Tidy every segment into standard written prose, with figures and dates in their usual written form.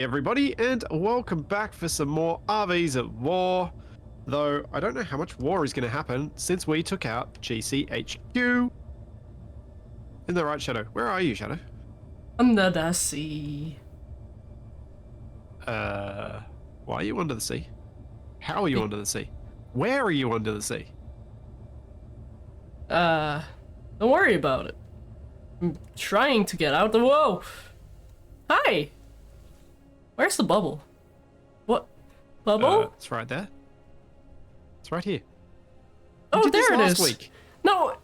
Everybody, and welcome back for some more RVs at War. Though I don't know how much war is going to happen since we took out GCHQ. In the right, Shadow. Where are you, Shadow? Under the sea. Why are you under the sea? How are you under the sea? Where are you under the sea? Don't worry about it. I'm trying to get out the whoa. Hi. Where's the bubble? What? Bubble? It's right there. It's right here. Oh, did this there it last is. Week. No.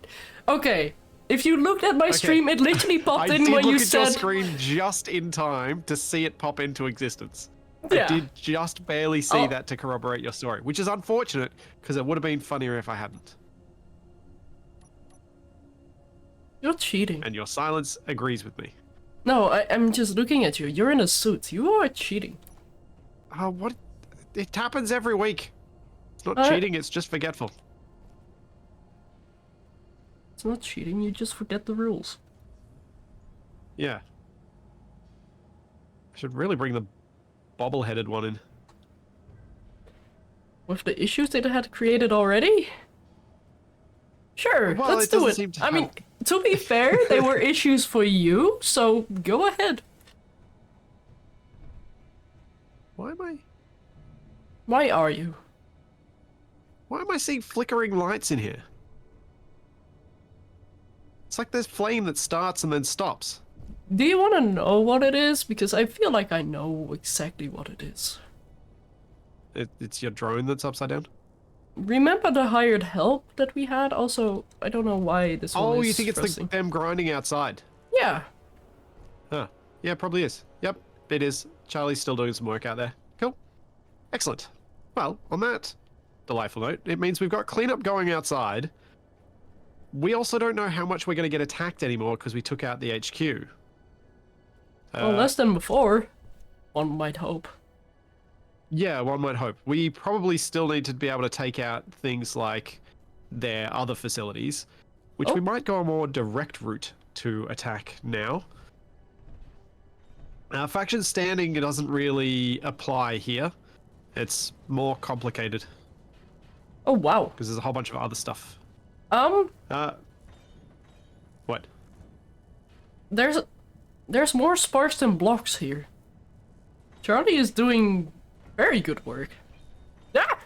Okay. If you looked at my stream, it literally popped in when you said. I did look at your screen just in time to see it pop into existence. Yeah. I did just barely see that to corroborate your story, which is unfortunate because it would have been funnier if I hadn't. You're cheating. And your silence agrees with me. No, I'm just looking at you. You're in a suit. You are cheating. What? It happens every week. It's not cheating, it's just forgetful. It's not cheating, you just forget the rules. Yeah. I should really bring the bobble-headed one in. With the issues that I had created already? Sure, well, let's do it. I mean, to be fair, they were issues for you, so go ahead. Why am I... Why are you? Why am I seeing flickering lights in here? It's like there's flame that starts and then stops. Do you want to know what it is? Because I feel like I know exactly what it is. It's your drone that's upside down? Remember the hired help that we had? Also, I don't know why this one is. Oh, you think it's them grinding outside? Yeah. Huh. Yeah, probably is. Yep, it is. Charlie's still doing some work out there. Cool. Excellent. Well, on that delightful note, it means we've got cleanup going outside. We also don't know how much we're going to get attacked anymore because we took out the HQ. Well, less than before. One might hope. Yeah, one might hope. We probably still need to be able to take out things like their other facilities, which we might go a more direct route to attack now. Faction standing doesn't really apply here. It's more complicated. Oh, wow. Because there's a whole bunch of other stuff. What? There's more sparks than blocks here. Charlie is doing very good work. Ah!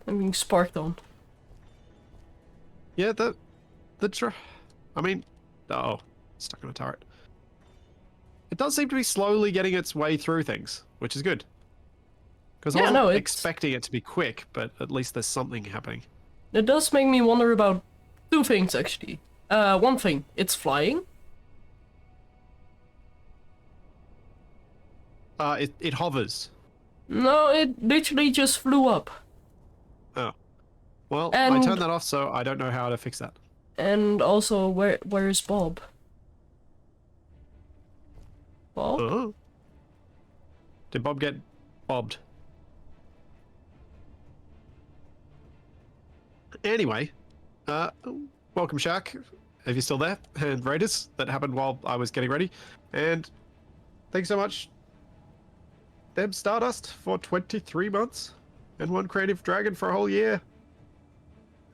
I'm being sparked on. Yeah, I mean, oh, stuck in a turret. It does seem to be slowly getting its way through things, which is good. Because I wasn't expecting it to be quick, but at least there's something happening. It does make me wonder about two things, actually. One thing, it's flying. It hovers. No, it literally just flew up. Oh. Well, I turned that off, so I don't know how to fix that. And also, where's Bob? Bob? Oh. Did Bob get bobbed? Anyway, welcome, Shark, if you're still there, and Raiders, that happened while I was getting ready. And thanks so much, Deb Stardust, for 23 months, and one Creative Dragon for a whole year,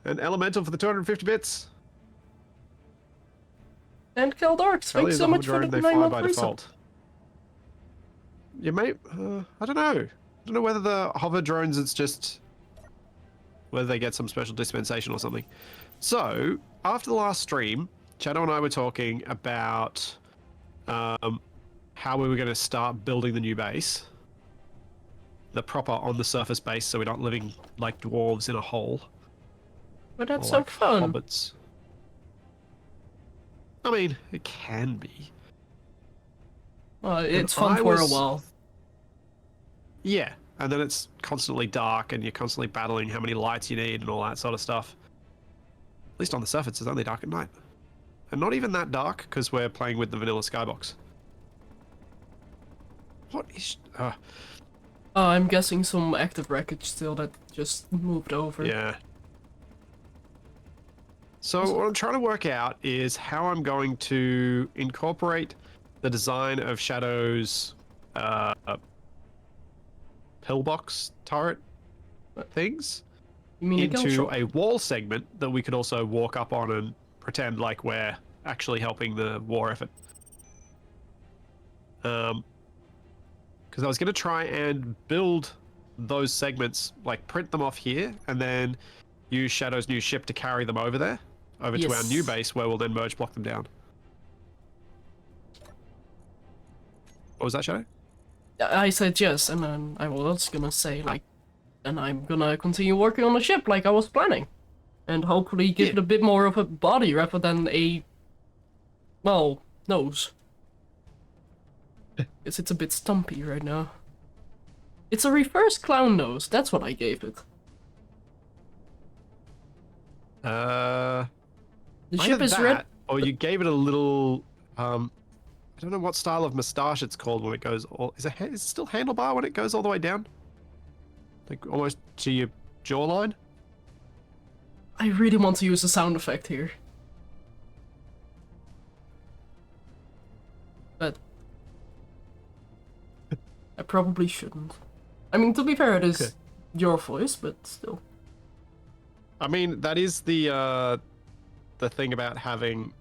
and Elemental for the 250 bits. And Keldarks, thanks so much for the 9-month result. You may, I don't know. I don't know whether the hover drones, it's just whether they get some special dispensation or something. So, after the last stream, Shadow and I were talking about how we were going to start building the new base. The proper on-the-surface base, so we're not living like dwarves in a hole. But that's so fun. Hobbits. I mean, it can be. Well, it's fun for a while. Yeah, and then it's constantly dark and you're constantly battling how many lights you need and all that sort of stuff. At least on the surface, it's only dark at night. And not even that dark, because we're playing with the vanilla skybox. What is... I'm guessing some active wreckage still that just moved over. Yeah. So what I'm trying to work out is how I'm going to incorporate the design of Shadow's pillbox turret things You mean a gun into shop? a wall segment that we could also walk up on and pretend like we're actually helping the war effort. Because I was going to try and build those segments, like print them off here, and then use Shadow's new ship to carry them over there, over to our new base, where we'll then merge block them down. What was that, Shadow? I said yes, and then I was gonna say, like, and I'm gonna continue working on the ship like I was planning. And hopefully give it a bit more of a body rather than a, well, nose. Because it's a bit stumpy right now. It's a reverse clown nose, that's what I gave it. The ship is red. Or you gave it a little, I don't know what style of moustache it's called when it goes all... Is it still handlebar when it goes all the way down? Like almost to your jawline? I really want to use a sound effect here. But... I probably shouldn't. I mean, to be fair, it is your voice, but still. I mean, that is the thing about having...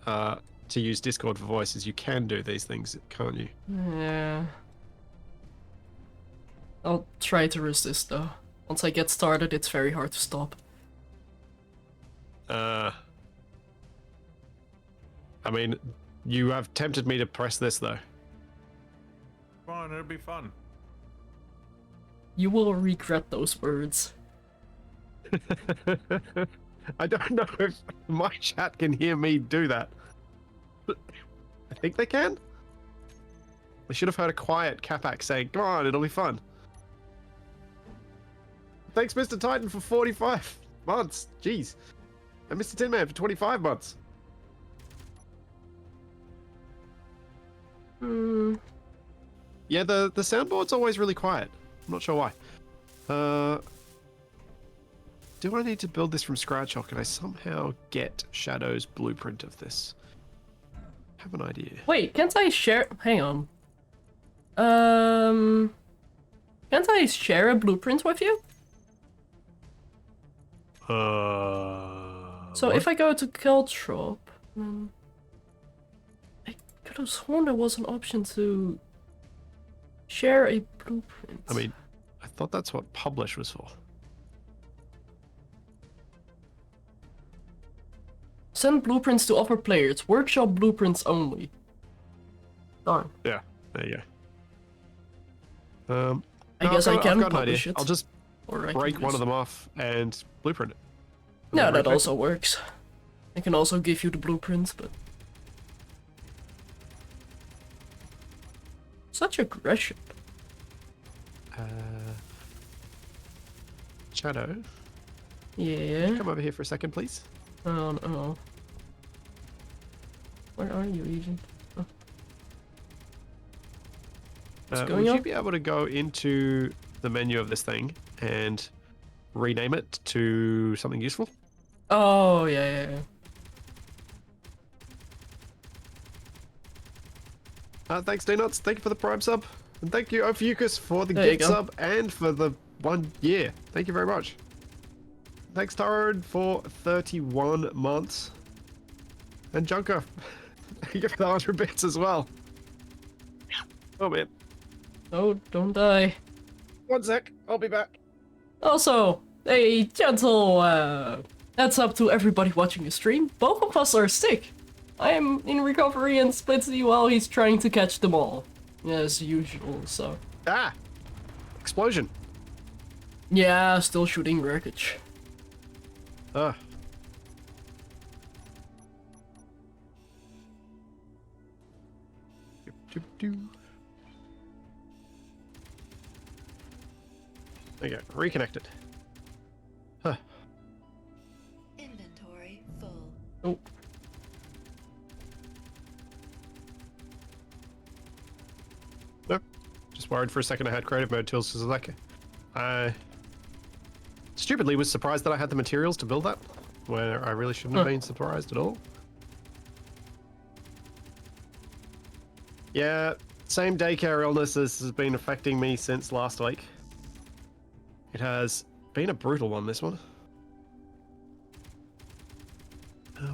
to use Discord for voices, you can do these things, can't you? Yeah. I'll try to resist though. Once I get started, it's very hard to stop. I mean, you have tempted me to press this though. Come on, it'll be fun. You will regret those words. I don't know if my chat can hear me do that. I think they can. I should have heard a quiet Capac saying, "Come on, it'll be fun." Thanks, Mr. Titan, for 45 months. Jeez. And Mr. Tin Man for 25 months. Yeah, the soundboard's always really quiet. I'm not sure why. Do I need to build this from scratch, or can I somehow get Shadow's blueprint of this? I have an idea. Wait, can't I share? Hang on. Can't I share a blueprint with you? So What? if I go to Caltrop, I could have sworn there was an option to share a blueprint. I mean, I thought that's what publish was for. Send blueprints to other players. Workshop blueprints only. Darn. Yeah, there you go. I guess I can I've got an publish idea. it. I'll just Or I break can one just... of them off and blueprint it. Yeah, that Right, also works. I can also give you the blueprints, but... Such aggression. Shadow, Yeah. come over here for a second, please. Oh no. Where are you even? Oh. What's going Would on? you be able to go into the menu of this thing and rename it to something useful? Oh, yeah. Thanks, D-Nuts. Thank you for the Prime sub. And thank you, Ophiuchus, for the There you gift go. sub and for the 1 year. Thank you very much. Thanks, Tyrone, for 31 months. And Junker, thank you for the 100 bits as well. Oh, man. Oh, don't die. 1 sec. I'll be back. Also, a gentle heads up to everybody watching the stream. Both of us are sick. I am in recovery and Splitsie while he's trying to catch them all. As usual, so. Ah! Explosion. Yeah, still shooting wreckage. Ah. There you go. Reconnected. Huh. Inventory full. Oh. Nope. Just worried for a second I had creative mode tools because like I stupidly was surprised that I had the materials to build that, where I really shouldn't have been surprised at all. Yeah, same daycare illness has been affecting me since last week. It has been a brutal one, this one.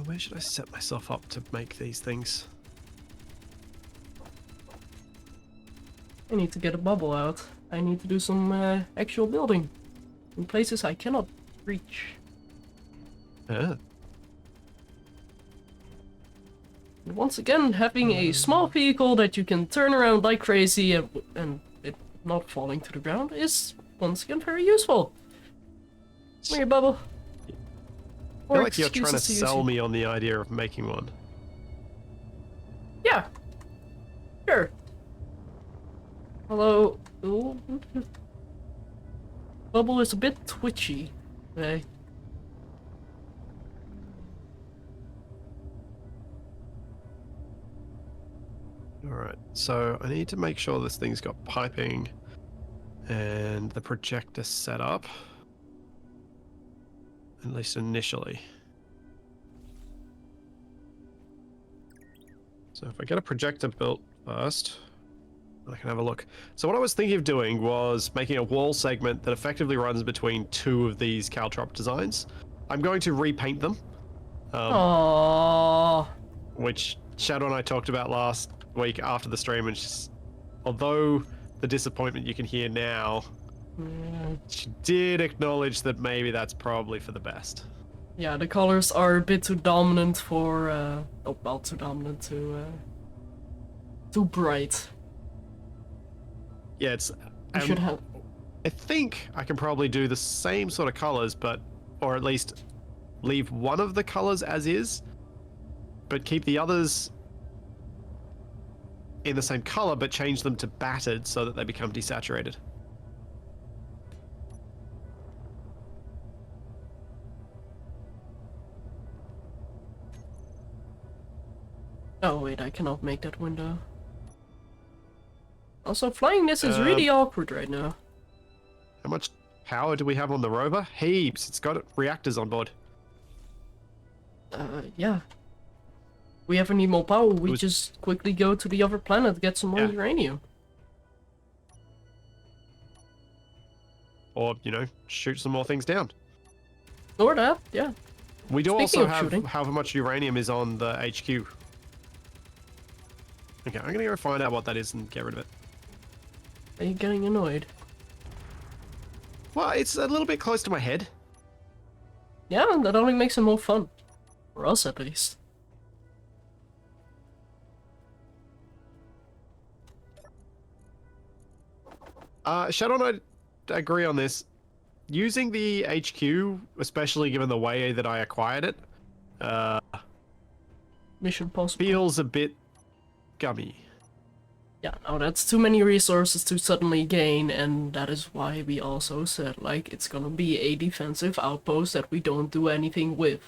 Where should I set myself up to make these things? I need to get a bubble out. I need to do some actual building in places I cannot reach. Yeah. And once again, having a small vehicle that you can turn around like crazy and it not falling to the ground is once again very useful. Come here, Bubble. I feel like you're trying to sell me on the idea of making one. Yeah. Sure. Hello. Ooh. Bubble is a bit twitchy today. Alright, so I need to make sure this thing's got piping and the projector set up. At least initially. So if I get a projector built first, I can have a look. So what I was thinking of doing was making a wall segment that effectively runs between two of these caltrop designs. I'm going to repaint them. Aww. Which Shadow and I talked about last week after the stream, and although the disappointment you can hear now, she did acknowledge that maybe that's probably for the best. Yeah, the colors are a bit too dominant for, oh, well, too dominant, too bright. Yeah, it's... You should have... I think I can probably do the same sort of colors, but... or at least leave one of the colors as is, but keep the others in the same color, but change them to battered so that they become desaturated. Oh wait, I cannot make that window. Also, flying this is really awkward right now. How much power do we have on the rover? Heaps. It's got reactors on board. Yeah. We have any more power, we just quickly go to the other planet to get some more uranium. Or, you know, shoot some more things down. Or that, yeah. We do Speaking also of have shooting. however much uranium is on the HQ. Okay, I'm gonna go find out what that is and get rid of it. Are you getting annoyed? Well, it's a little bit close to my head. Yeah, that only makes it more fun. For us, at least. Shadow and I agree on this. Using the HQ, especially given the way that I acquired it, Mission possible. feels a bit gummy. Yeah, no, that's too many resources to suddenly gain, and that is why we also said, like, it's gonna be a defensive outpost that we don't do anything with.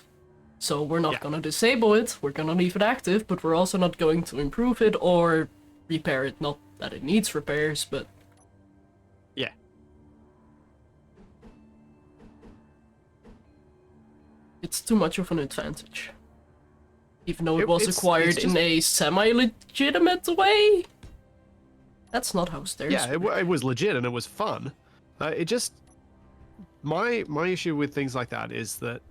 So we're not gonna disable it, we're gonna leave it active, but we're also not going to improve it or repair it. Not that it needs repairs, but... Yeah. It's too much of an advantage. Even though it was it's acquired just... in a semi-legitimate way? That's not how stairs Yeah, it was legit and it was fun. It just... My issue with things like that is that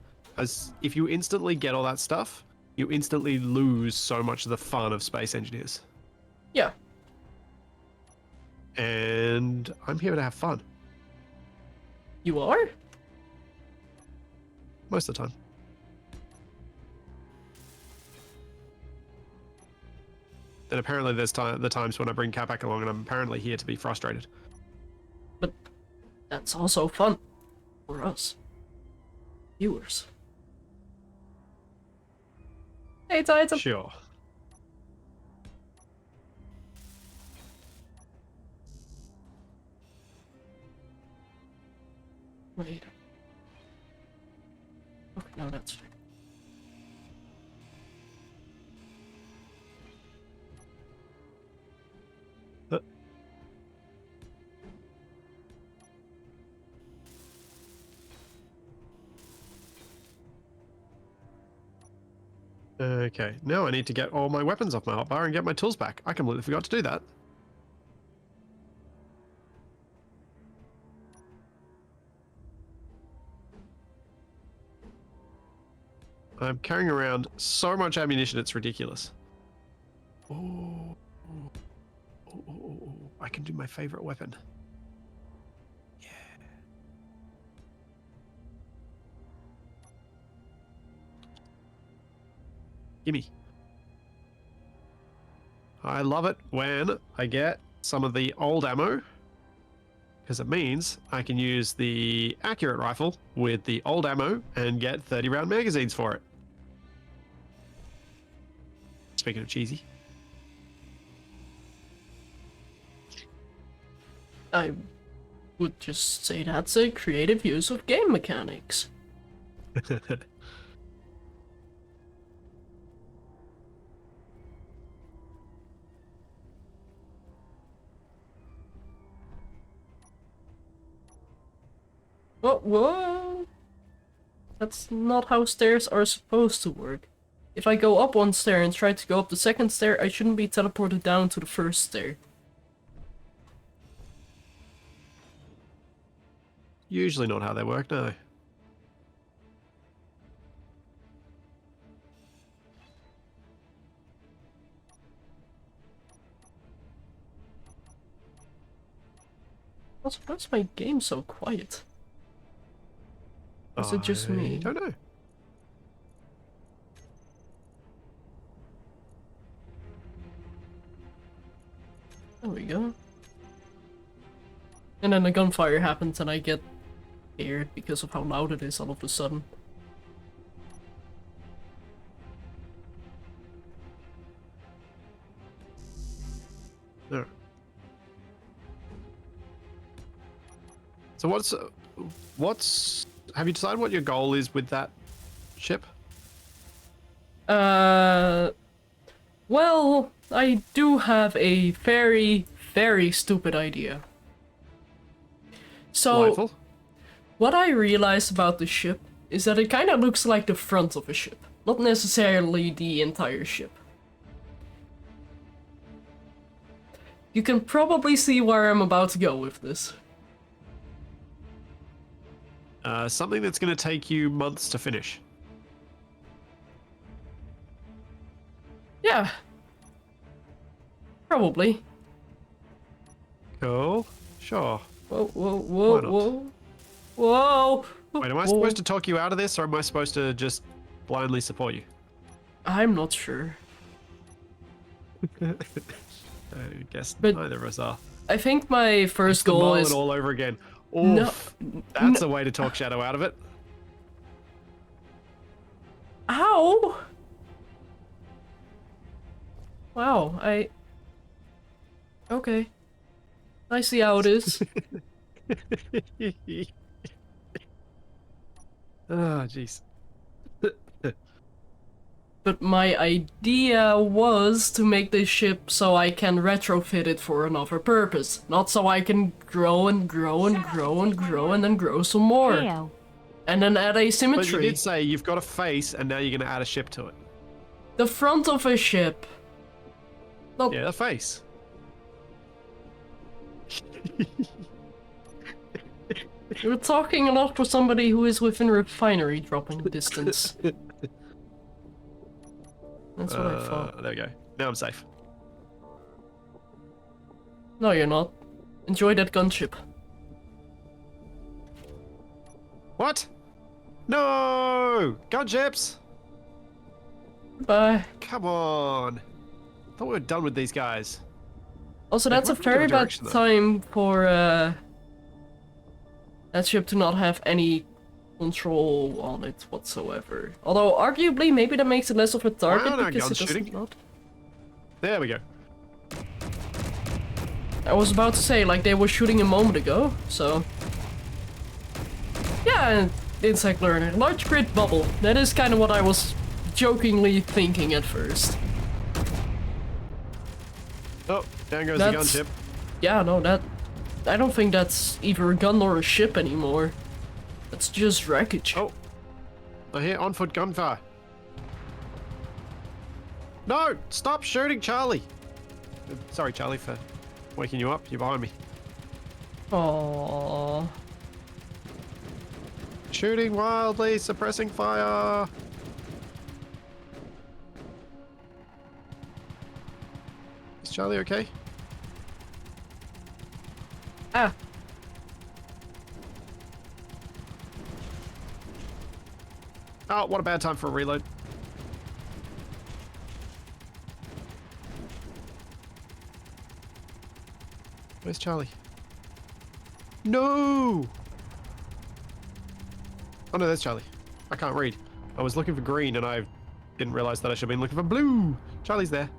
if you instantly get all that stuff, you instantly lose so much of the fun of Space Engineers. Yeah. And I'm here to have fun. You are? Most of the time. Then apparently there's the times when I bring Cat back along and I'm apparently here to be frustrated. But that's also fun. For us. Viewers. Hey, Titan. Sure. Wait. Okay, no, that's fine. Okay, now I need to get all my weapons off my hotbar and get my tools back. I completely forgot to do that. I'm carrying around so much ammunition, it's ridiculous. Oh, I can do my favorite weapon. Yeah. Gimme. I love it when I get some of the old ammo, because it means I can use the accurate rifle with the old ammo and get 30 round magazines for it. Speaking of cheesy. I would just say that's a creative use of game mechanics. Whoa! That's not how stairs are supposed to work. If I go up one stair and try to go up the second stair, I shouldn't be teleported down to the first stair. Usually not how they work, no. Why's my game so quiet? Is it just me? I don't know. There we go. And then the gunfire happens and I get scared because of how loud it is all of a sudden. There. So what's have you decided what your goal is with that ship? Well, I do have a very, very stupid idea. So, Delightful. what I realized about the ship is that it kind of looks like the front of a ship, not necessarily the entire ship. You can probably see where I'm about to go with this. Something that's going to take you months to finish. Yeah. Probably. Cool. Sure. Whoa, whoa, Why whoa, not? whoa. Whoa! Wait, am I supposed to talk you out of this, or am I supposed to just blindly support you? I'm not sure. I guess But- neither of us are. I think my first It's the goal mullet is... all over again. No, Oof. That's a way to talk Shadow out of it. Ow! Wow, Okay. I see how it is. Oh, jeez. But my idea was to make this ship so I can retrofit it for another purpose. Not so I can grow and grow and grow and grow and then grow some more. Heyo. And then add But you asymmetry. did say you've got a face, and now you're going to add a ship to it. The front of a ship. Not Yeah, the face. You're talking a lot for somebody who is within refinery dropping distance. That's what I thought. There we go. Now I'm safe. No, you're not. Enjoy that gunship. What? No! Gunships! Bye. Come on. Thought we were done with these guys. Also, Wait, that's a what particular very bad direction, though? time for that ship to not have any control on it whatsoever. Although, arguably, maybe that makes it less of a target Wow, no because gun it doesn't shooting. not. There we go. I was about to say, like, they were shooting a moment ago, so... Yeah, insect learner. Large grid bubble. That is kind of what I was jokingly thinking at first. Oh, down goes That's- the gunship. Yeah, no, that... I don't think that's either a gun or a ship anymore. That's just wreckage. Oh. I hear on-foot gunfire. No! Stop shooting, Charlie! Sorry, Charlie, for waking you up. You're behind me. Aww. Shooting wildly, suppressing fire. Charlie, okay? Ah. Oh, what a bad time for a reload. Where's Charlie? No! Oh no, there's Charlie. I can't read. I was looking for green and I didn't realize that I should have been looking for blue. Charlie's there.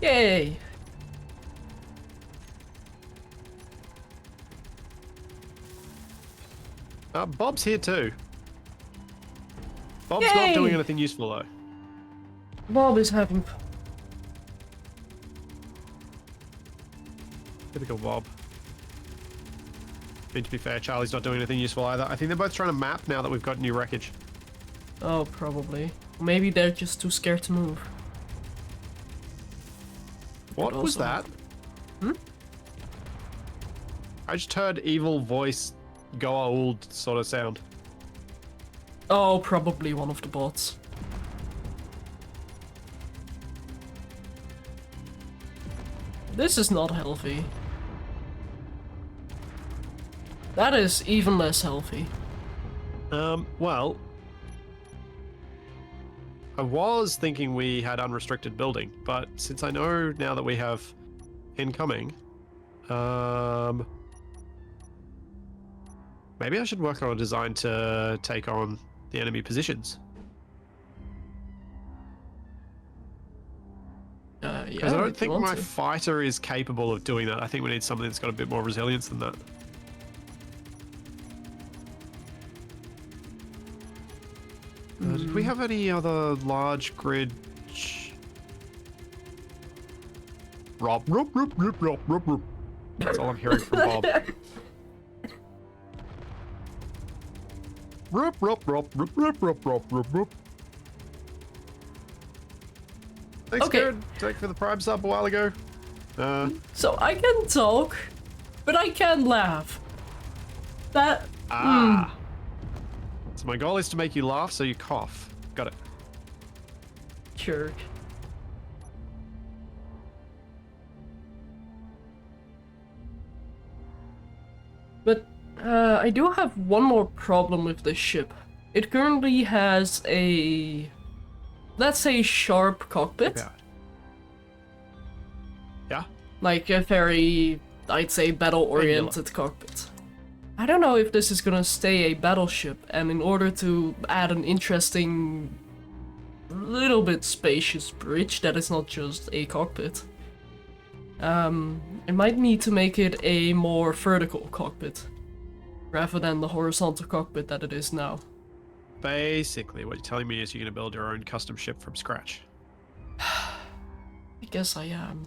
Yay! Bob's here too. Bob's Yay! not doing anything useful though. Bob is having. Typical Bob. I mean, to be fair, Charlie's not doing anything useful either. I think they're both trying to map now that we've got new wreckage. Oh, probably. Maybe they're just too scared to move. What Could was also- that? Hmm? I just heard evil voice go old sort of sound. Oh, probably one of the bots. This is not healthy. That is even less healthy. Well, I was thinking we had unrestricted building, but since I know now that we have incoming, maybe I should work on a design to take on the enemy positions. Yeah, Because I if don't you think want my to. fighter is capable of doing that. I think we need something that's got a bit more resilience than that. Did we have any other large grid? Rob. That's all I'm hearing from Bob. Thanks, Okay. Karen. Thank you for the prime sub a while ago. So I can talk, but I can't laugh. That. So my goal is to make you laugh, so you cough. Got it. Jerk. But I do have one more problem with this ship. It currently has a, let's say, sharp cockpit. Yeah. Yeah. Like a very, I'd say, battle-oriented cockpit. I don't know if this is gonna stay a battleship, and in order to add an interesting, little bit spacious bridge that is not just a cockpit, I might need to make it a more vertical cockpit, rather than the horizontal cockpit that it is now. Basically, what you're telling me is you're going to build your own custom ship from scratch. I guess I am.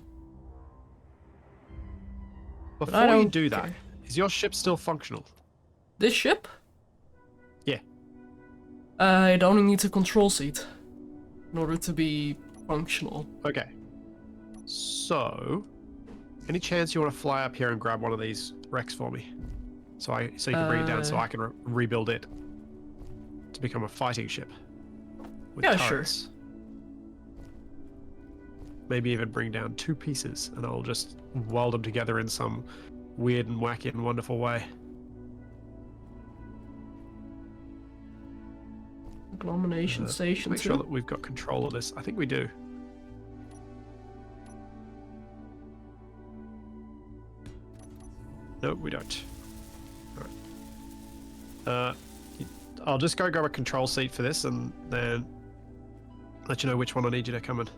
Before I you don't do that, care. is your ship still functional? This ship? Yeah. It only needs a control seat in order to be functional. Okay. So, any chance you want to fly up here and grab one of these wrecks for me? So you can bring it down so I can rebuild it to become a fighting ship. With Yeah, sure. turrets. Maybe even bring down 2 pieces and I'll just weld them together in some weird and wacky and wonderful way. Agglomeration station Make too. sure that we've got control of this. I think we do. No, we don't. Alright. I'll just go grab a control seat for this and then let you know which one I need you to come and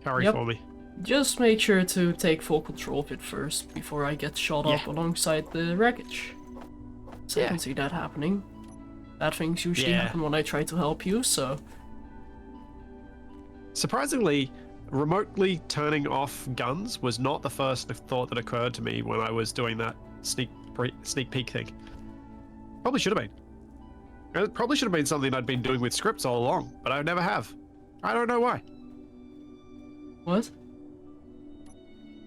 carry Yep. for me. Just make sure to take full control of it first before I get shot up Yeah. alongside the wreckage. So I Yeah. can see that happening. Bad things usually Yeah. happen when I try to help you, so... Surprisingly, remotely turning off guns was not the first thought that occurred to me when I was doing that sneak peek thing. Probably should have been. It probably should have been something I'd been doing with scripts all along, but I never have. I don't know why. What?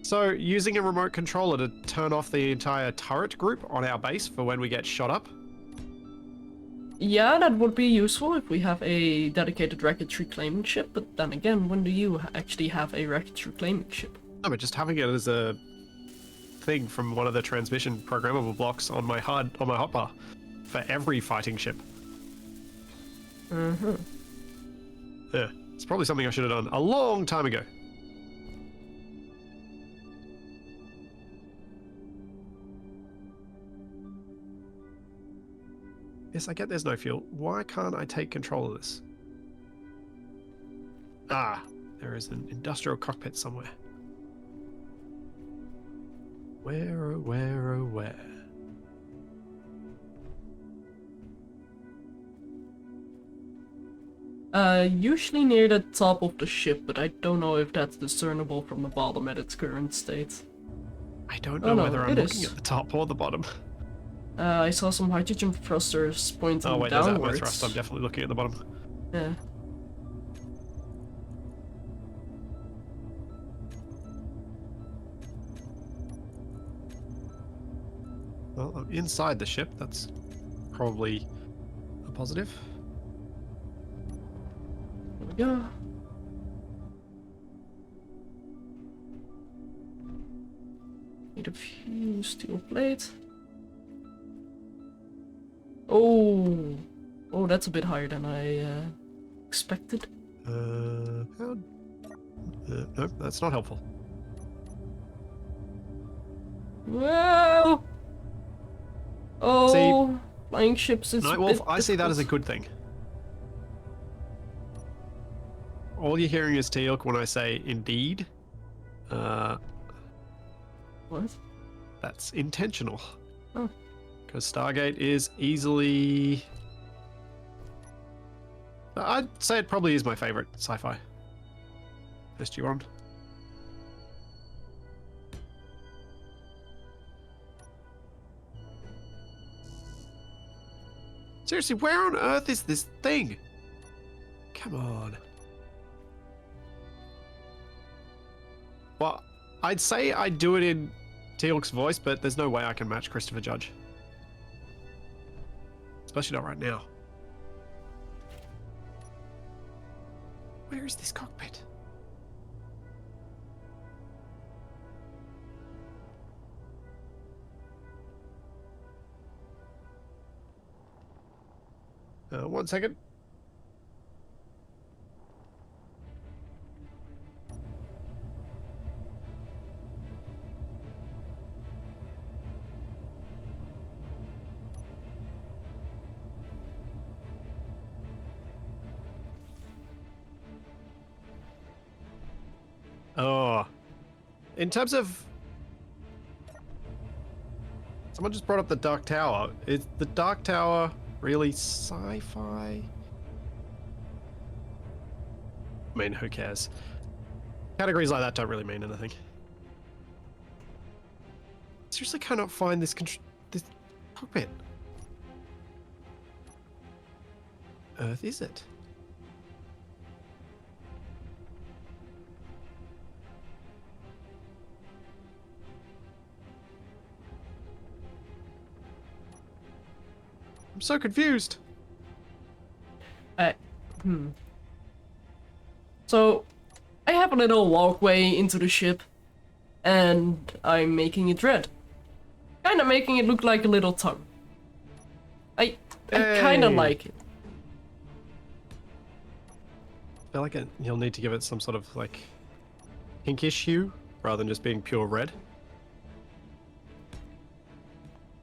So, using a remote controller to turn off the entire turret group on our base for when we get shot up. Yeah, that would be useful if we have a dedicated wreckage reclaiming ship, but then again, when do you actually have a wreckage reclaiming ship? No, but just having it as a thing from one of the transmission programmable blocks on my hotbar for every fighting ship. Mm-hmm. Yeah, it's probably something I should have done a long time ago. Yes, I get there's no fuel. Why can't I take control of this? Ah, there is an industrial cockpit somewhere. Where, oh, where, oh, where? Usually near the top of the ship, but I don't know if that's discernible from the bottom at its current state. I don't Oh, know no, whether I'm it looking is. at the top or the bottom. I saw some hydrogen thrusters pointing Oh wait, there's downwards. atmo thrust. I'm definitely looking at the bottom. Yeah. Well, I'm inside the ship. That's probably a positive. There we go. Need a few steel plates. Oh, oh, that's a bit higher than I expected. No, that's not helpful. Whoa! Oh, flying ships is a Nightwolf, bit I see that as a difficult. good thing. All you're hearing is Teal'c when I say indeed. What? That's intentional. Oh. Because Stargate is easily... I'd say it probably is my favorite sci-fi. SG-1. Seriously, where on earth is this thing? Come on. Well, I'd say I'd do it in Teal'c's voice, but there's no way I can match Christopher Judge. Especially not right now. Where is this cockpit? One second. Oh. In terms of... Someone just brought up the Dark Tower. Is the Dark Tower really sci-fi? I mean, who cares? Categories like that don't really mean anything. Seriously cannot find this this cockpit. Earth is it? I'm so confused. So, I have a little walkway into the ship, and I'm making it red. Kinda making it look like a little tongue. I kinda Hey. like it. I feel like you'll need to give it some sort of like pinkish hue rather than just being pure red.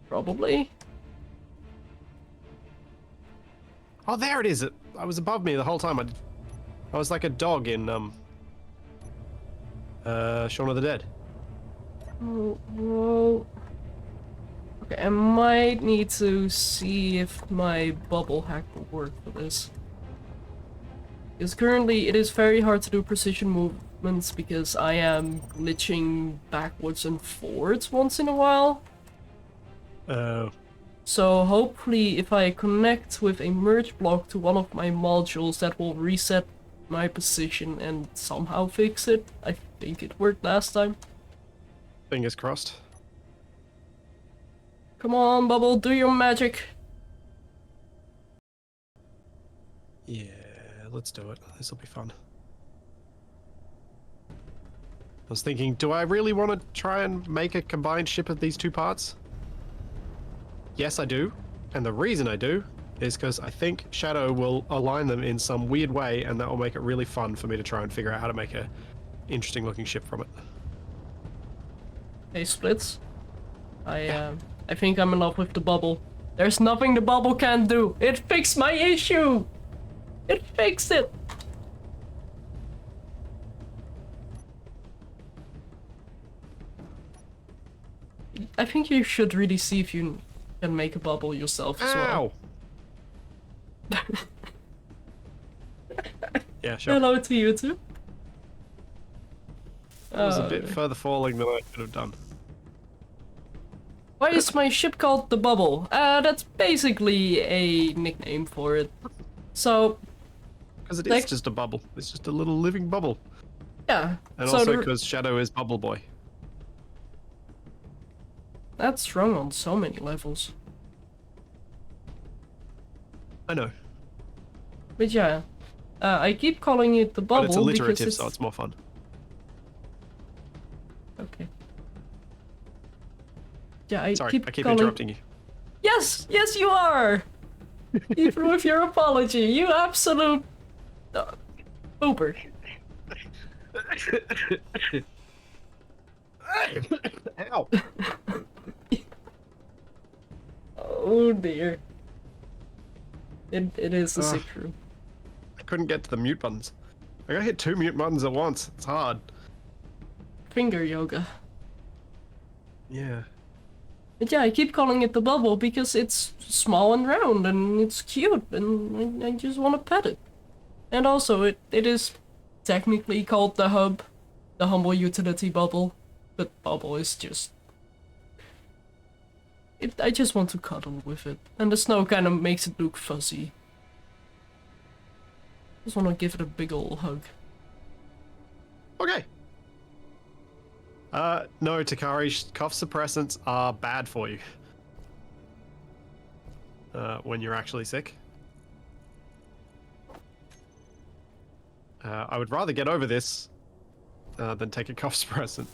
Probably. Oh, there it is. I was above me the whole time. I was like a dog in Shaun of the Dead. Oh, whoa. Okay, I might need to see if my bubble hack will work for this. Because currently it is very hard to do precision movements because I am glitching backwards and forwards once in a while. Oh. So hopefully if I connect with a merge block to one of my modules, that will reset my position and somehow fix it. I think it worked last time. Fingers crossed. Come on, Bubble, do your magic. Yeah, let's do it. This will be fun. I was thinking, do I really want to try and make a combined ship of these two parts? Yes, I do. And the reason I do is because I think Shadow will align them in some weird way, and that will make it really fun for me to try and figure out how to make a interesting looking ship from it. Hey, Splits. I think I'm in love with the bubble. There's nothing the bubble can't do. It fixed my issue. It fixed it. I think you should really see if you can make a bubble yourself as well. Ow! Yeah, sure. Hello to you too. That was a bit further falling than I could have done. Why is my ship called the Bubble? That's basically a nickname for it. So... Because it is just a bubble. It's just a little living bubble. Yeah. And so also because Shadow is Bubble Boy. That's wrong on so many levels. I know. But yeah, I keep calling it the Bubble But it's alliterative, because it's... so it's more fun. Okay. Yeah, I Sorry, keep I keep calling... interrupting you. Yes! Yes, you are! Even with your apology, you absolute... Pooper. Ow! Oh dear. It is a sick room. I couldn't get to the mute buttons. I gotta hit 2 mute buttons at once. It's hard. Finger yoga. Yeah. But yeah, I keep calling it the Bubble because it's small and round and it's cute and I just want to pet it. And also, it is technically called the Hub, the Humble Utility Bubble, but Bubble is just... I just want to cuddle with it, and the snow kind of makes it look fuzzy. Just want to give it a big ol' hug. Okay. No, Takari, cough suppressants are bad for you. When you're actually sick. I would rather get over this than take a cough suppressant.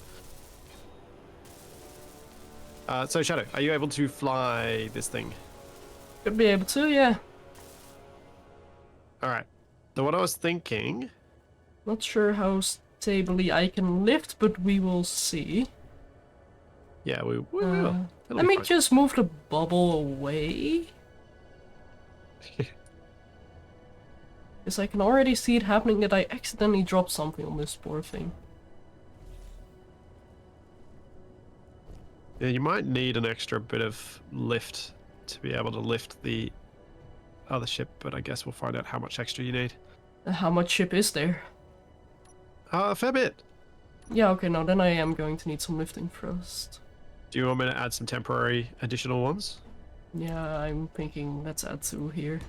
So Shadow, are you able to fly this thing? Could be able to, yeah. Alright. So what I was thinking... Not sure how stably I can lift, but we will see. Yeah, we will. Let me just move the bubble away. Because I can already see it happening that I accidentally dropped something on this poor thing. Yeah, you might need an extra bit of lift to be able to lift the other ship, but I guess we'll find out how much extra you need. How much ship is there? A fair bit. Yeah, okay, no, then I am going to need some lifting first. Do you want me to add some temporary additional ones? Yeah, I'm thinking let's add 2 here.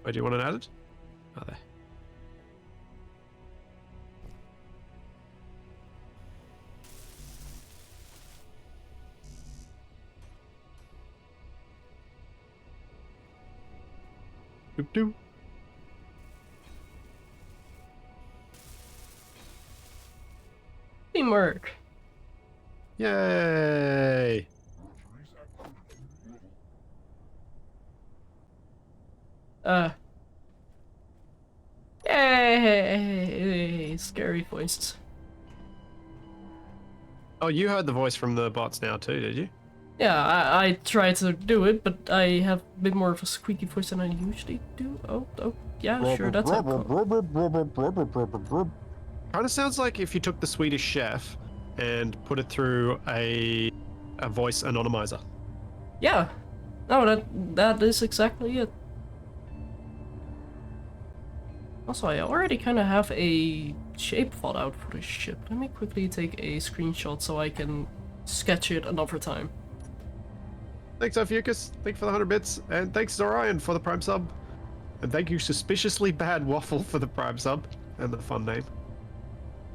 Where do you want it added? Oh, there. Doop doop. Teamwork! Yay! Yay! Scary voices. Oh, you heard the voice from the bots now too, did you? Yeah, I try to do it, but I have a bit more of a squeaky voice than I usually do. Oh, yeah, sure, that's how Kind of sounds like if you took the Swedish Chef and put it through a voice anonymizer. Yeah. No, that is exactly it. Also, I already kind of have a shape thought out for this ship. Let me quickly take a screenshot so I can sketch it another time. Thanks, Ophiuchus. Thank you for the 100 bits. And thanks, Zorion, for the Prime sub. And thank you, Suspiciously Bad Waffle, for the Prime sub. And the fun name.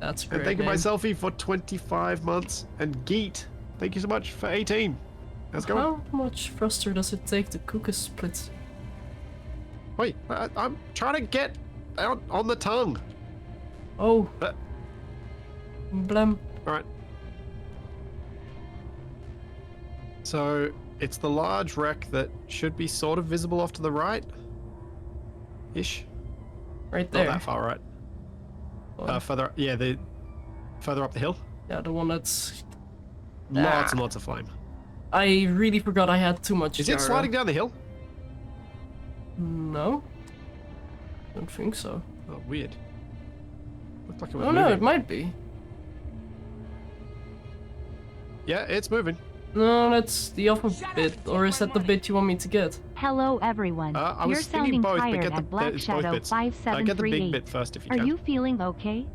That's And great. thank you, my name. selfie, for 25 months. And Geet, thank you so much for 18. How's it going? How much thruster does it take to cook a split? Wait, I'm trying to get out on the tongue. Oh, Uh, blam. all right. So it's the large wreck that should be sort of visible off to the right. Ish. Right Not there. that far right. One. Further, yeah, the further up the hill. Yeah, the one that's... Lots and Ah. lots of flame. I really forgot I had too much Is it gyro. sliding down the hill? No. Don't think so. Oh, weird. Looked like it was Oh moving. no, it might be. Yeah, it's moving. No, that's the upper bit. Or is that the bit you want me to get? Hello everyone. I You're was thinking sounding both, but tired get the at Black it's both Shadow bits. Get the big 5738. bit first if you Are can. you feeling okay?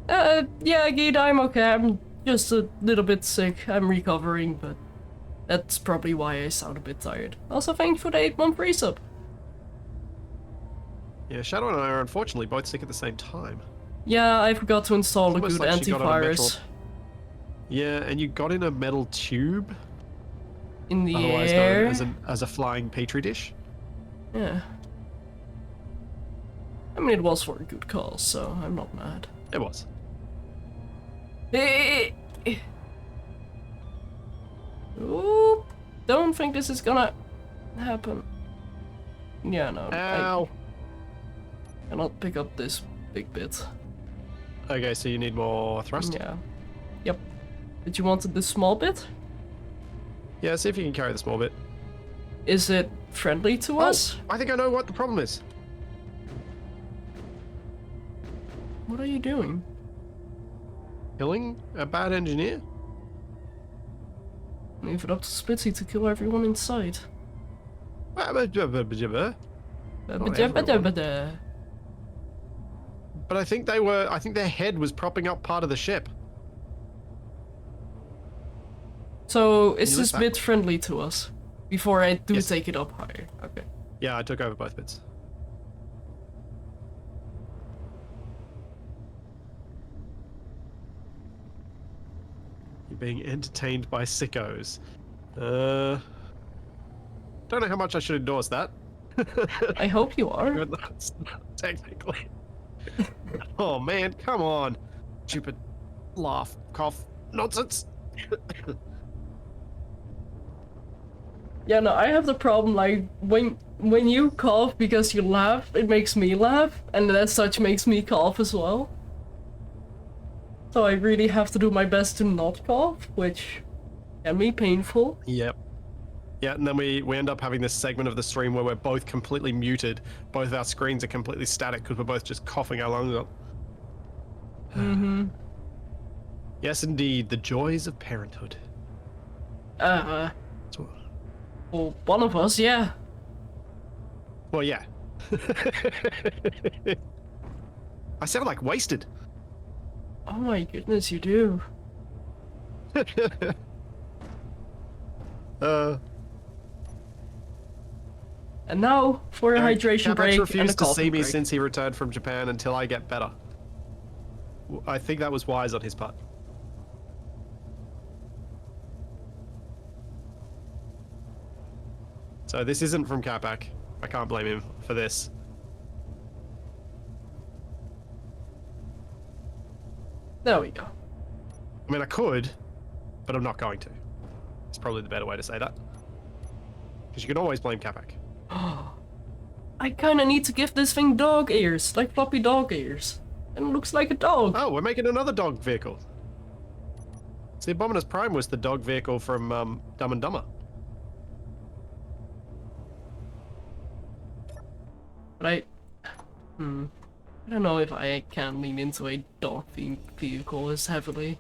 Yeah, Geet, I'm okay. I'm just a little bit sick. I'm recovering, but that's probably why I sound a bit tired. Also, thank you for the 8-month resub. Yeah, Shadow and I are unfortunately both sick at the same time. Yeah, I forgot to install a Almost good like she got on a antivirus Yeah, and you got in a metal tube, in the otherwise air. known as a flying petri dish. Yeah. I mean, it was for a good cause, so I'm not mad. It was. Oop. Don't think this is gonna happen. Yeah, no. Ow. I cannot pick up this big bit. Okay, so you need more thrust? Yeah. Yep. Did you want this small bit? Yeah, see if you can carry the small bit. Is it friendly to us? I think I know what the problem is. What are you doing? Killing a bad engineer? Leave it up to Splitsie to kill everyone inside. But I think I think their head was propping up part of the ship. So, is you this lift that? bit friendly to us? Before I do Yes. take it up higher. Okay. Yeah, I took over both bits. You're being entertained by sickos. Don't know how much I should endorse that. I hope you are. But that's not technically. Oh man, come on. Stupid laugh, cough, nonsense. Yeah, no, I have the problem, like, when you cough because you laugh, it makes me laugh, and as such makes me cough as well. So I really have to do my best to not cough, which can be painful. Yep. Yeah, and then we end up having this segment of the stream where we're both completely muted. Both of our screens are completely static because we're both just coughing our lungs up. Mm-hmm. Yes, indeed, the joys of parenthood. Well, That's what- one of us, yeah. Well, yeah. I sound like wasted. Oh my goodness, you do. And now for a hydration Capax break and a refused to see coughing me break. since he returned from Japan until I get better. I think that was wise on his part. So this isn't from Capac. I can't blame him for this. There we go. I mean, I could, but I'm not going to. It's probably the better way to say that. Because you can always blame Capac. I kinda need to give this thing dog ears, like floppy dog ears. And it looks like a dog. Oh, we're making another dog vehicle. See, Abominus Prime was the dog vehicle from Dumb and Dumber. But I don't know if I can lean into a dog-themed vehicle as heavily.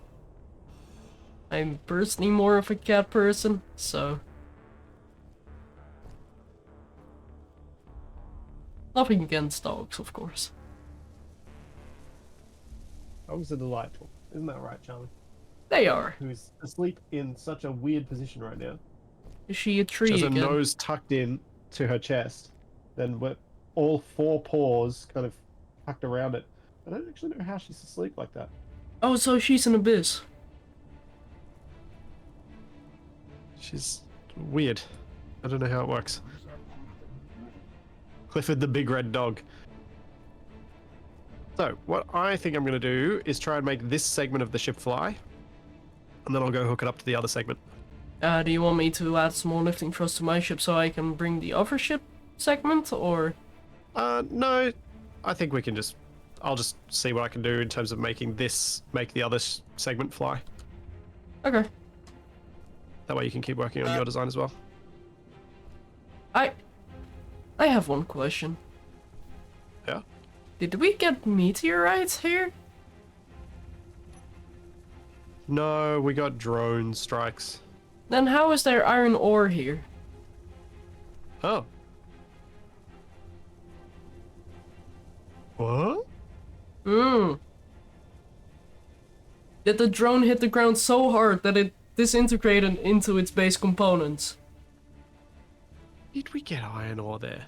I'm personally more of a cat person, so... Nothing against dogs, of course. Dogs are delightful. Isn't that right, Charlie? They are. Who's asleep in such a weird position right now. Is she a tree She has her again? nose tucked in to her chest, then with all four paws kind of tucked around it. I don't actually know how she's asleep like that. Oh, so she's an abyss. She's weird. I don't know how it works. Clifford the big red dog. So, what I think I'm going to do is try and make this segment of the ship fly. And then I'll go hook it up to the other segment. Do you want me to add some more lifting thrust to my ship so I can bring the other ship segment, or? No. I think we can just... I'll just see what I can do in terms of making this... make the other segment fly. Okay. That way you can keep working on your design as well. I have one question. Yeah? Did we get meteorites here? No, we got drone strikes. Then how is there iron ore here? Oh. What? Hmm. Did the drone hit the ground so hard that it disintegrated into its base components? Did we get iron ore there?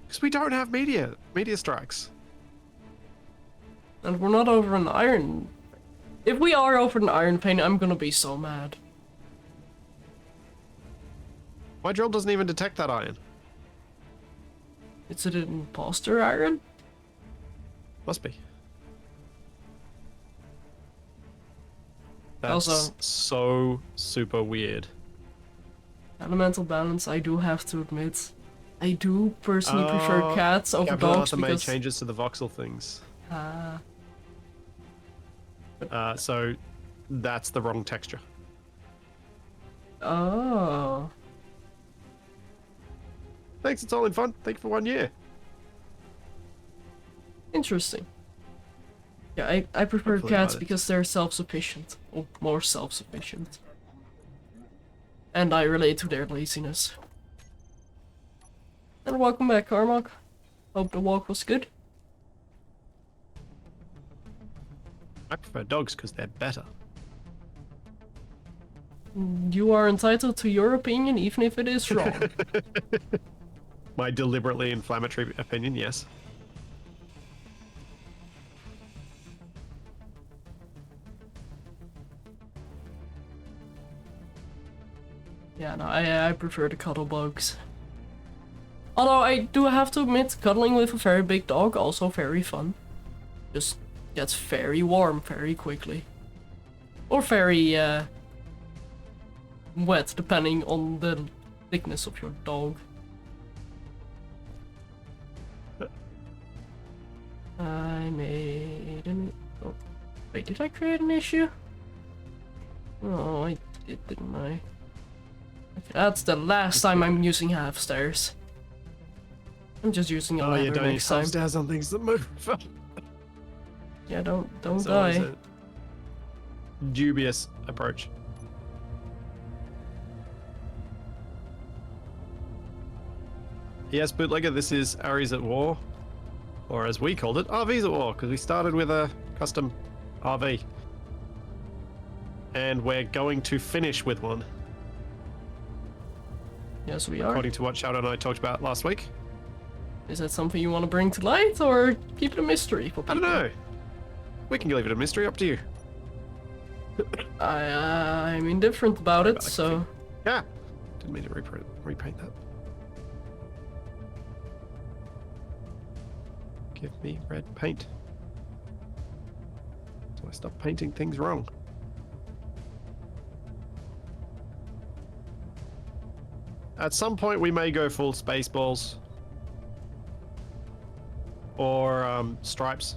Because we don't have meteor strikes. And we're not over an iron... If we are over an iron vein, I'm gonna be so mad. My drill doesn't even detect that iron. Is it an imposter iron? Must be. That's Also- so super weird. Elemental balance, I do have to admit. I do personally prefer cats over Captain dogs Arthur made because... changes to the voxel things. Ah. So that's the wrong texture. Oh. Thanks, it's all in fun. Thank you for 1 year. Interesting. Yeah, I prefer Hopefully cats not. because they're self-sufficient. Or more self-sufficient. And I relate to their laziness. And welcome back, Carmack. Hope the walk was good. I prefer dogs because they're better. You are entitled to your opinion, even if it is wrong. My deliberately inflammatory opinion, yes. Yeah, no, I prefer the cuddle bugs. Although I do have to admit, cuddling with a very big dog also very fun. Just gets very warm very quickly. Or very wet, depending on the thickness of your dog. I made an... Oh, wait, did I create an issue? Oh, I did, didn't I? Okay, that's the last time I'm using half stairs. I'm just using a Oh, ladder yeah, don't use next time. stairs on things that move. Yeah, don't It's always die. a dubious approach. Yes, bootlegger, this is Aries at War. Or as we called it, RVs at War, because we started with a custom RV. And we're going to finish with one, Yes, we are. according to what Shadow and I talked about last week. Is that something you want to bring to light, or keep it a mystery for I people? don't know. We can leave it a mystery, up to you. I'm indifferent about it, so... Yeah. Didn't mean to repaint that. Give me red paint. So I stop painting things wrong. At some point we may go full Spaceballs. Or stripes.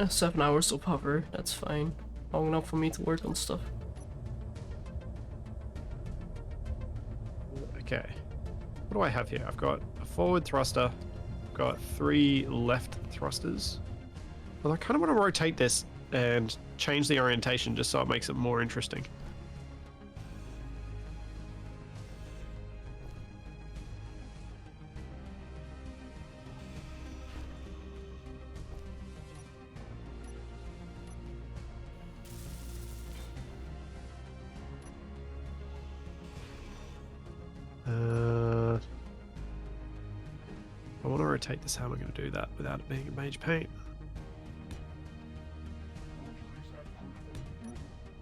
7 hours of hover, that's fine. Long enough for me to work on stuff. Okay. What do I have here? I've got a forward thruster. I've got 3 left thrusters. Well, I kind of want to rotate this and change the orientation just so it makes it more interesting. rotate this. How am I going to do that without it being a mage paint?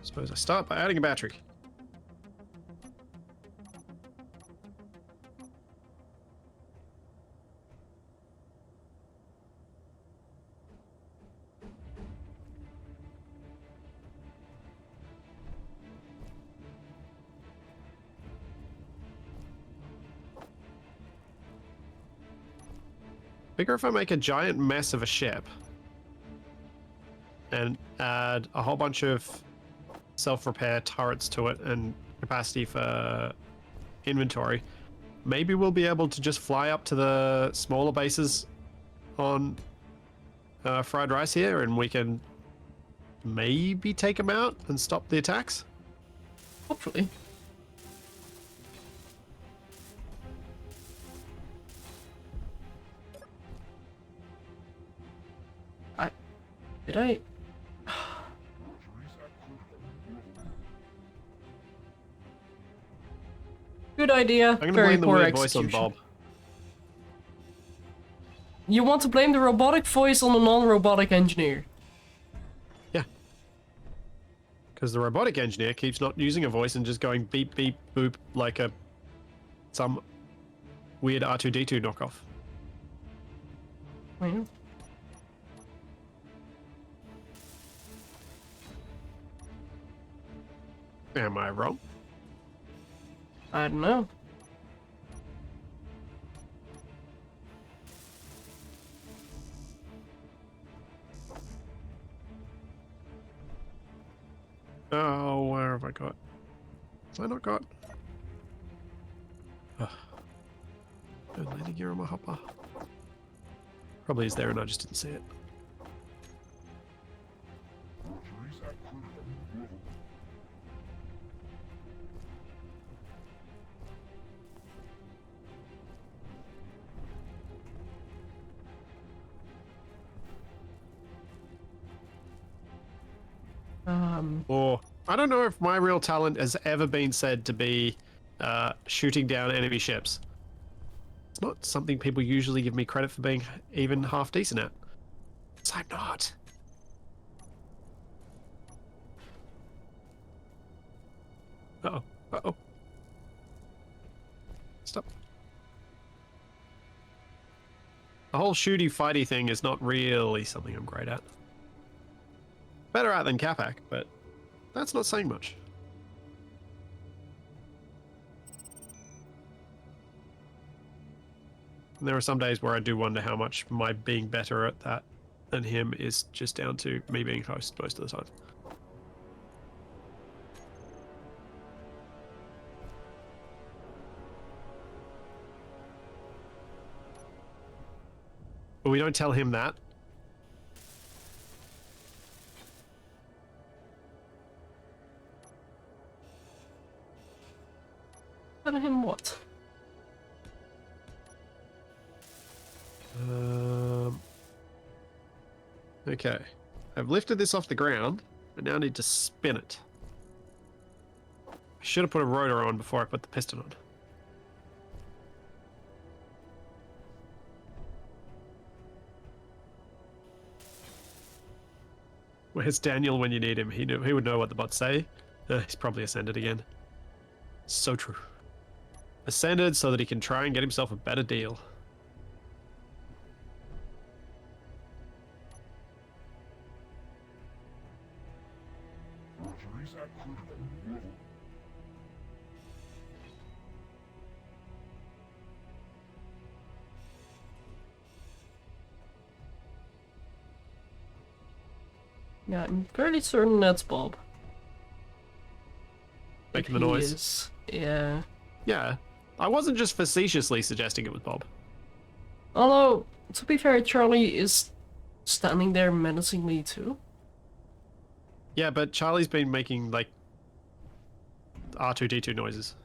Suppose I start by adding a battery. Figure if I make a giant mess of a ship and add a whole bunch of self-repair turrets to it and capacity for inventory, maybe we'll be able to just fly up to the smaller bases on Fried Rice here, and we can maybe take them out and stop the attacks. Hopefully. Did I? Good idea. I'm gonna Very blame the poor weird voice on execution. Bob. You want to blame the robotic voice on a non-robotic engineer? Yeah. Because the robotic engineer keeps not using a voice and just going beep beep boop like some weird R2D2 knockoff. Well, Am I wrong? I don't know. Oh, where have I got? Have I not got? Ugh. No landing gear on my hopper. Probably is there and I just didn't see it. Or I don't know if my real talent has ever been said to be shooting down enemy ships. It's not something people usually give me credit for being even half decent at. So I'm not. Uh-oh. Uh-oh. Stop. The whole shooty fighty thing is not really something I'm great at. Better at than Capac, but that's not saying much. And there are some days where I do wonder how much my being better at that than him is just down to me being host most of the time. But we don't tell him that. Tell him what? Okay. I've lifted this off the ground. I now need to spin it. I should have put a rotor on before I put the piston on. Where's Daniel when you need him? He would know what the bots say. He's probably ascended again. So true. Ascended so that he can try and get himself a better deal. Yeah, I'm fairly certain that's Bob. Making If the he noise. is, yeah. Yeah. I wasn't just facetiously suggesting it was Bob. Although, to be fair, Charlie is standing there menacingly too. Yeah, but Charlie's been making, like, R2D2 noises.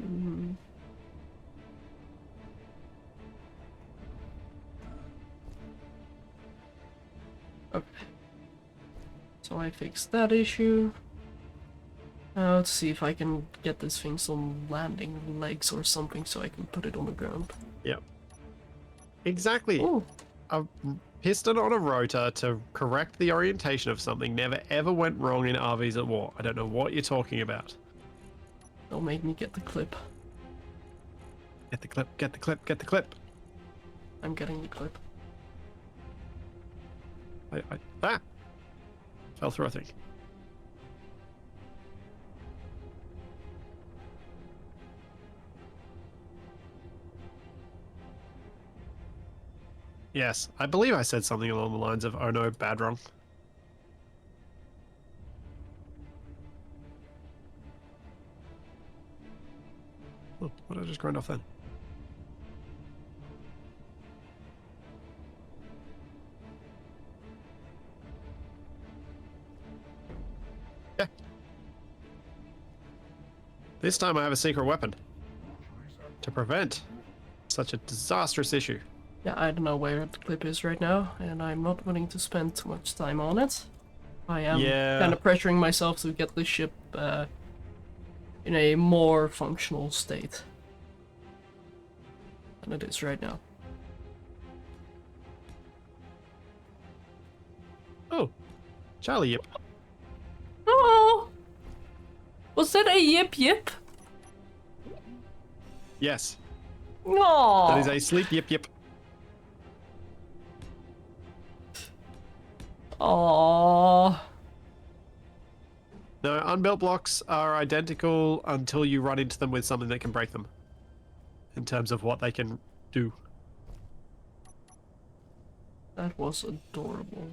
Mm. Okay. So I fixed that issue. Now let's see if I can get this thing some landing legs or something so I can put it on the ground. Yep. Exactly. Oh, A piston on a rotor to correct the orientation of something never ever went wrong in RVs at war. I don't know what you're talking about. don't make me get the clip. Get the clip, get the clip, get the clip. I'm getting the clip. Ah! Fell through, I think. Yes, I believe I said something along the lines of, oh no, bad wrong. Oh, what did I just grind off then? Yeah. This time I have a secret weapon to prevent such a disastrous issue. Yeah, I don't know where the clip is right now, and I'm not willing to spend too much time on it. I am kind of pressuring myself to get this ship in a more functional state than it is right now. Oh, Charlie Yip. Oh! Was that a yip yip? Yes, No. that is a sleep yip yip. Aww. No, unbuilt blocks are identical until you run into them with something that can break them. In terms of what they can do. That was adorable.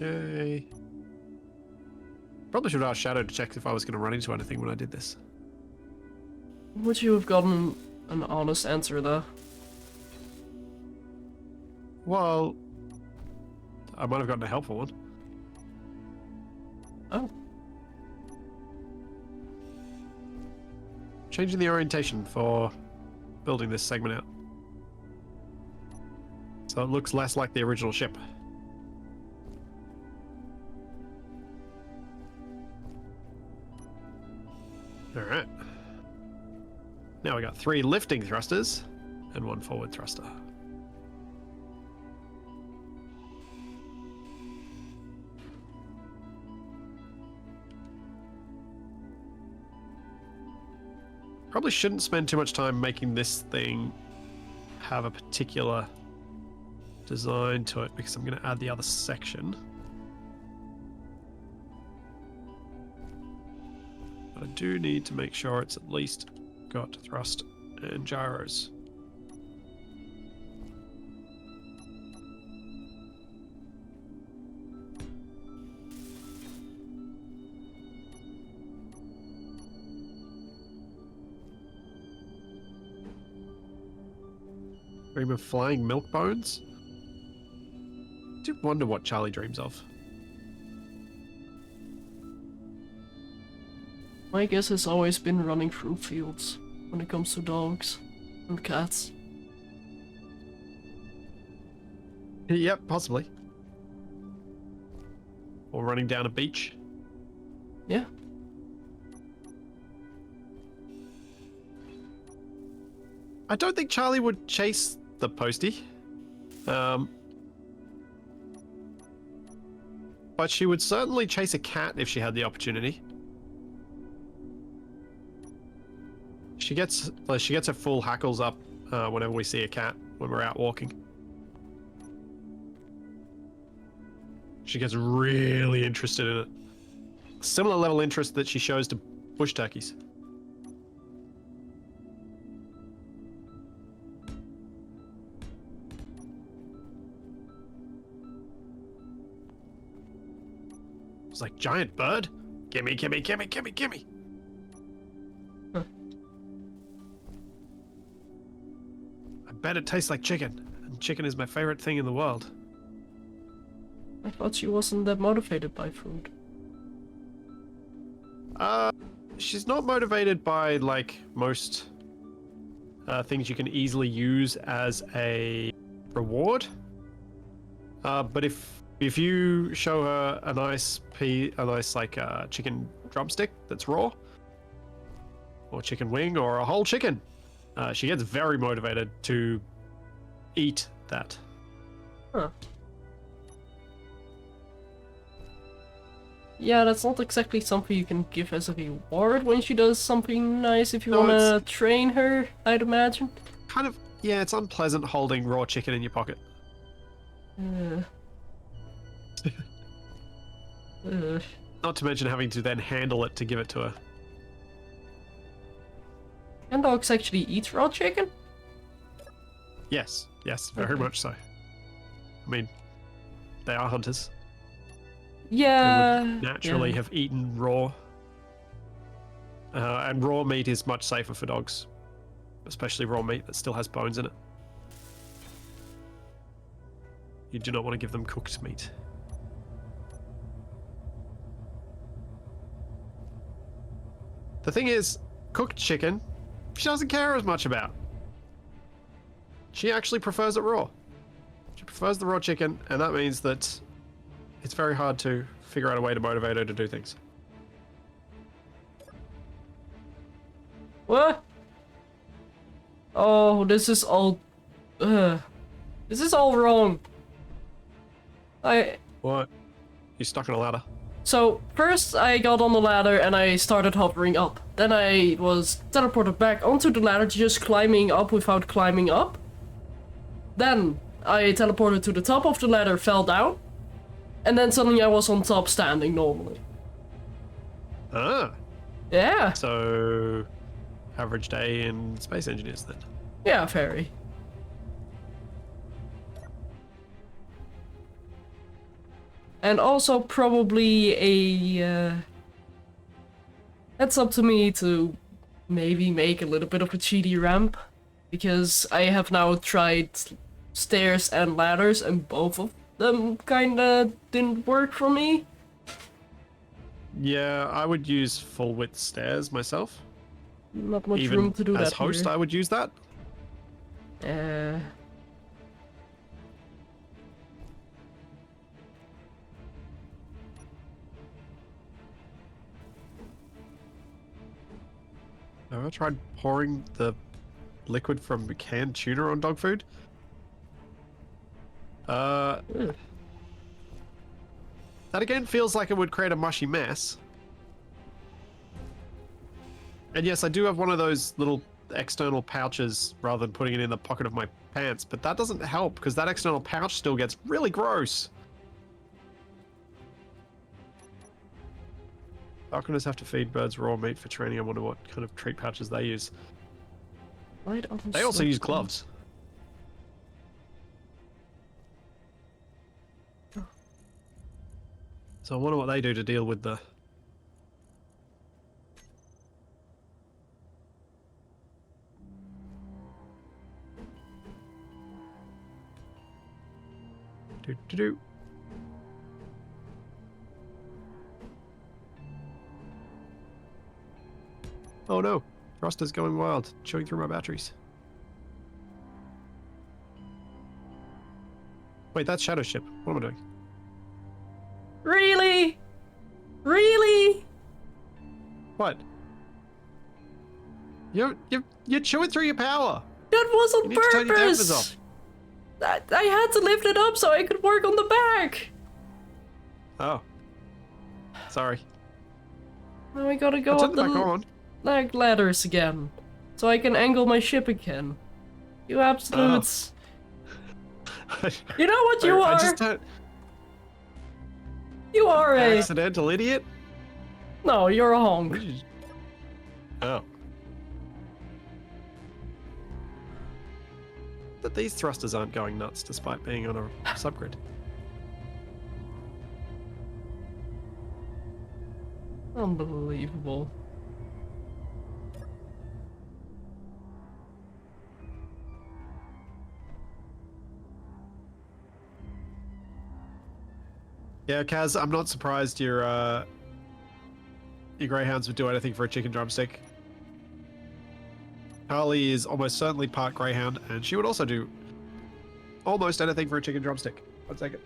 Yay. Probably should have asked Shadow to check if I was going to run into anything when I did this. Would you have gotten an honest answer though? Well, I might have gotten a helpful one. Oh. Changing the orientation for building this segment out. So it looks less like the original ship. Alright. Now we got 3 lifting thrusters and 1 forward thruster. Probably shouldn't spend too much time making this thing have a particular design to it because I'm going to add the other section. But I do need to make sure it's at least got thrust and gyros. Dream of flying milk bones? I do wonder what Charlie dreams of. My guess has always been running through fields when it comes to dogs and cats. Yep, possibly. Or running down a beach. Yeah. I don't think Charlie would chase the postie. But she would certainly chase a cat if she had the opportunity. She gets her full hackles up whenever we see a cat when we're out walking. She gets really interested in it. Similar level interest that she shows to bush turkeys. It's like, giant bird? Gimme, gimme, gimme, gimme, gimme. Huh. I bet it tastes like chicken. And chicken is my favorite thing in the world. I thought she wasn't that motivated by food. She's not motivated by like most things you can easily use as a reward. But if you show her a nice like chicken drumstick that's raw, or chicken wing, or a whole chicken, she gets very motivated to eat that. Huh. Yeah, that's not exactly something you can give as a reward when she does something nice if you No, wanna train her, I'd imagine. Kind of, yeah, it's unpleasant holding raw chicken in your pocket. Uh, Not to mention having to then handle it to give it to her. Can dogs actually eat raw chicken? Yes, very Okay. much so. I mean, they are hunters. Yeah. They would naturally have eaten raw. And raw meat is much safer for dogs. Especially raw meat that still has bones in it. You do not want to give them cooked meat. The thing is, cooked chicken, she doesn't care as much about. She actually prefers it raw. She prefers the raw chicken, and that means that it's very hard to figure out a way to motivate her to do things. What? Oh, this is all. This is all wrong. What? You stuck in a ladder? So, first I got on the ladder and I started hovering up. Then I was teleported back onto the ladder, just climbing up without climbing up. Then I teleported to the top of the ladder, fell down. And then suddenly I was on top standing normally. Ah. Yeah. So, average day in space engineers then. Yeah, very. And also probably a, that's up to me to maybe make a little bit of a cheaty ramp. Because I have now tried stairs and ladders and both of them kinda didn't work for me. Yeah, I would use full width stairs myself. Not much Even room to do as that host, here. I would use that. Have I tried pouring the liquid from canned tuna on dog food? Ugh. That again feels like it would create a mushy mess. And yes, I do have one of those little external pouches rather than putting it in the pocket of my pants, but that doesn't help because that external pouch still gets really gross. Falconers have to feed birds raw meat for training. I wonder what kind of treat pouches they use. They also use gloves. So I wonder what they do to deal with the... Do-do-do. Oh no, Thruster's going wild, chewing through my batteries. Wait, that's Shadow Ship. What am I doing? Really? Really? What? You're chewing through your power. That was You on need to turn your dampers purpose! off. I had to lift it up so I could work on the back! Oh. Sorry. Now we gotta go I'll turn up it back the on. ladders again. So I can angle my ship again. You absolutes. You know what you I are? just don't... You are a... Accidental idiot? No, you're a honk. Oh. But these thrusters aren't going nuts despite being on a subgrid. Unbelievable. Yeah, Kaz, I'm not surprised you're your greyhounds would do anything for a chicken drumstick. Carly is almost certainly part greyhound, and she would also do almost anything for a chicken drumstick. One second.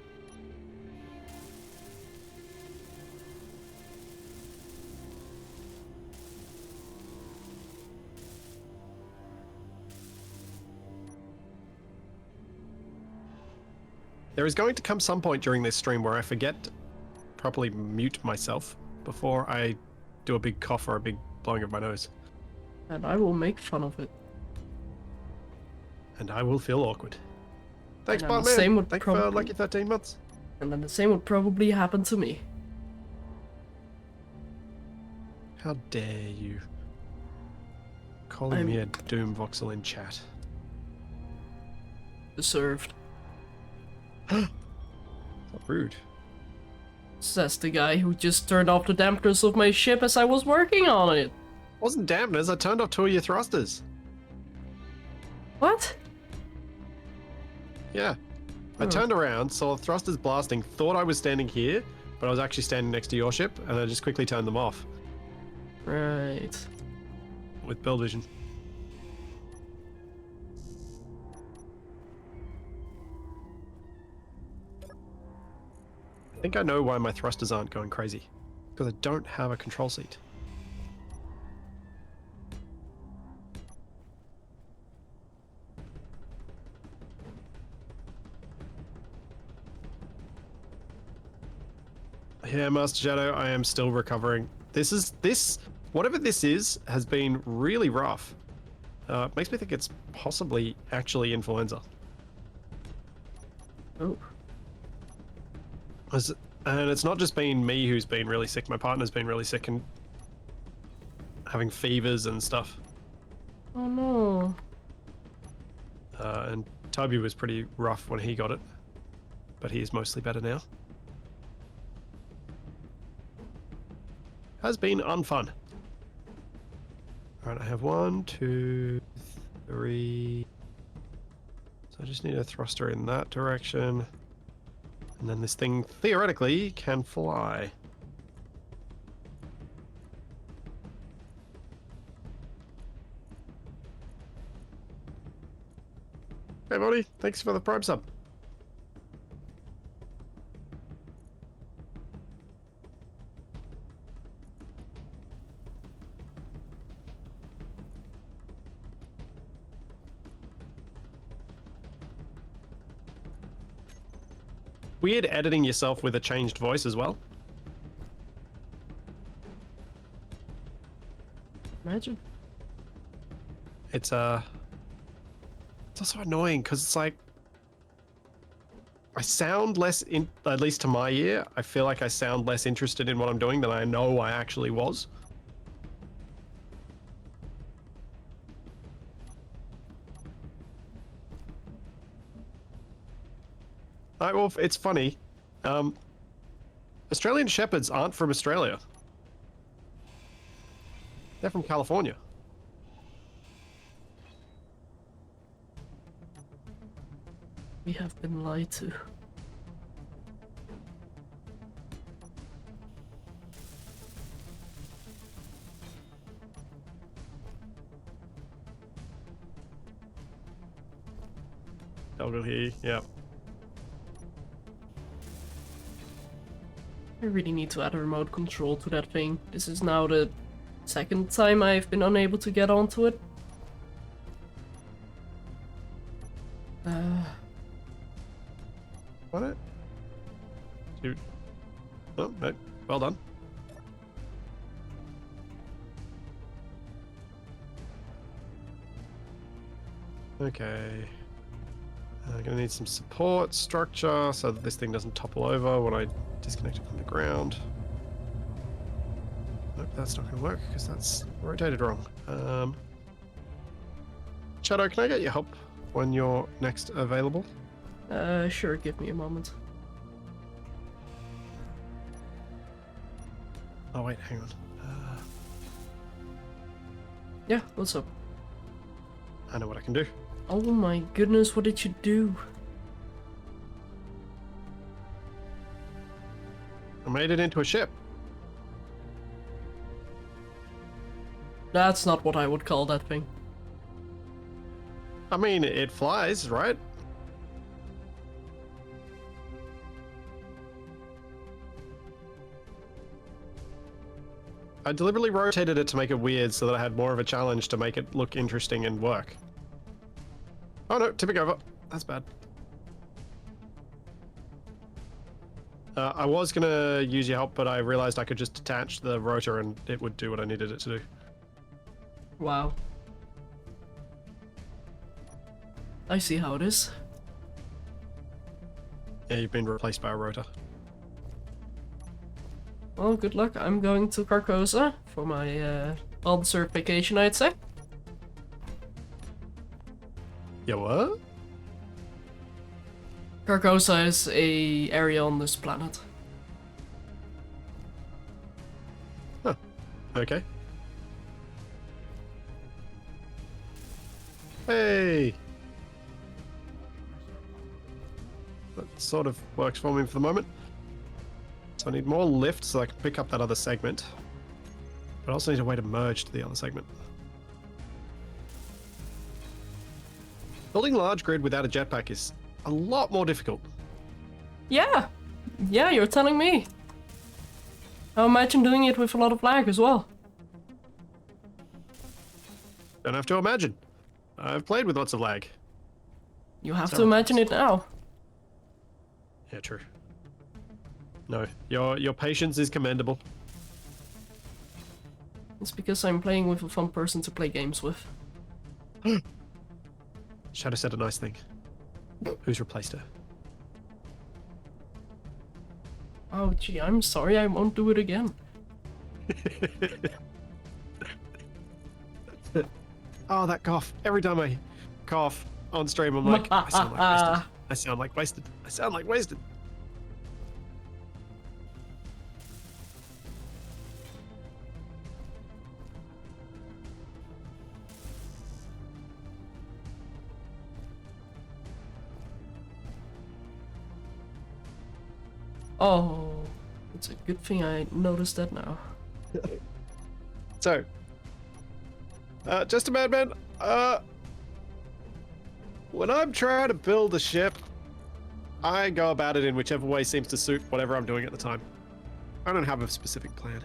There is going to come some point during this stream where I forget to properly mute myself before I do a big cough or a big blowing of my nose. And I will make fun of it. And I will feel awkward. Thanks, And then the Bartman. same would Thanks for probably- lucky 13 months. And then the same would probably happen to me. How dare you? Calling me a doom voxel in chat. Deserved. Not rude. Says the guy who just turned off the dampers of my ship as I was working on it. Wasn't dampeners, I turned off 2 of your thrusters. What? Yeah. I Oh. turned around, saw thrusters blasting, thought I was standing here, but I was actually standing next to your ship, and I just quickly turned them off Right. with build vision. I think I know why my thrusters aren't going crazy. Because I don't have a control seat. Yeah, Master Shadow, I am still recovering. Whatever this is, has been really rough. Makes me think it's possibly actually influenza. Oh. And it's not just been me who's been really sick, my partner's been really sick and having fevers and stuff. Oh no. And Toby was pretty rough when he got it, but he is mostly better now. Has been unfun. Alright, I have 1, 2, 3. So I just need a thruster in that direction. And then this thing, theoretically, can fly. Hey, buddy. Thanks for the Prime sub. Weird editing yourself with a changed voice as well. Imagine. It's also annoying because it's like I sound less at least to my ear, I feel like I sound less interested in what I'm doing than I know I actually was. Alright, well, it's funny. Australian Shepherds aren't from Australia. They're from California. We have been lied to. Elgo here, yeah. I really need to add a remote control to that thing. This is now the second time I've been unable to get onto it. Got it? Dude. Oh, no. Well done. Okay. I'm gonna need some support structure so that this thing doesn't topple over when I disconnect it from the ground. Nope, that's not gonna work because that's rotated wrong. Shadow, can I get your help when you're next available? Sure, give me a moment. Oh wait, hang on. Yeah, what's up? I know what I can do. Oh my goodness, what did you do? I made it into a ship. That's not what I would call that thing. I mean, it flies, right? I deliberately rotated it to make it weird so that I had more of a challenge to make it look interesting and work. Oh no, tipping over. That's bad. I was gonna use your help, but I realized I could just detach the rotor and it would do what I needed it to do. Wow. I see how it is. Yeah, you've been replaced by a rotor. Well, good luck. I'm going to Carcosa for my well-deserved vacation, I'd say. Yeah, what? Carcosa is a area on this planet. Huh. Okay. Hey! That sort of works for me for the moment. So I need more lift so I can pick up that other segment. But I also need a way to merge to the other segment. Building a large grid without a jetpack is a lot more difficult. Yeah! Yeah, you're telling me. I imagine doing it with a lot of lag as well. Don't have to imagine. I've played with lots of lag. You have to Several imagine times. it now. Yeah, true. No, your patience is commendable. It's because I'm playing with a fun person to play games with. Shadow said a nice thing. Who's replaced her? Oh gee, I'm sorry, I won't do it again. Oh, that cough. Every time I cough on stream, I'm like, I sound like wasted. I sound like wasted. I sound like wasted. Oh, it's a good thing I noticed that now. So, just a madman. When I'm trying to build a ship, I go about it in whichever way seems to suit whatever I'm doing at the time. I don't have a specific plan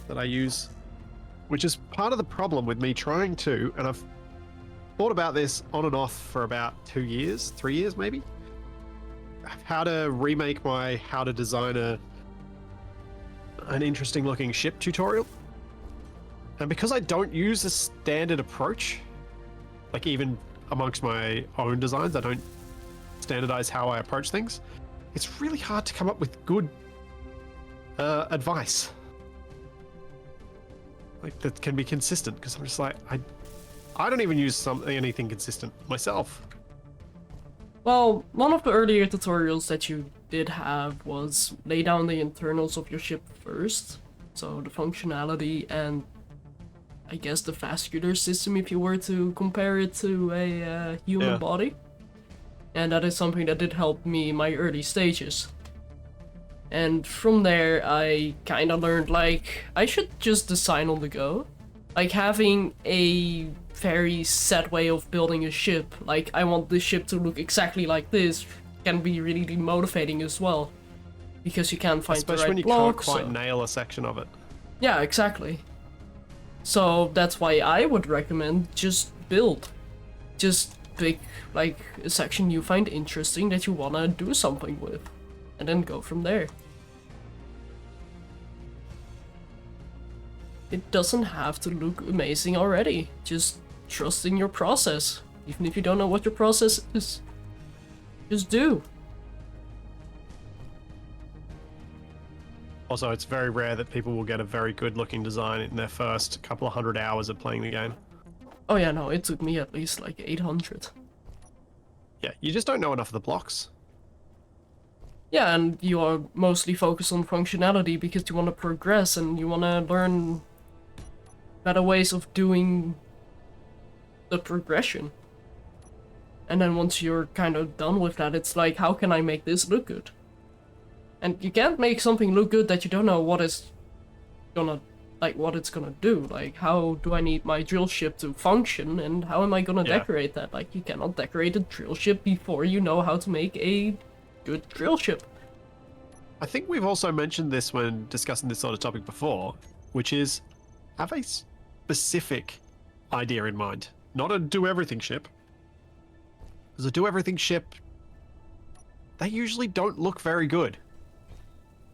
that I use, which is part of the problem with me trying to, and I've thought about this on and off for about 2 years, 3 years maybe, how to remake my how to design an interesting looking ship tutorial. And because I don't use a standard approach, like even amongst my own designs, I don't standardize how I approach things, it's really hard to come up with good advice. Like that can be consistent, because I'm just like, I don't even use anything consistent myself. Well, one of the earlier tutorials that you did have was lay down the internals of your ship first. So the functionality and I guess the vascular system if you were to compare it to a human body. And that is something that did help me in my early stages. And from there I kind of learned like I should just design on the go. Like having a very set way of building a ship, like I want this ship to look exactly like this, can be really demotivating as well. Because you can't find Especially the right when you blocks. can't quite nail a section of it. Yeah, exactly. So that's why I would recommend just build. Just pick like a section you find interesting that you wanna do something with. And then go from there. It doesn't have to look amazing already. Just trust in your process. Even if you don't know what your process is. Just do. Also, it's very rare that people will get a very good looking design in their first couple of 100 hours of playing the game. Oh yeah, no, it took me at least like 800. Yeah, you just don't know enough of the blocks. Yeah, and you are mostly focused on functionality because you want to progress and you want to learn better ways of doing the progression. And then once you're kind of done with that, it's like, how can I make this look good? And you can't make something look good that you don't know what is gonna like what it's gonna do. Like, how do I need my drill ship to function, and how am I gonna Yeah. decorate that? Like, you cannot decorate a drill ship before you know how to make a good drill ship. I think we've also mentioned this when discussing this sort of topic before, which is have a specific idea in mind, not a do everything ship. Because a do everything ship, they usually don't look very good.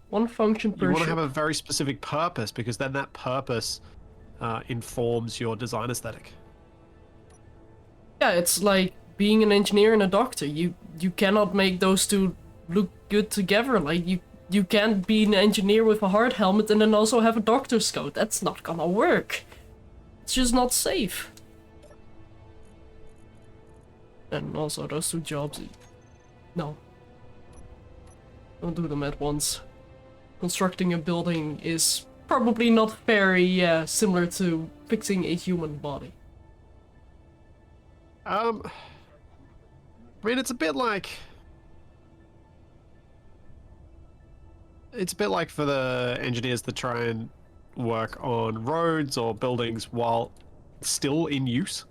One function per You want to ship. have a very specific purpose, because then that purpose informs your design aesthetic. Yeah, it's like being an engineer and a doctor. You cannot make those two look good together. Like, you can't be an engineer with a hard helmet and then also have a doctor's coat. That's not gonna work. It's just not safe. And also those two jobs, no. Don't do them at once. Constructing a building is probably not very similar to fixing a human body. I mean, it's a bit like for the engineers that try and work on roads or buildings while still in use.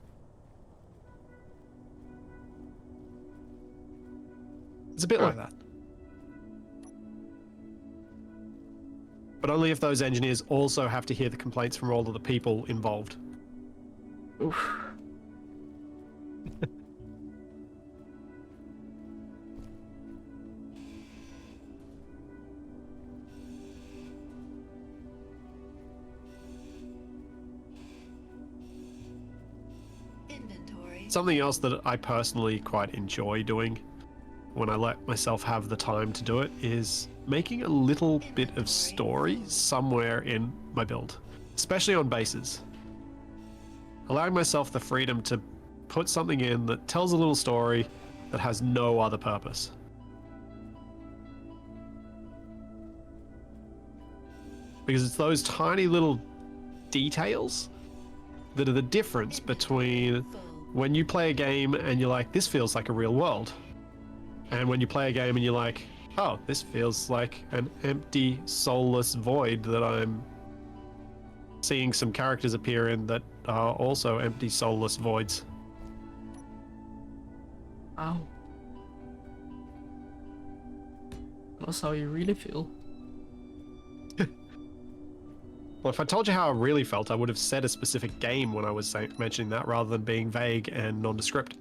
It's a bit like that. But only if those engineers also have to hear the complaints from all of the people involved. Oof. Something else that I personally quite enjoy doing when I let myself have the time to do it is making a little bit of story somewhere in my build, especially on bases. Allowing myself the freedom to put something in that tells a little story that has no other purpose. Because it's those tiny little details that are the difference between when you play a game and you're like, this feels like a real world. And when you play a game and you're like, oh, this feels like an empty, soulless void that I'm seeing some characters appear in that are also empty, soulless voids. Wow. That's how you really feel. Well, if I told you how I really felt, I would have said a specific game when I was mentioning that, rather than being vague and nondescript.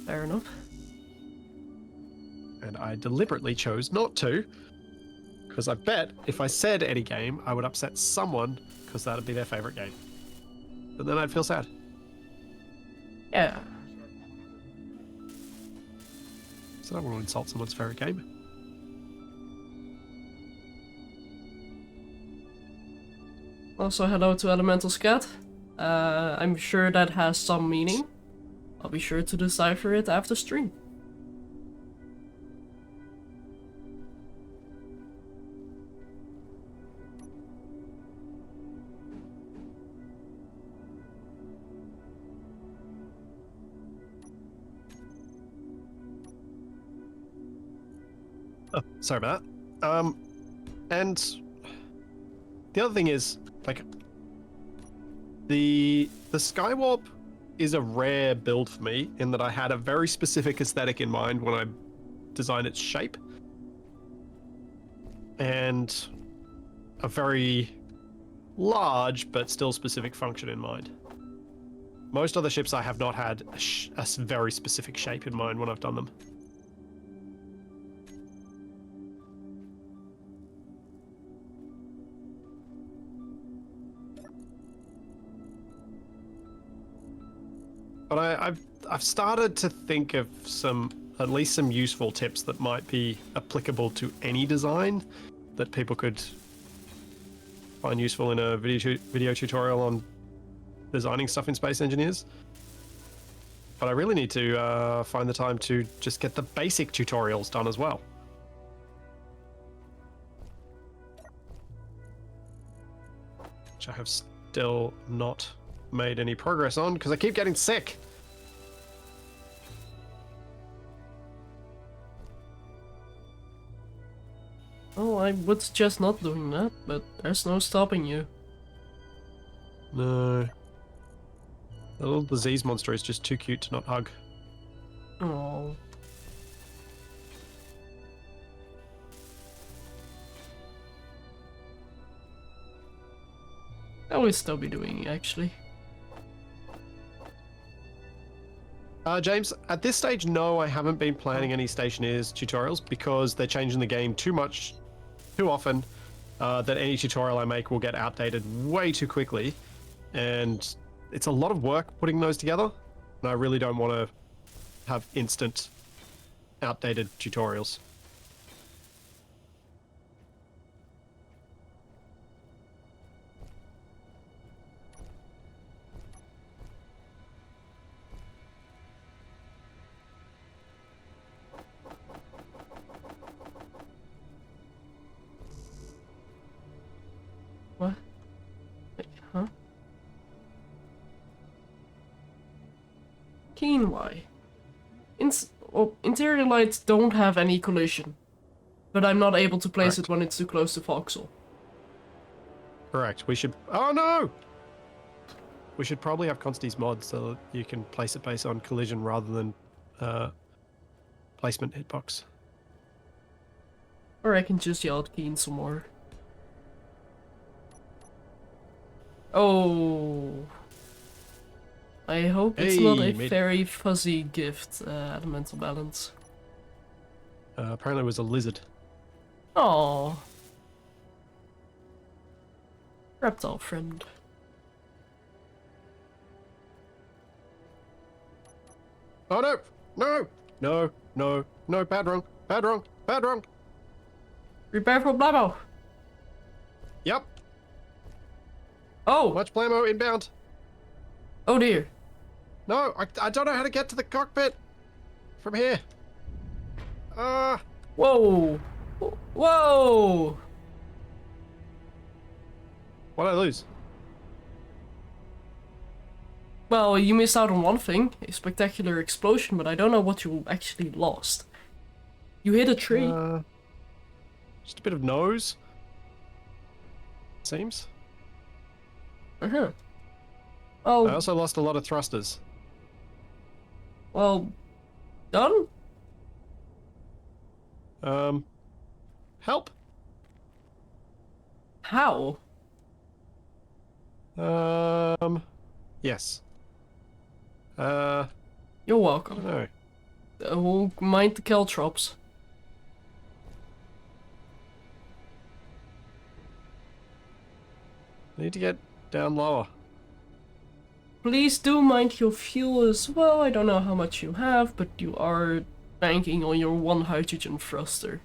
Fair enough. And I deliberately chose not to, because I bet if I said any game, I would upset someone, because that would be their favorite game. And then I'd feel sad. Yeah. So I don't want to insult someone's favorite game. Also, hello to Elemental Scat. I'm sure that has some meaning. I'll be sure to decipher it after stream. Oh, sorry about that. And the other thing is, like, the Skywarp is a rare build for me in that I had a very specific aesthetic in mind when I designed its shape. And a very large but still specific function in mind. Most other ships I have not had a very specific shape in mind when I've done them. But I've started to think of at least some useful tips that might be applicable to any design that people could find useful in a video tutorial on designing stuff in Space Engineers. But I really need to find the time to just get the basic tutorials done as well. Which I have still not made any progress on because I keep getting sick. Oh, I would suggest not doing that, but there's no stopping you. No. The little disease monster is just too cute to not hug. Oh. I will still be doing it, actually. James, at this stage, no, I haven't been planning any Stationeers tutorials because they're changing the game too much, too often, that any tutorial I make will get outdated way too quickly. And it's a lot of work putting those together, and I really don't want to have instant, outdated tutorials. What? Wait, huh? Keen Y. Interior lights don't have any collision, but I'm not able to place Correct. it when it's too close to voxel. Correct. We should... Oh, no! We should probably have Consti's mod so that you can place it based on collision rather than placement hitbox. Or I can just yell at Keen some more. Oh. I hope it's not a Hey, very fuzzy gift at a mental balance. apparently it was a lizard. Oh. Reptile friend. Oh no! No! No! No! No! Bad wrong! Bad wrong! Bad wrong! Prepare for Blamo! Yep! Oh! Much blammo inbound! Oh dear. No! I don't know how to get to the cockpit! From here! Whoa! Whoa! What'd I lose? Well, you missed out on one thing, a spectacular explosion, but I don't know what you actually lost. You hit a tree. Just a bit of nose. Seems. Uh-huh. I Oh, also lost a lot of thrusters. well, done? Help? How? Yes. You're I welcome. don't know. We'll mind the caltrops. I need to get down lower. Please do mind your fuel as well. I don't know how much you have, but you are banking on your one hydrogen thruster.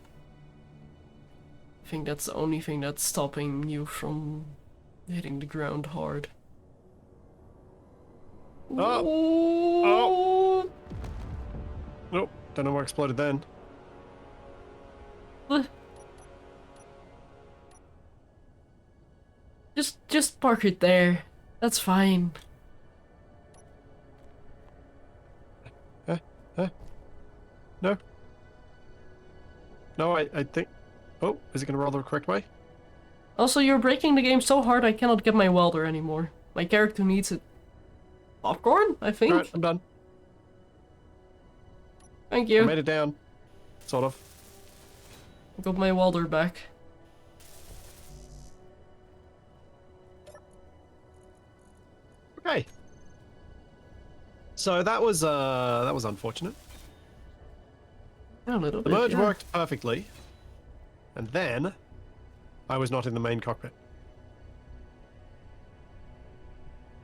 I think that's the only thing that's stopping you from hitting the ground hard. Oh. Nope. Don't know what exploded then. Oh. Just park it there. That's fine. No. No, I think... Oh, is it going to roll the correct way? Also, you're breaking the game so hard I cannot get my welder anymore. My character needs it. Popcorn, I think? Alright, I'm done. Thank I you. made it down. Sort of. I got my welder back. Okay. So that was unfortunate. A little The bit, merge yeah. worked perfectly. And then I was not in the main cockpit.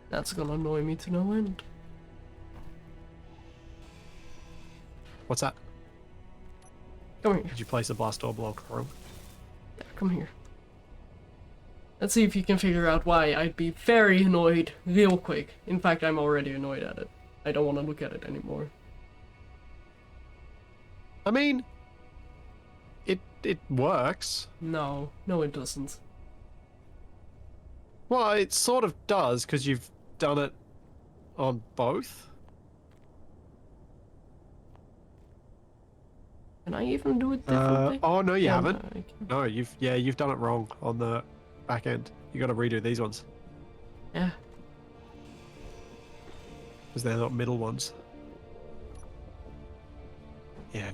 That's gonna annoy me to no end. What's that? Come here. Did you place a blast door block wrong? Yeah, come here. Let's see if you can figure out why I'd be very annoyed real quick. In fact, I'm already annoyed at it. I don't want to look at it anymore. I mean, it works. No, no it doesn't. Well, it sort of does because you've done it on both. Can I even do it differently? Oh no, you Yeah, haven't. no, I can't. No, you've done it wrong on the back end. You got to redo these ones Yeah. because they're not middle ones. Yeah.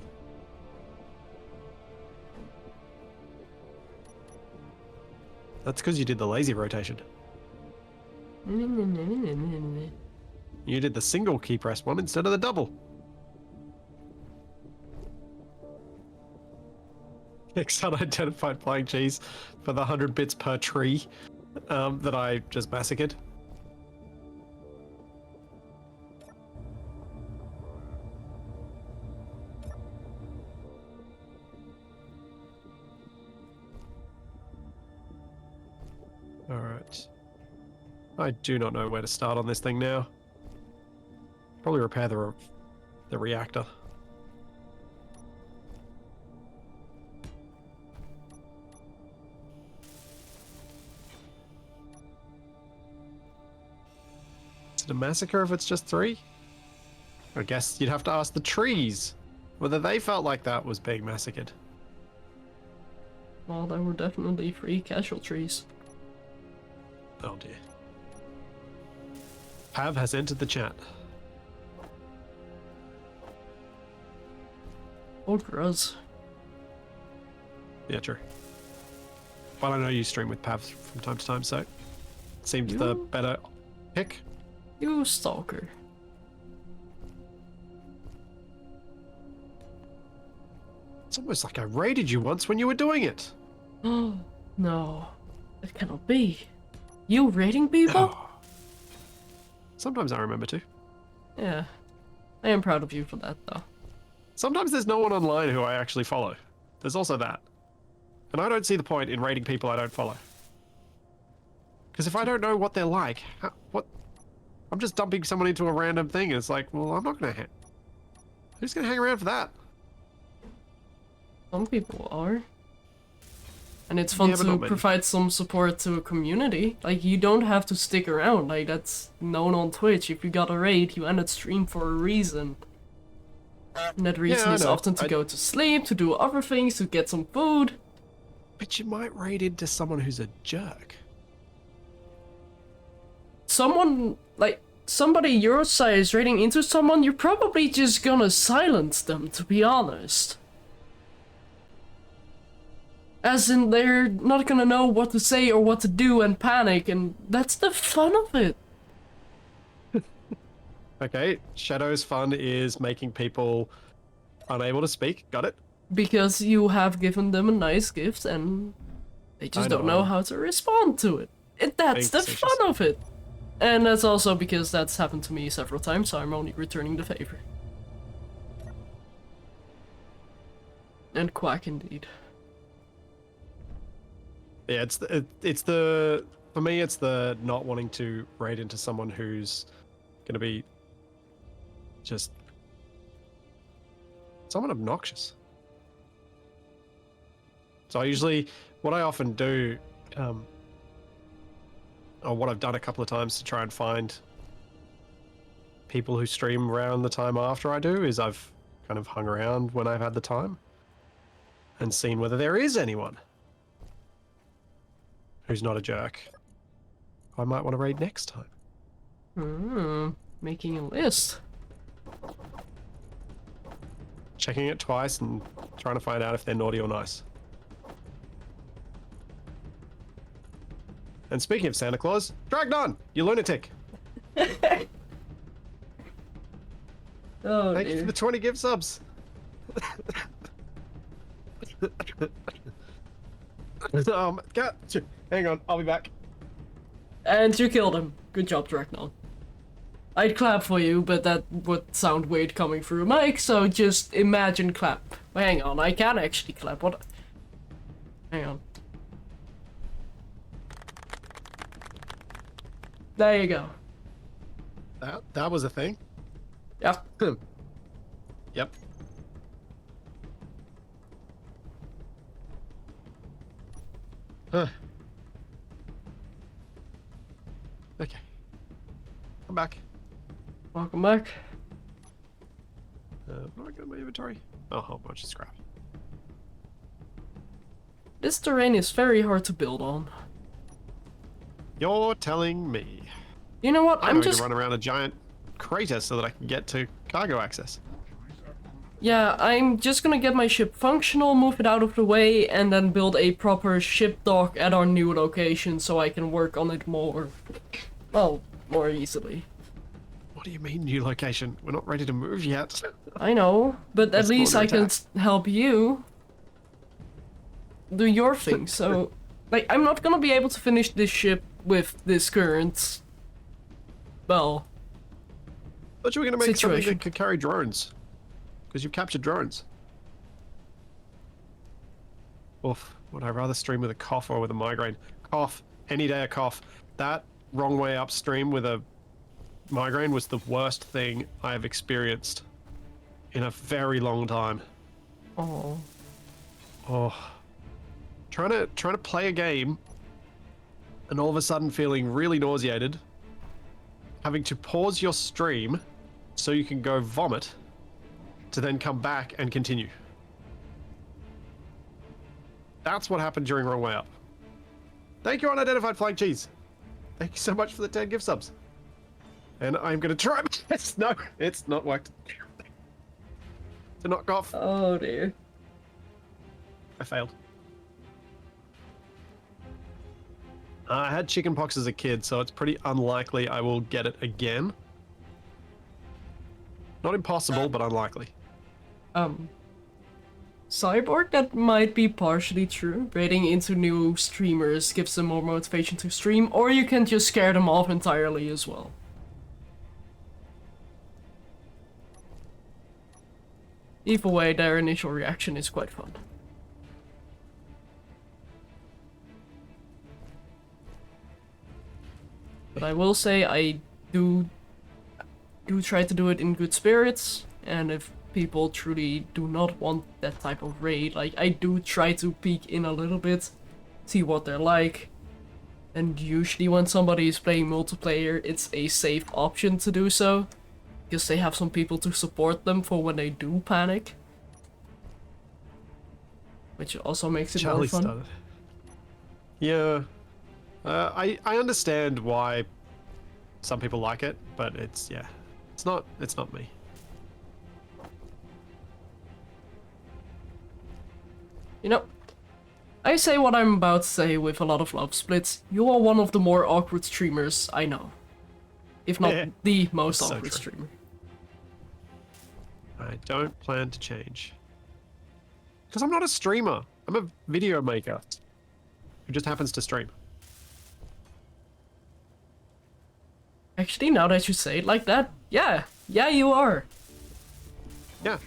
That's because you did the lazy rotation. You did the single key press one instead of the double. Next unidentified flying cheese for the 100 bits per tree that I just massacred. Alright. I do not know where to start on this thing now. Probably repair the reactor. Is it a massacre if it's just 3? I guess you'd have to ask the trees whether they felt like that was being massacred. Well, there were definitely 3 casualties. Oh dear. Pav has entered the chat. Oh, gross. Yeah, true. But I know you stream with Pav from time to time, so it seems the You- better pick. You stalker. It's almost like I raided you once when you were doing it. Oh, no. It cannot be. You raiding people? Oh. Sometimes I remember to. Yeah. I am proud of you for that, though. Sometimes there's no one online who I actually follow. There's also that. And I don't see the point in raiding people I don't follow. Because if I don't know what they're like, what? I'm just dumping someone into a random thing. It's like, well, I'm not going to who's going to hang around for that? Some people are. And it's fun Yeah, but to not many. provide some support to a community. Like, you don't have to stick around. Like, that's known on Twitch. If you got a raid, you end at stream for a reason. And that reason I is know. often to go to sleep, to do other things, to get some food. But you might raid into someone who's a jerk. Someone, like, somebody your size raiding into someone, you're probably just gonna silence them, to be honest. As in, they're not gonna know what to say or what to do and panic, and that's the fun of it. Okay, Shadow's fun is making people unable to speak. Got it? Because you have given them a nice gift and they just don't know how to respond to it. That's the facetious. fun of it. And that's also because that's happened to me several times, so I'm only returning the favor. And quack indeed. Yeah, it's the for me it's the not wanting to raid into someone who's gonna be just someone obnoxious. So what I often do, or what I've done a couple of times to try and find people who stream around the time after I do, is I've kind of hung around when I've had the time and seen whether there is anyone who's not a jerk I might want to raid next time. Making a list. Checking it twice and trying to find out if they're naughty or nice. And speaking of Santa Claus, Dragnon, you lunatic. Oh, Thank you for dear. the 20 gift subs. Hang on, I'll be back. And you killed him. Good job, Dragnon. I'd clap for you, but that would sound weird coming through a mic, so just imagine clap. Hang on, I can actually clap. What? Hang on. There you go. That was a thing. Yep. Yep. Huh. Okay. I'm back. Welcome back. What do I got in my inventory? Oh, a whole bunch of scrap. This terrain is very hard to build on. You're telling me. You know what? I'm going to run around a giant crater so that I can get to cargo access. Yeah, I'm just gonna get my ship functional, move it out of the way, and then build a proper ship dock at our new location so I can work on it more, well, more easily. What do you mean, new location? We're not ready to move yet. I know, but at least I can attack. help you do your thing, so... Like, I'm not gonna be able to finish this ship with this current... well... Thought you were going to make something situation. that could carry drones. Because you've captured drones. Oof. Would I rather stream with a cough or with a migraine? Cough. Any day a cough. That wrong way upstream with a migraine was the worst thing I have experienced in a very long time. Oh. Oh. Trying to play a game and all of a sudden feeling really nauseated. Having to pause your stream so you can go vomit to then come back and continue. That's what happened during Wrong Way Up. Thank you, Unidentified Flying Cheese. Thank you so much for the 10 gift subs. And I'm gonna try my best. No, it's not worked. To knock off. Oh dear. I failed. I had chickenpox as a kid, so it's pretty unlikely I will get it again. Not impossible, but unlikely. Cyborg, that might be partially true. Raiding into new streamers gives them more motivation to stream, or you can just scare them off entirely as well. Either way, their initial reaction is quite fun. But I will say I do try to do it in good spirits, and if people truly do not want that type of raid, like, I do try to peek in a little bit, see what they're like, and usually when somebody is playing multiplayer, it's a safe option to do so, because they have some people to support them for when they do panic. Which also makes it more fun. Started. Yeah. I understand why some people like it, but it's not me. You know, I say what I'm about to say with a lot of love, Splits. You are one of the more awkward streamers I know. If not Yeah, the most that's so awkward true. streamer. I don't plan to change. Because I'm not a streamer. I'm a video maker who just happens to stream. Actually, now that you say it like that, yeah, you are. Yeah.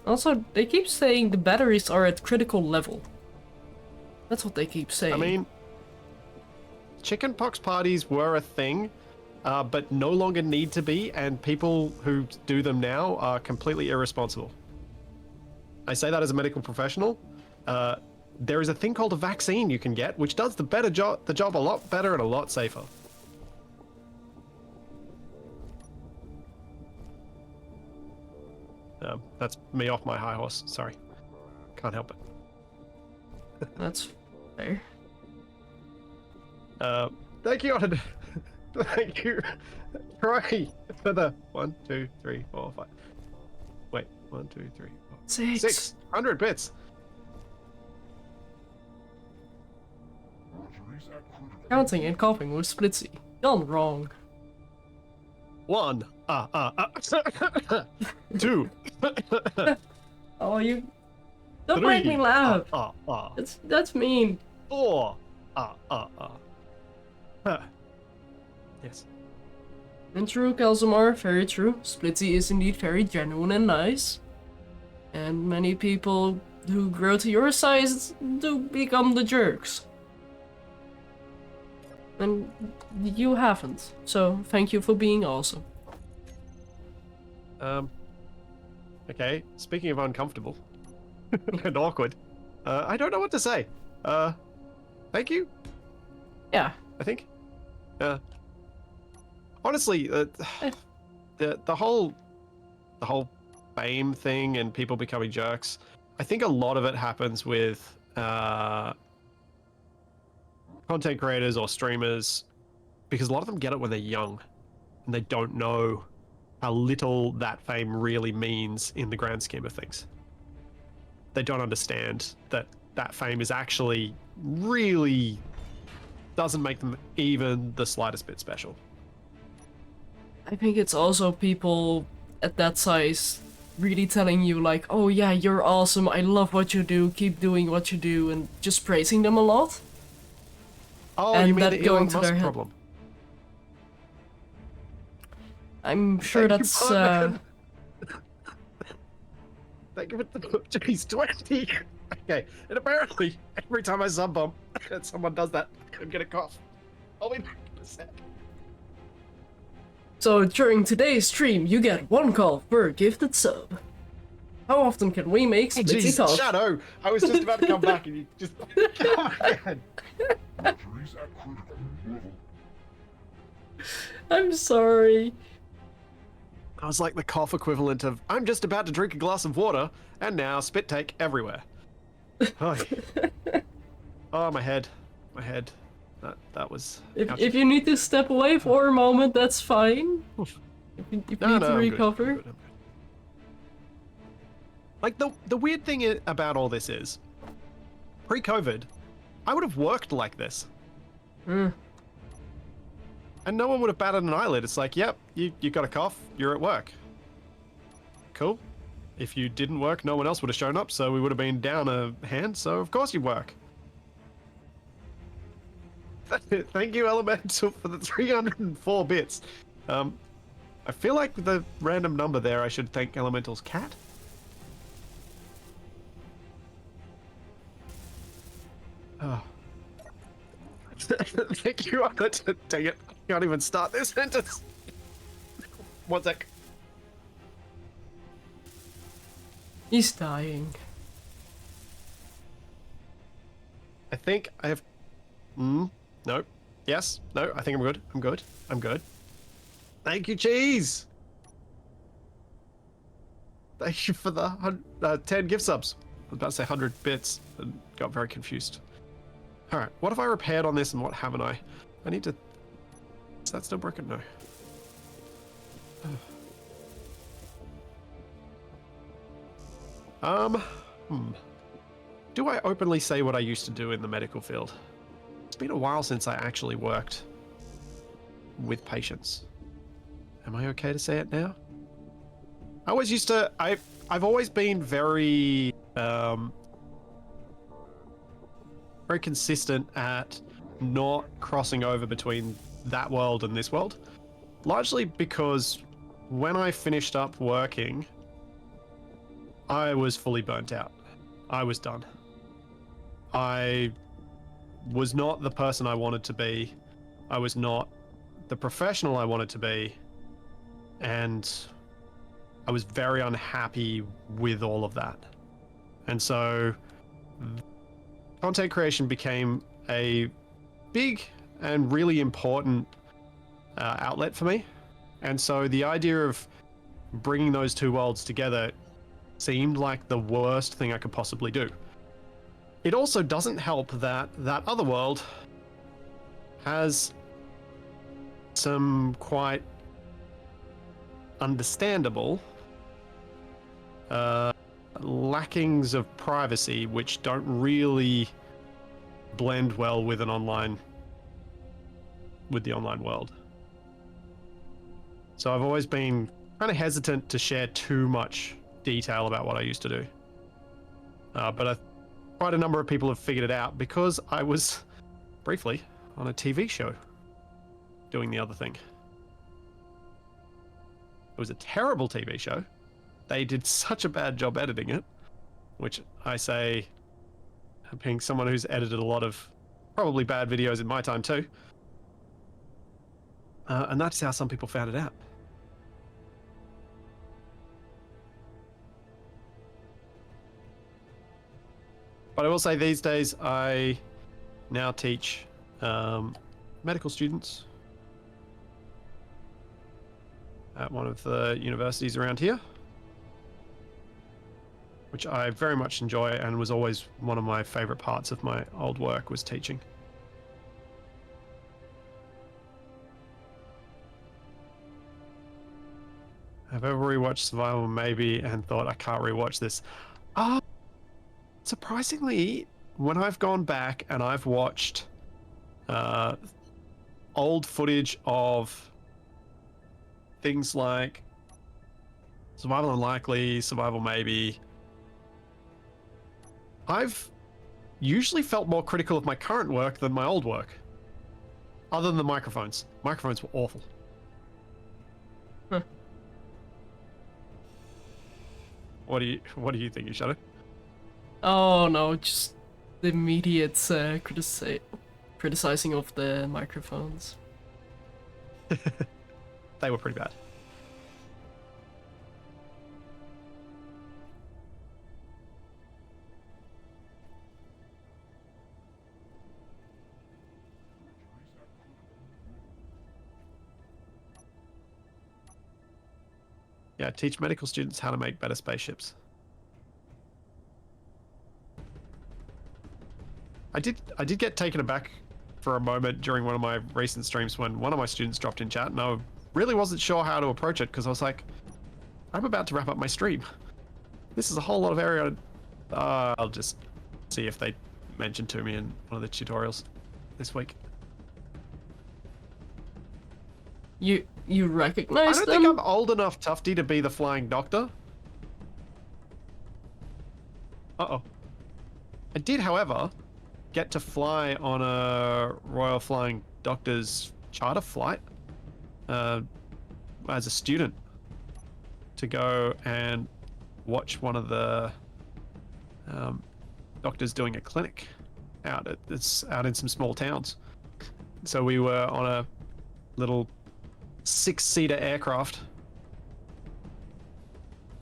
Also, they keep saying the batteries are at critical level. That's what they keep saying. I mean, chickenpox parties were a thing, but no longer need to be, and people who do them now are completely irresponsible. I say that as a medical professional. There is a thing called a vaccine you can get, which does the job a lot better and a lot safer. That's me off my high horse. Sorry, can't help it. That's fair. Thank you, Odd. Thank you, Troy, for the 1, 2, 3, 4, 5. Wait, 1, 2, 3, 4, 600 bits. Counting and coughing with Splitsie. Gone wrong. 1, 2, Oh, you... Don't 3, make me laugh. That's mean. 4, Yes. And true, Kelsamar, very true. Splitsie is indeed very genuine and nice. And many people who grow to your size do become the jerks. And you haven't. So thank you for being awesome. Okay, speaking of uncomfortable and awkward, I don't know what to say. thank you. Yeah. I think. Yeah. Honestly, Eh. the whole fame thing and people becoming jerks. I think a lot of it happens with content creators or streamers because a lot of them get it when they're young and they don't know how little that fame really means in the grand scheme of things. They don't understand that that fame is actually really doesn't make them even the slightest bit special. I think it's also people at that size really telling you like, oh yeah, you're awesome, I love what you do, keep doing what you do, and just praising them a lot. Oh, And you mean that the going Elon to Musk their head. problem? I'm sure Thank you, that's Podman. Thank you for the jeez, 20. Okay, and apparently every time I sub bump and someone does that, I get a cough. I'll be back in a sec. So during today's stream, you get one call per gifted sub. How often can we make Splitsie Jeez, talk? Shadow, I was just about to come back and you just come again. I'm sorry. I was like the cough equivalent of I'm just about to drink a glass of water and now spit take everywhere. Oh, oh my head. That was If you need to step away for a moment, that's fine. If you need to I'm good, recover. I'm good. Like the weird thing about all this is, pre-COVID, I would have worked like this. Mm. And no one would have batted an eyelid. It's like, yep, you got a cough, you're at work. Cool. If you didn't work, no one else would have shown up, so we would have been down a hand, so of course you work. Thank you, Elemental, for the 304 bits. I feel like with the random number there, I should thank Elemental's cat. Oh. Thank you. Dang it. I can't even start this sentence. One sec. He's dying. I think I have... No. Yes. No. I think I'm good. I'm good. Thank you, Cheese. Thank you for the 10 gift subs. I was about to say 100 bits and got very confused. All right. What have I repaired on this and what haven't I? I need to... Is that still broken? No. Do I openly say what I used to do in the medical field? It's been a while since I actually worked with patients. Am I okay to say it now? I always used to... I've always been very... very consistent at not crossing over between that world and this world. Largely because when I finished up working, I was fully burnt out. I was done. I was not the person I wanted to be. I was not the professional I wanted to be. And I was very unhappy with all of that. And so content creation became a big and really important outlet for me. And so the idea of bringing those two worlds together seemed like the worst thing I could possibly do. It also doesn't help that that other world has some quite understandable lackings of privacy which don't really blend well with the online world. So I've always been kind of hesitant to share too much detail about what I used to do. But quite a number of people have figured it out because I was briefly on a TV show doing the other thing. It was a terrible TV show. They did such a bad job editing it, which I say, being someone who's edited a lot of probably bad videos in my time too. And that's how some people found it out. But I will say these days, I now teach medical students at one of the universities around here, which I very much enjoy and was always one of my favorite parts of my old work was teaching. Have ever rewatched Survival Maybe and thought I can't rewatch this? Surprisingly, when I've gone back and I've watched old footage of things like Survival Unlikely, Survival Maybe, I've usually felt more critical of my current work than my old work. Other than the microphones. Microphones were awful. Huh. What do you think, you Shadow? Oh no, just the immediate criticizing of the microphones. They were pretty bad. Yeah, teach medical students how to make better spaceships. I did get taken aback for a moment during one of my recent streams when one of my students dropped in chat, and I really wasn't sure how to approach it because I was like, I'm about to wrap up my stream. This is a whole lot of area. I'll just see if they mention to me in one of the tutorials this week. You recognize I don't them? think I'm old enough, Tufty, to be the Flying Doctor. Uh-oh. I did, however, get to fly on a Royal Flying Doctor's charter flight as a student to go and watch one of the doctors doing a clinic out in some small towns. So we were on a little 6-seater aircraft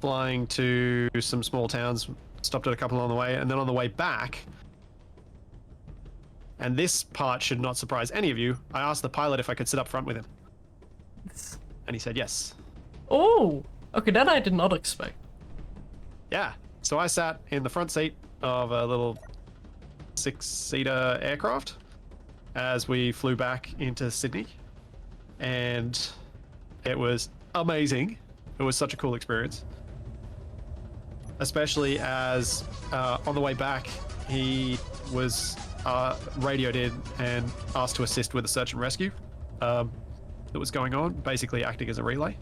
flying to some small towns, stopped at a couple on the way, and then on the way back, and this part should not surprise any of you, I asked the pilot if I could sit up front with him. And he said yes. Oh, okay, that I did not expect. Yeah, so I sat in the front seat of a little 6-seater aircraft as we flew back into Sydney, and it was amazing. It was such a cool experience, especially as on the way back he was radioed in and asked to assist with a search and rescue that was going on, basically acting as a relay.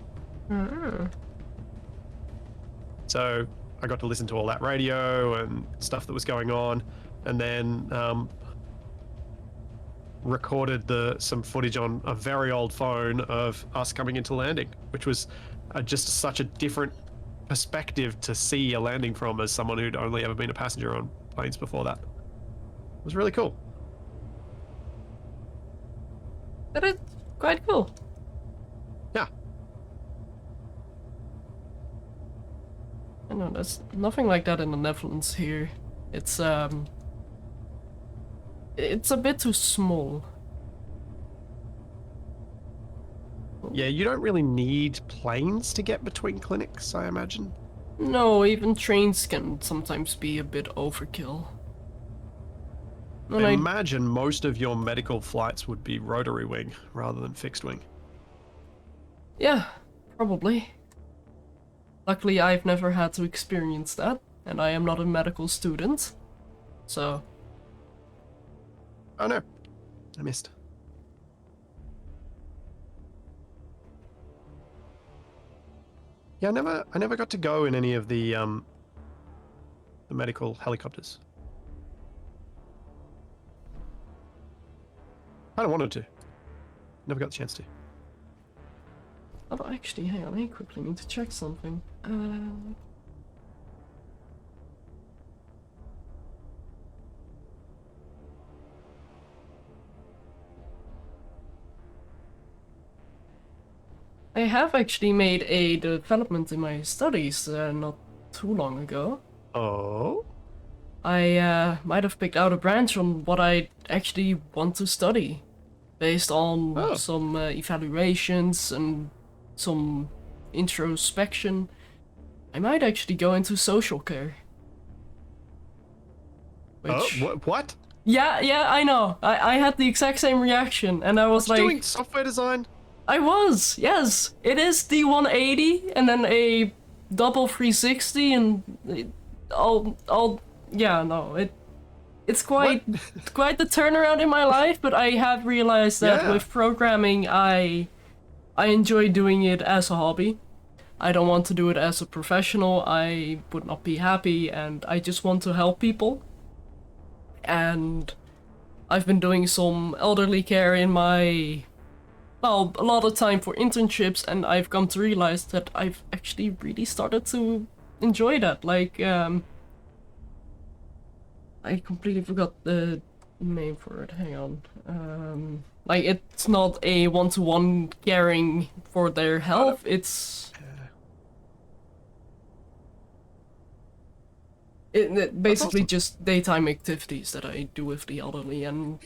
So I got to listen to all that radio and stuff that was going on, and then recorded some footage on a very old phone of us coming into landing, which was just such a different perspective to see a landing from as someone who'd only ever been a passenger on planes before that. It was really cool. That is quite cool. Yeah. I know, there's nothing like that in the Netherlands here. It's a bit too small. Yeah, you don't really need planes to get between clinics, I imagine. No, even trains can sometimes be a bit overkill. And I imagine most of your medical flights would be rotary wing rather than fixed wing. Yeah, probably. Luckily, I've never had to experience that, and I am not a medical student, so... Oh no, I missed. Yeah, I never got to go in any of the medical helicopters. I don't wanted to. Never got the chance to. Oh, actually, hang on, I quickly need to check something. I have actually made a development in my studies not too long ago. Oh? I might have picked out a branch on what I actually want to study based on Oh. some evaluations and some introspection. I might actually go into social care. Which, What? yeah, I know. I had the exact same reaction, and I was like, Doing software design? I was, yes. It is the 180 and then a double 360 and yeah, no, it's quite quite the turnaround in my life, but I have realized that Yeah. with programming I enjoy doing it as a hobby. I don't want to do it as a professional. I would not be happy, and I just want to help people. And I've been doing some elderly care in my, well, a lot of time for internships, and I've come to realize that I've actually really started to enjoy that. Like, I completely forgot the name for it. Hang on. Like, it's not a one-to-one caring for their health. It's basically awesome. just daytime activities that I do with the elderly, and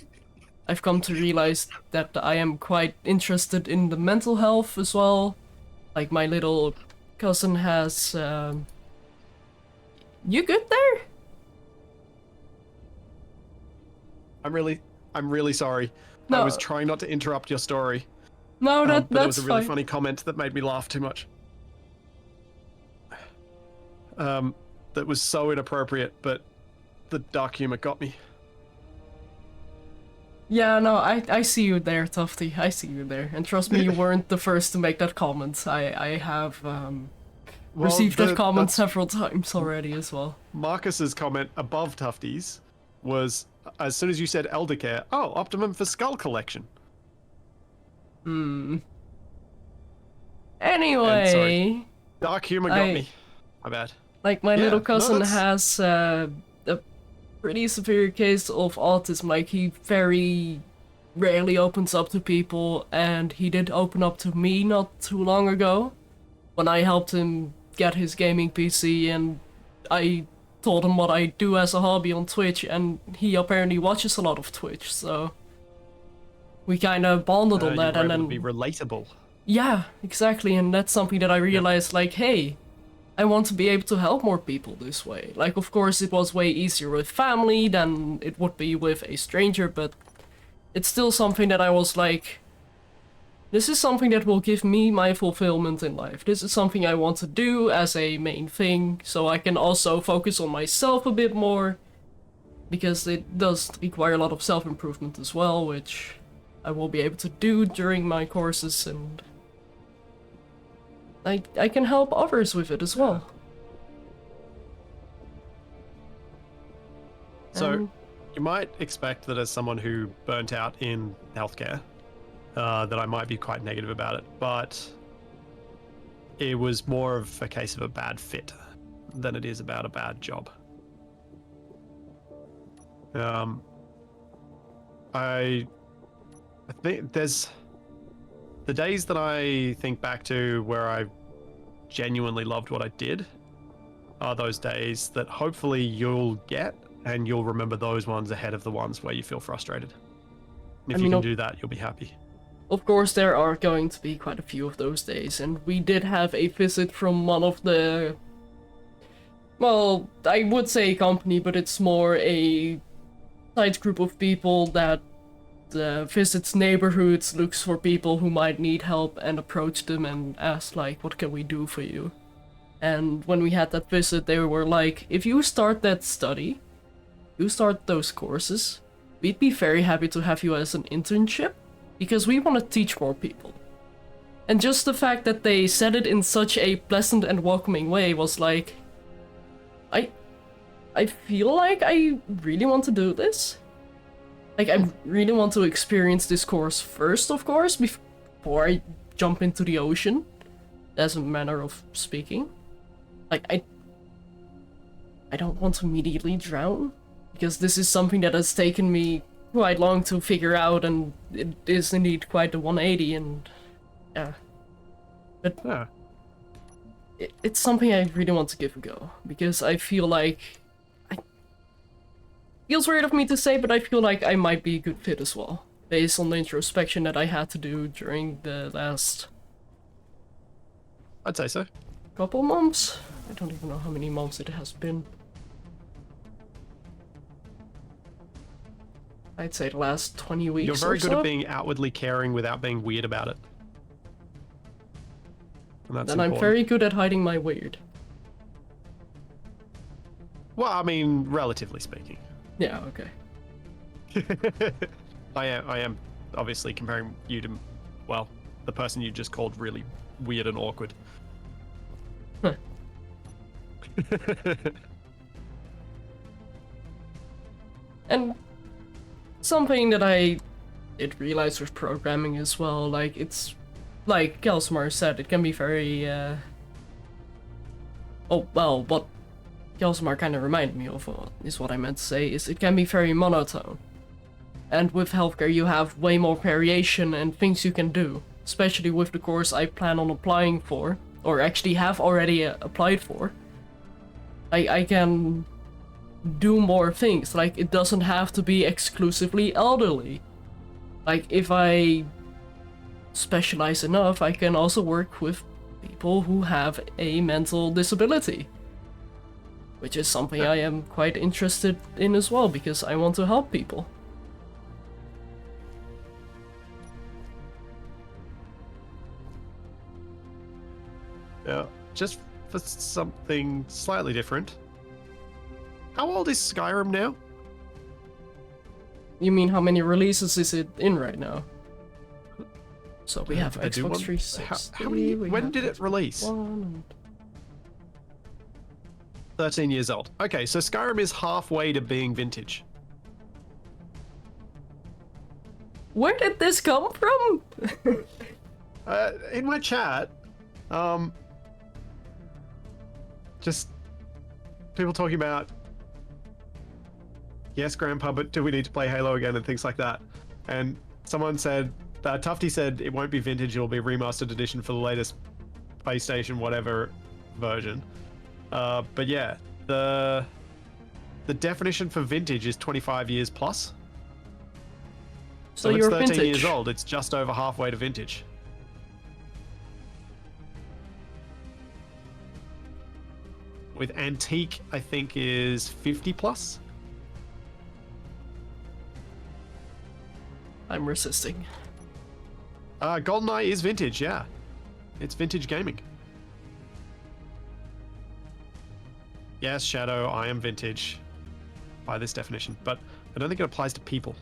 I've come to realize that I am quite interested in the mental health as well. Like, my little cousin has. You good there? I'm really sorry. No. I was trying not to interrupt your story. No, But there was that's a really fine. funny comment that made me laugh too much. That was so inappropriate, but the dark humor got me. Yeah, no, I see you there, Tufty. I see you there. And trust me, you weren't the first to make that comment. I have received that comment that's several times already as well. Marcus's comment above Tufty's was, as soon as you said eldercare, oh, optimum for skull collection. Anyway, Dark humor got me. My bad. like my Yeah, little no, cousin that's- has a pretty severe case of autism. Like, he very rarely opens up to people, and he did open up to me not too long ago when I helped him get his gaming PC, and I told him what I do as a hobby on Twitch, and he apparently watches a lot of Twitch, so we kind of bonded on You that, were and able then to be relatable. yeah, exactly, and that's something that I realized, like, hey, I want to be able to help more people this way. Like, of course, it was way easier with family than it would be with a stranger, but it's still something that I was like, this is something that will give me my fulfillment in life. This is something I want to do as a main thing, so I can also focus on myself a bit more, because it does require a lot of self-improvement as well, which I will be able to do during my courses, and I can help others with it as well. So, And you might expect that as someone who burnt out in healthcare, that I might be quite negative about it, but it was more of a case of a bad fit than it is about a bad job. I think there's the days that I think back to where I genuinely loved what I did are those days that hopefully you'll get, and you'll remember those ones ahead of the ones where you feel frustrated. If you can do that, you'll be happy. of course, there are going to be quite a few of those days, and we did have a visit from one of the, well, I would say company, but it's more a side group of people that visits neighborhoods, looks for people who might need help, and approach them and ask, like, what can we do for you? And when we had that visit, they were like, if you start that study, you start those courses, we'd be very happy to have you as an internship, because we want to teach more people. And just the fact that they said it in such a pleasant and welcoming way was like, I feel like I really want to do this. Like, I really want to experience this course first, of course, before I jump into the ocean, as a manner of speaking. Like, I don't want to immediately drown, because this is something that has taken me quite long to figure out, and it is indeed quite a 180, and yeah. But Yeah. it's something I really want to give a go, because I feel like Feels weird of me to say, but I feel like I might be a good fit as well, based on the introspection that I had to do during the last I'd say so. couple months. I don't even know how many months it has been. I'd say the last 20 weeks. You're very or good so. at being outwardly caring without being weird about it. And that's And I'm important. very good at hiding my weird. Well, I mean, relatively speaking. Yeah, okay. I am obviously comparing you to, well, the person you just called really weird and awkward. Huh. And something that I did realize with programming as well, like it's like Kelsmar said, it can be very oh well, what Kelsmar kind of reminded me of is what I meant to say, is it can be very monotone. And with healthcare you have way more variation and things you can do, especially with the course I plan on applying for, or actually have already applied for. I can do more things, like it doesn't have to be exclusively elderly. Like if I specialize enough, I can also work with people who have a mental disability. Which is something I am quite interested in as well, because I want to help people. Yeah, just for something slightly different. How old is Skyrim now? You mean how many releases is it in right now? So we have I do Xbox want- 360. how many? we When have did it Xbox release? One, and 13 years old. Okay, so Skyrim is halfway to being vintage. where did this come from? In my chat, just people talking about, yes, Grandpa, but do we need to play Halo again and things like that? And someone said, Tufty said it won't be vintage, it will be a remastered edition for the latest PlayStation whatever version. But yeah, the definition for vintage is 25 years plus. So it's you're 13 vintage. years old. It's just over halfway to vintage. With antique, I think is 50 plus. I'm resisting. GoldenEye is vintage, yeah. It's vintage gaming. Yes, Shadow, I am vintage by this definition, but I don't think it applies to people.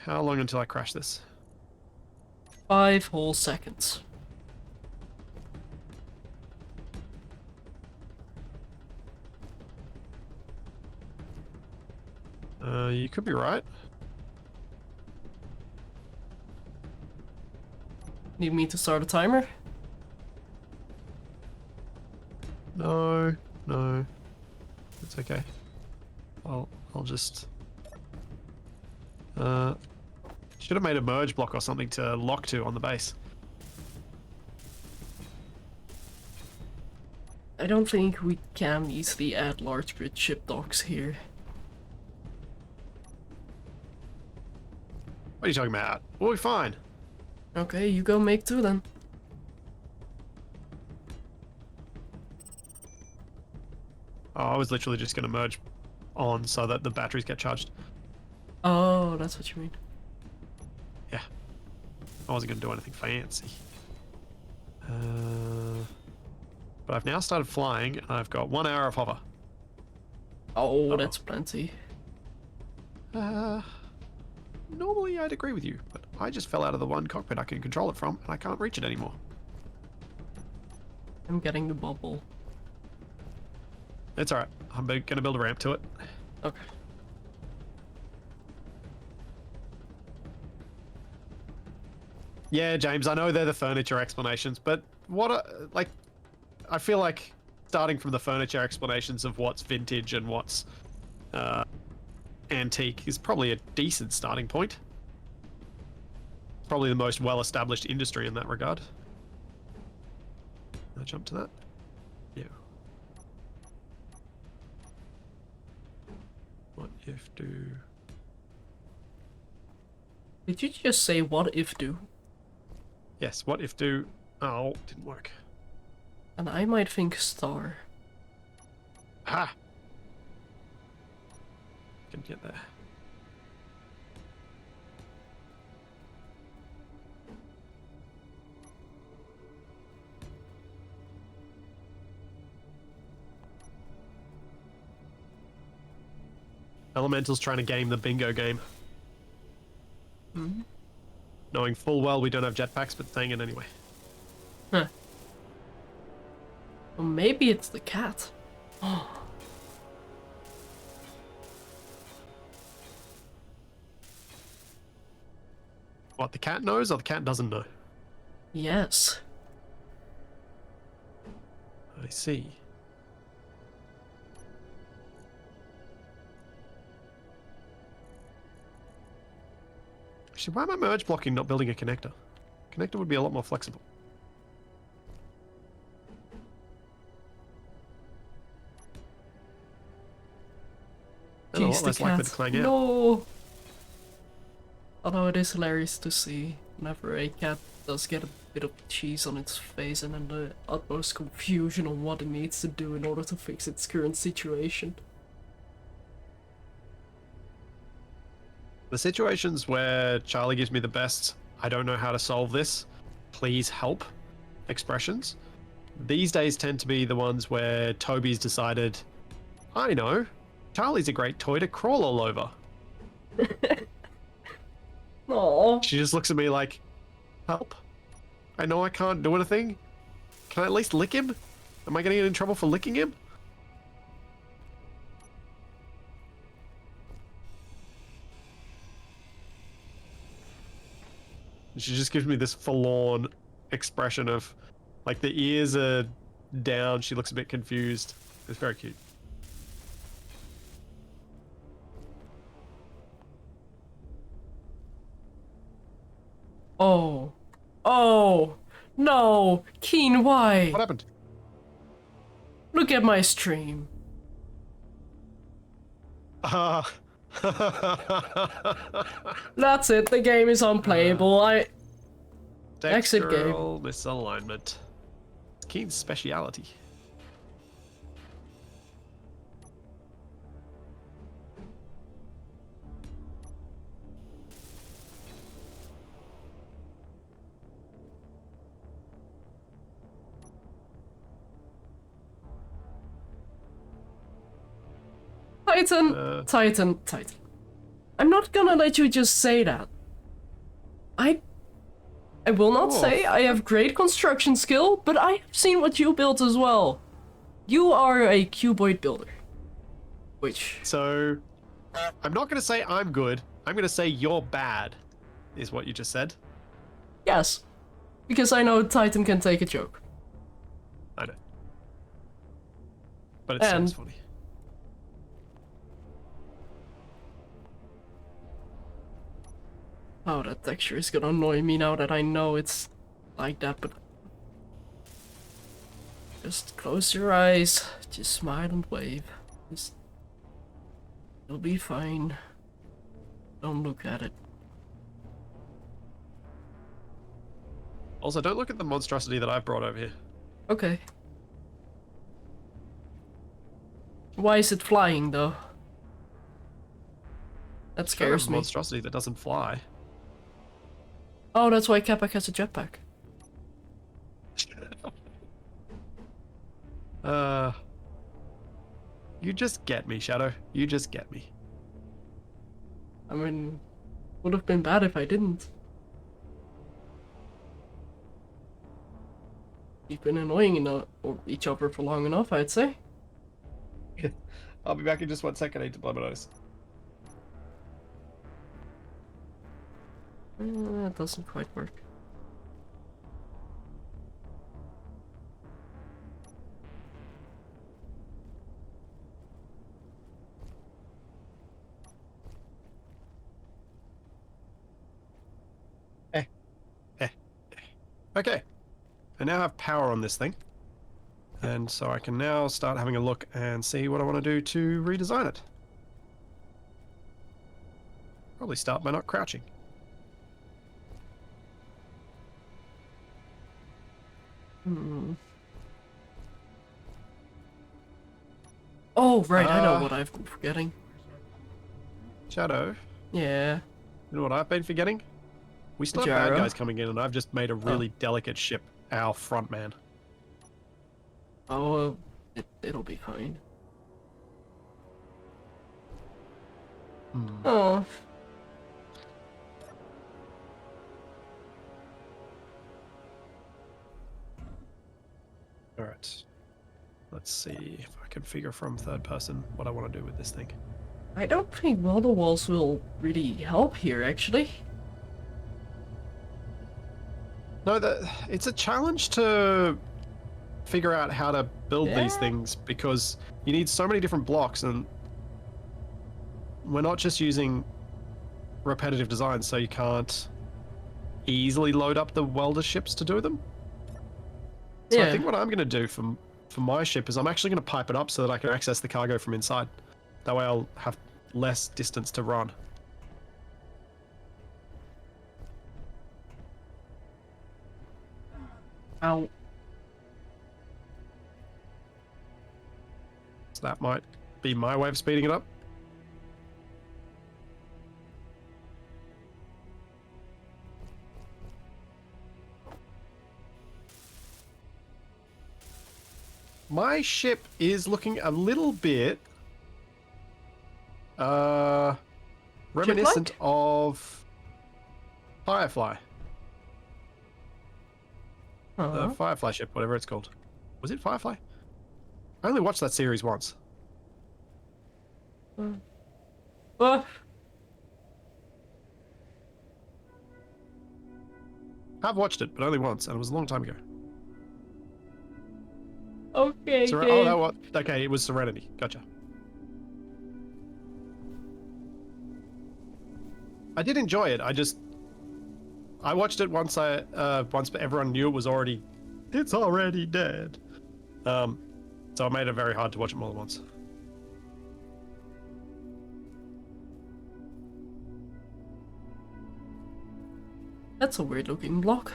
How long until I crash this? 5 whole seconds. You could be right. Need me to start a timer? No, no. It's okay. I'll just... should have made a merge block or something to lock to on the base. I don't think we can easily add large grid ship docks here. What are you talking about? We'll be fine. Okay, you go make 2 then. Oh, I was literally just going to merge on so that the batteries get charged. Oh, that's what you mean. Yeah. I wasn't going to do anything fancy. But I've now started flying, and I've got 1 hour of hover. Oh, Uh-oh. that's plenty. Normally I'd agree with you, but I just fell out of the one cockpit I can control it from, and I can't reach it anymore. I'm getting the bubble. It's alright. I'm going to build a ramp to it. Okay. Yeah, James, I know they're the furniture explanations, but like, I feel like starting from the furniture explanations of what's vintage and what's antique is probably a decent starting point. probably the most well-established industry in that regard. I jump to that? Yeah. What if do... Did you just say what if do? Yes, what if do... Oh, didn't work. And I might think star. Ha! Can get there. Elemental's trying to game the bingo game. Hmm? Knowing full well we don't have jetpacks, but saying it anyway. Huh. Well, maybe it's the cat. What, the cat knows or the cat doesn't know? Yes. I see. Actually, why am I merge blocking not building a connector? Connector would be a lot more flexible. And a Jeez, lot the less likely cat. to clang out. No! Although it is hilarious to see whenever a cat does get a bit of cheese on its face and then the utmost confusion on what it needs to do in order to fix its current situation. The situations where Charlie gives me the best, I don't know how to solve this, please help expressions, these days tend to be the ones where Toby's decided, I know, Charlie's a great toy to crawl all over. Aww. She just looks at me like, help? I know I can't do anything. Can I at least lick him? Am I gonna get in trouble for licking him? She just gives me this forlorn expression of, like, the ears are down, she looks a bit confused. It's very cute. Oh. Oh. No. Keen, why? What happened? Look at my stream. That's it. The game is unplayable. Exit game. Textural misalignment. It's Keen's speciality. Titan. I'm not gonna let you just say that. I will not say I have great construction skill, but I have seen what you built as well. You are a cuboid builder. Which... So, I'm not going to say I'm good. I'm going to say you're bad, is what you just said. Yes. Because I know Titan can take a joke. I know. But it sounds funny. Oh, that texture is gonna annoy me now that I know it's like that, but... Just close your eyes, just smile and wave. It'll be fine. Don't look at it. Also, don't look at the monstrosity that I've brought over here. Okay. Why is it flying, though? That scares me. Monstrosity that doesn't fly. Oh, that's why Kappa has a jetpack. You just get me, Shadow. You just get me. I mean, would have been bad if I didn't. We've been annoying each other for long enough, I'd say. I'll be back in just 1 second. I need to blow my nose. That doesn't quite work. Okay. I now have power on this thing. And so I can now start having a look and see what I want to do to redesign it. Probably start by not crouching. Hmm. Oh, right, I know Uh, what I've been forgetting. Shadow, Yeah. you know what I've been forgetting? We still have bad Gyro. guys coming in, and I've just made a really delicate ship our front man. Oh, it'll be fine. Oh. Alright. Let's see if I can figure from third person what I want to do with this thing. I don't think wall walls will really help here, actually. No, it's a challenge to figure out how to build these Yeah. things because you need so many different blocks, and we're not just using repetitive designs, so you can't easily load up the welder ships to do them. So I Yeah. think what I'm going to do for my ship is I'm actually going to pipe it up so that I can access the cargo from inside. That way I'll have less distance to run. Ow. So that might be my way of speeding it up. My ship is looking a little bit reminiscent of Firefly. The Firefly ship, whatever it's called. Was it Firefly? I only watched that series once. I've watched it, but only once, and it was a long time ago. Okay, Oh, that was okay. It was Serenity. Gotcha. I did enjoy it. I watched it once. Once everyone knew it was already, it's already dead. So I made it very hard to watch it more than once. That's a weird looking block.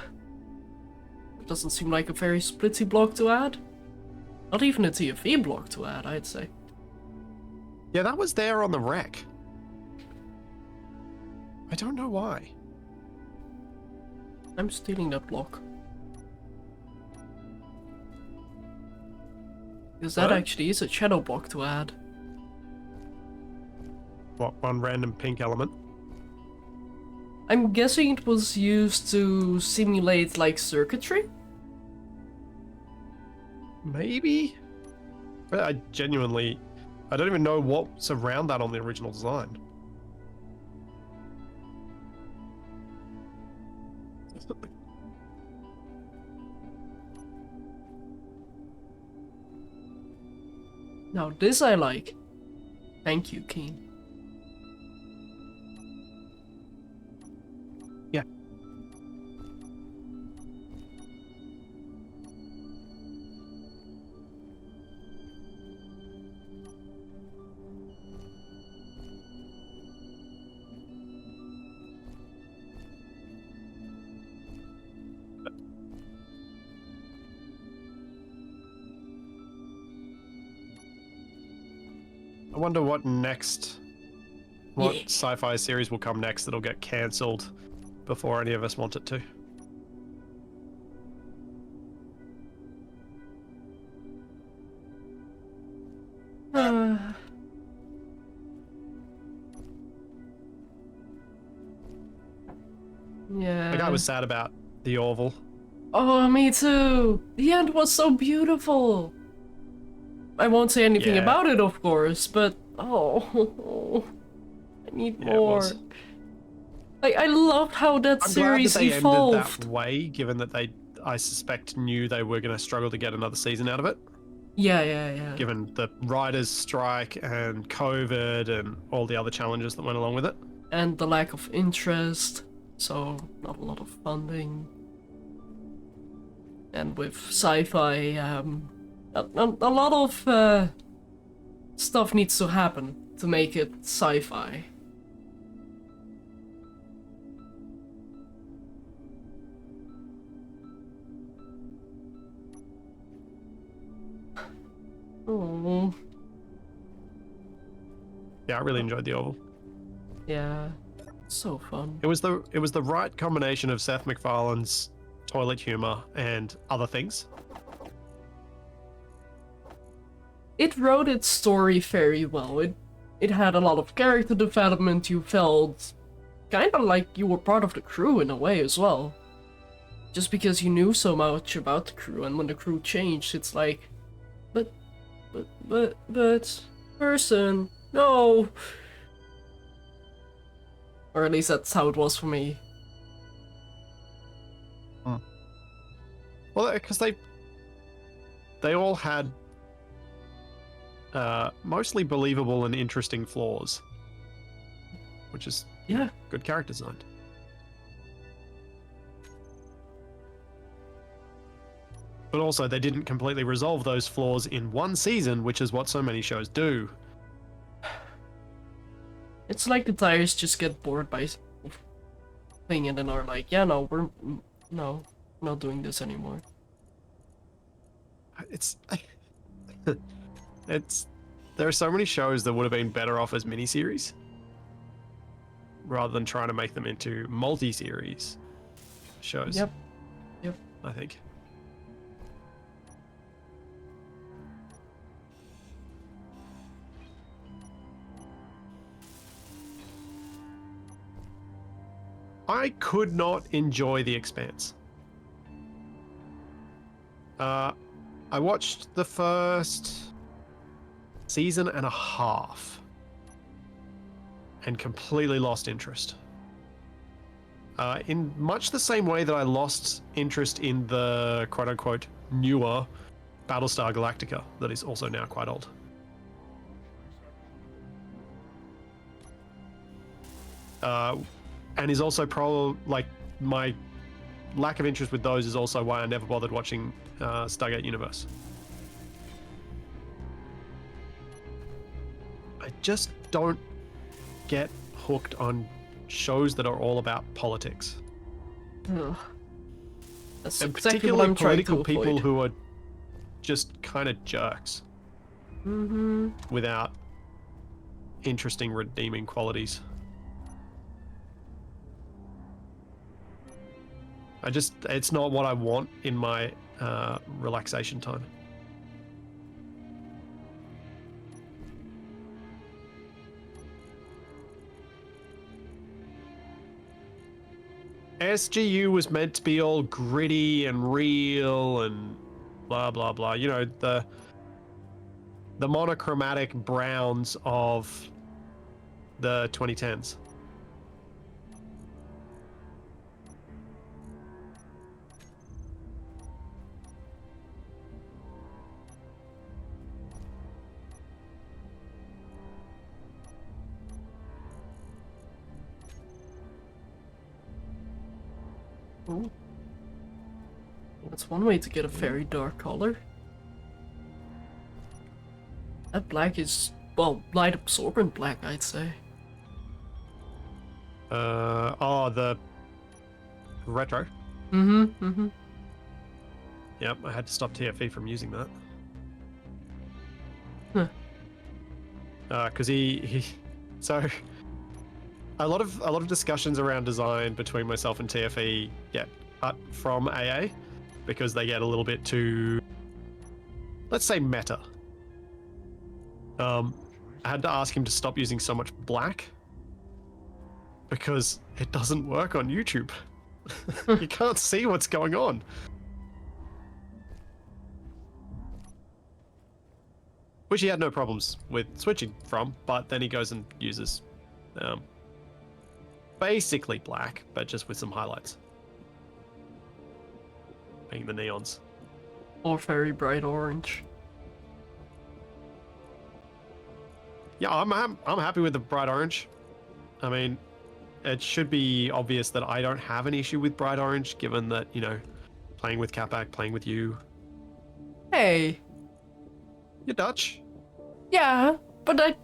It doesn't seem like a very splitsy block to add. Not even a TFE block to add, I'd say. Yeah, that was there on the wreck. I don't know why. I'm stealing that block. Because that What? actually is a shadow block to add. What, one random pink element? I'm guessing it was used to simulate, like, circuitry? Maybe? But I don't even know what's around that on the original design. Now this I like. Thank you, Keen. Yeah. I wonder what Yeah. sci-fi series will come next that'll get cancelled before any of us want it to. Yeah. Like, I was sad about the Orville. Oh, me too. The end was so beautiful. I won't say anything Yeah. about it, of course, but oh, I need Yeah, it more. was. Like, I loved how that I'm glad that series they evolved. ended that way, given that I suspect, knew they were going to struggle to get another season out of it. Yeah. Given the writers' strike and COVID and all the other challenges that went along with it. And the lack of interest, so not a lot of funding. And with sci-fi, a lot of stuff needs to happen to make it sci-fi. Oh, Yeah, I really enjoyed the Orville. yeah, so fun. It was the right combination of Seth MacFarlane's toilet humor and other things. It wrote its story very well. It had a lot of character development. You felt kind of like you were part of the crew in a way as well. Just because you knew so much about the crew, and when the crew changed, it's like, but, person, no. Or at least that's how it was for me. Well, because they all had mostly believable and interesting flaws, which is Yeah. good character design. But also, they didn't completely resolve those flaws in one season, which is what so many shows do. It's like the tires just get bored by thing and then are like, yeah, no, we're not doing this anymore. It's there are so many shows that would have been better off as miniseries rather than trying to make them into multi-series shows. Yep. I think. I could not enjoy The Expanse. I watched the first season and a half and completely lost interest. In much the same way that I lost interest in the quote-unquote newer Battlestar Galactica that is also now quite old. And is also like my lack of interest with those is also why I never bothered watching Stargate Universe. I just don't get hooked on shows that are all about politics. Ugh. That's And exactly what particularly I'm trying to political people avoid. who are just kind of jerks Mm-hmm. without interesting redeeming qualities. It's not what I want in my relaxation time. SGU was meant to be all gritty and real and blah blah blah. You know, the monochromatic browns of the 2010s. Ooh. That's one way to get a very dark color. That black is, well, light absorbent black, I'd say. The retro. Mm-hmm. Yep, I had to stop TFE from using that. Huh. Because he so a lot of discussions around design between myself and TFE get cut from AA because they get a little bit too, let's say, meta. I had to ask him to stop using so much black because it doesn't work on YouTube. You can't see what's going on. Which he had no problems with switching from, but then he goes and uses basically black, but just with some highlights. Being the neons. Or very bright orange. Yeah, I'm happy with the bright orange. I mean, it should be obvious that I don't have an issue with bright orange, given that, you know, playing with Capac, playing with you. Hey, You're Dutch. yeah, but I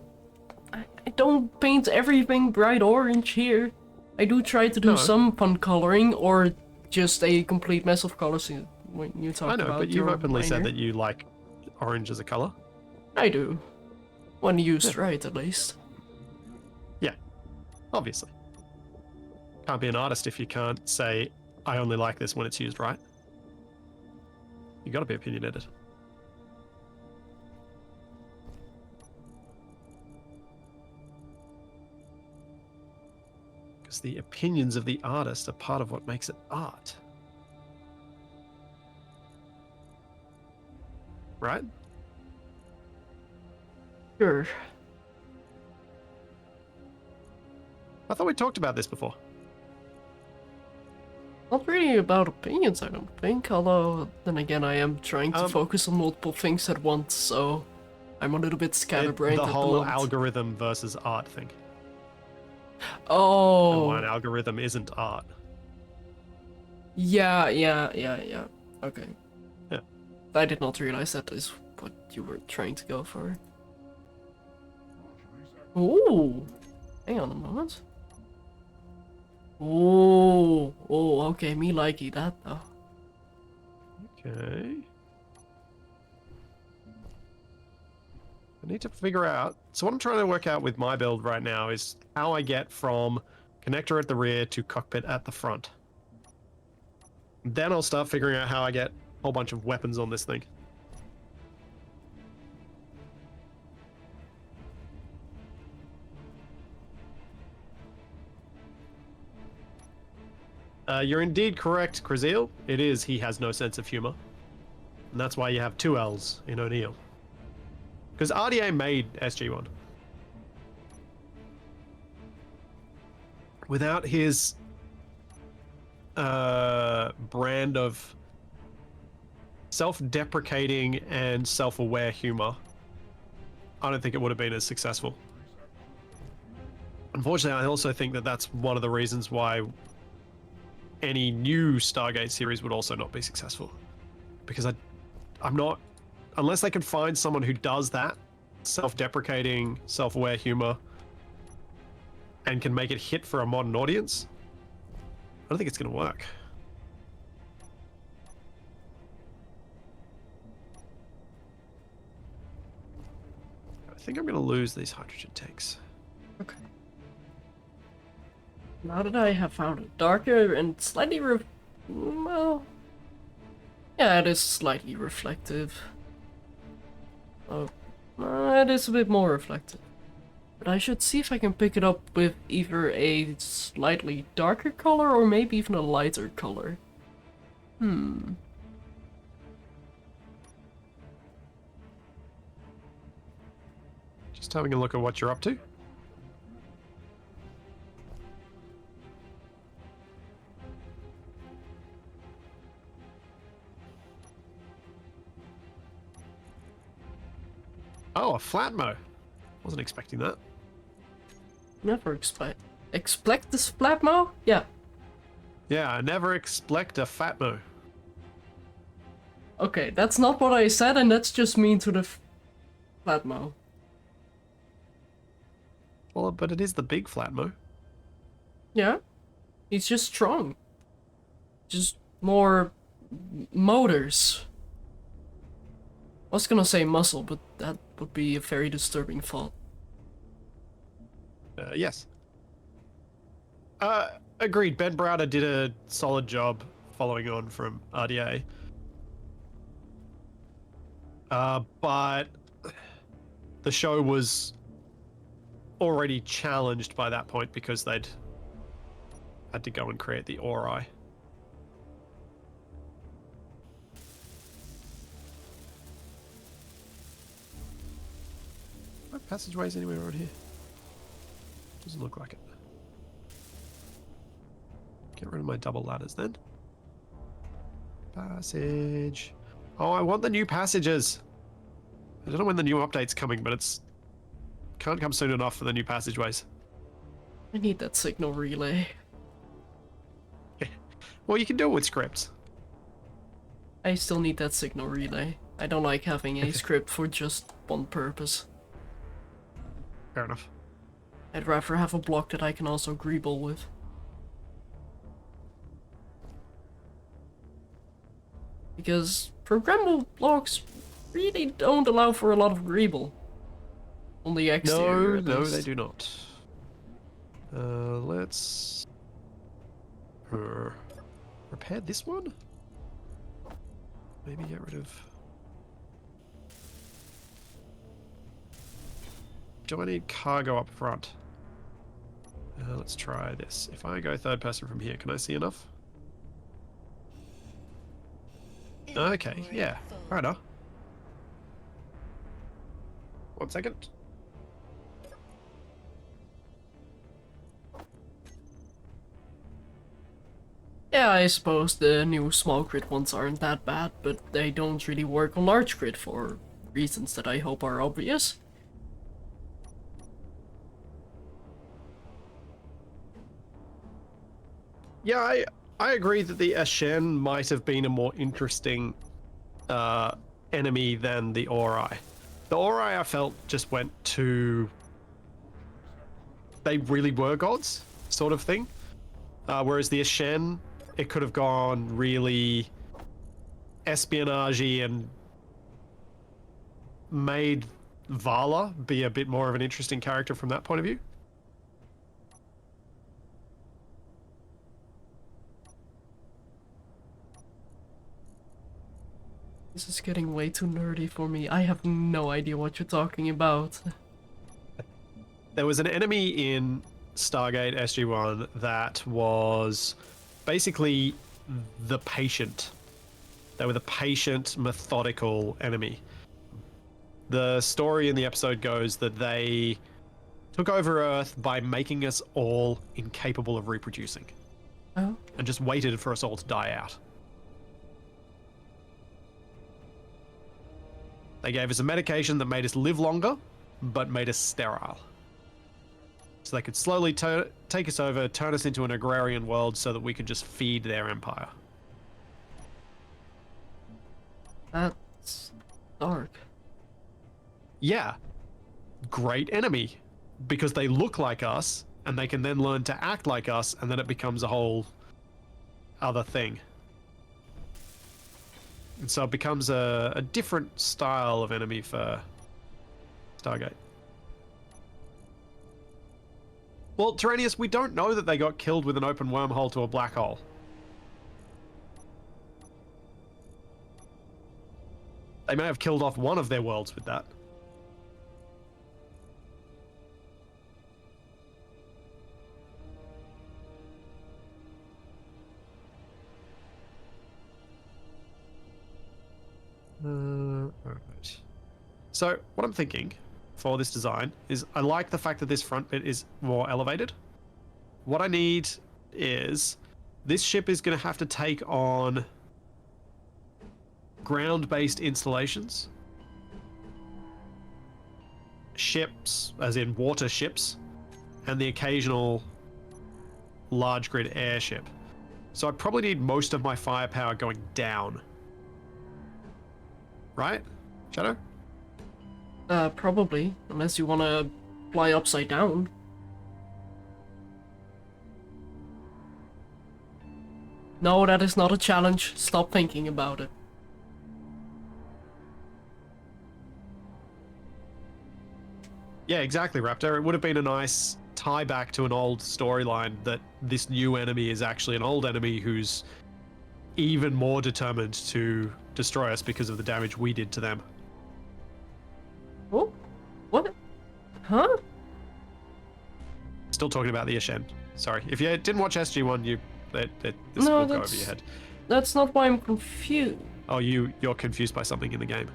don't paint everything bright orange here. I do try to do No. some fun coloring or just a complete mess of colors when you talk I know, about but you've your openly said minor. that you like orange as a color. I do. When used Yeah. right, at least. Yeah, obviously. Can't be an artist if you can't say, I only like this when it's used right. You gotta be opinionated. Because the opinions of the artist are part of what makes it art. Right? Sure. I thought we talked about this before. Not really about opinions, I don't think, although then again I am trying to focus on multiple things at once, so I'm a little bit scatterbrained The at the whole moment. algorithm versus art thing. And why an Oh, algorithm isn't art. yeah. Okay. Yeah. I did not realize that is what you were trying to go for. Ooh, hang on a moment. Oh, okay, me likey that though. Okay. I need to figure out. So what I'm trying to work out with my build right now is how I get from connector at the rear to cockpit at the front. Then I'll start figuring out how I get a whole bunch of weapons on this thing. You're indeed correct, Krasil. It is he has no sense of humor. And that's why you have two L's in O'Neill. Because RDA made SG1. Without his brand of self-deprecating and self-aware humor, I don't think it would have been as successful. Unfortunately, I also think that that's one of the reasons why any new Stargate series would also not be successful. Because I'm not... Unless they can find someone who does that, self-deprecating, self-aware humor, and can make it hit for a modern audience, I don't think it's going to work. I think I'm going to lose these hydrogen tanks. Okay. Now that I have found a darker and slightly well, yeah, it is slightly reflective. Oh, it is a bit more reflective. But I should see if I can pick it up with either a slightly darker color or maybe even a lighter color. Just having a look at what you're up to. Oh, a flatmo. Wasn't expecting that. Never expect this Flatmo? Yeah. Yeah, I never expect a fatmo. Okay, that's not what I said, and that's just mean to the Flatmo. Well, but it is the big flatmo. Yeah. He's just strong. Just more motors. I was gonna say muscle, but that would be a very disturbing thought. Yes. Agreed. Ben Browder did a solid job following on from RDA. But the show was already challenged by that point because they'd had to go and create the Ori. Are passageways anywhere around here? Doesn't look like it. Get rid of my double ladders then. Passage. Oh, I want the new passages. I don't know when the new update's coming, but it's can't come soon enough for the new passageways. I need that signal relay. Well, you can do it with scripts. I still need that signal relay. I don't like having a script for just one purpose. Fair enough. I'd rather have a block that I can also greeble with. Because programmable blocks really don't allow for a lot of greeble. On the exterior, at No, least. they do not. Let's repair this one. Maybe get rid of. Do I need cargo up front? Let's try this. If I go third person from here, can I see enough? Okay, yeah, fair enough. 1 second. Yeah, I suppose the new small grid ones aren't that bad, but they don't really work on large grid for reasons that I hope are obvious. Yeah, I agree that the Ashen might have been a more interesting enemy than the Ori. The Ori I felt just went to... They really were gods, sort of thing. Whereas the Ashen, it could have gone really espionage-y and made Vala be a bit more of an interesting character from that point of view. This is getting way too nerdy for me. I have no idea what you're talking about. There was an enemy in Stargate SG-1 that was basically the patient. They were the patient, methodical enemy. The story in the episode goes that they took over Earth by making us all incapable of reproducing. Oh? And just waited for us all to die out. They gave us a medication that made us live longer, but made us sterile. So they could slowly take us over, turn us into an agrarian world so that we could just feed their empire. That's dark. Yeah. Great enemy. Because they look like us, and they can then learn to act like us, and then it becomes a whole other thing. And so it becomes a different style of enemy for Stargate. Well, Tyrannius, we don't know that they got killed with an open wormhole to a black hole. They may have killed off one of their worlds with that. Alright. So, what I'm thinking for this design is I like the fact that this front bit is more elevated. What I need is this ship is going to have to take on ground-based installations. Ships, as in water ships, and the occasional large grid airship. So I probably need most of my firepower going down. Right? Shadow? Probably. Unless you want to fly upside down. No, that is not a challenge. Stop thinking about it. Yeah, exactly, Raptor. It would have been a nice tie back to an old storyline that this new enemy is actually an old enemy who's even more determined to destroy us because of the damage we did to them. Oh? What? Huh? Still talking about the Ashen. Sorry. If you didn't watch SG-1, this No, will go over your head. That's not why I'm confused. Oh, you're confused by something in the game.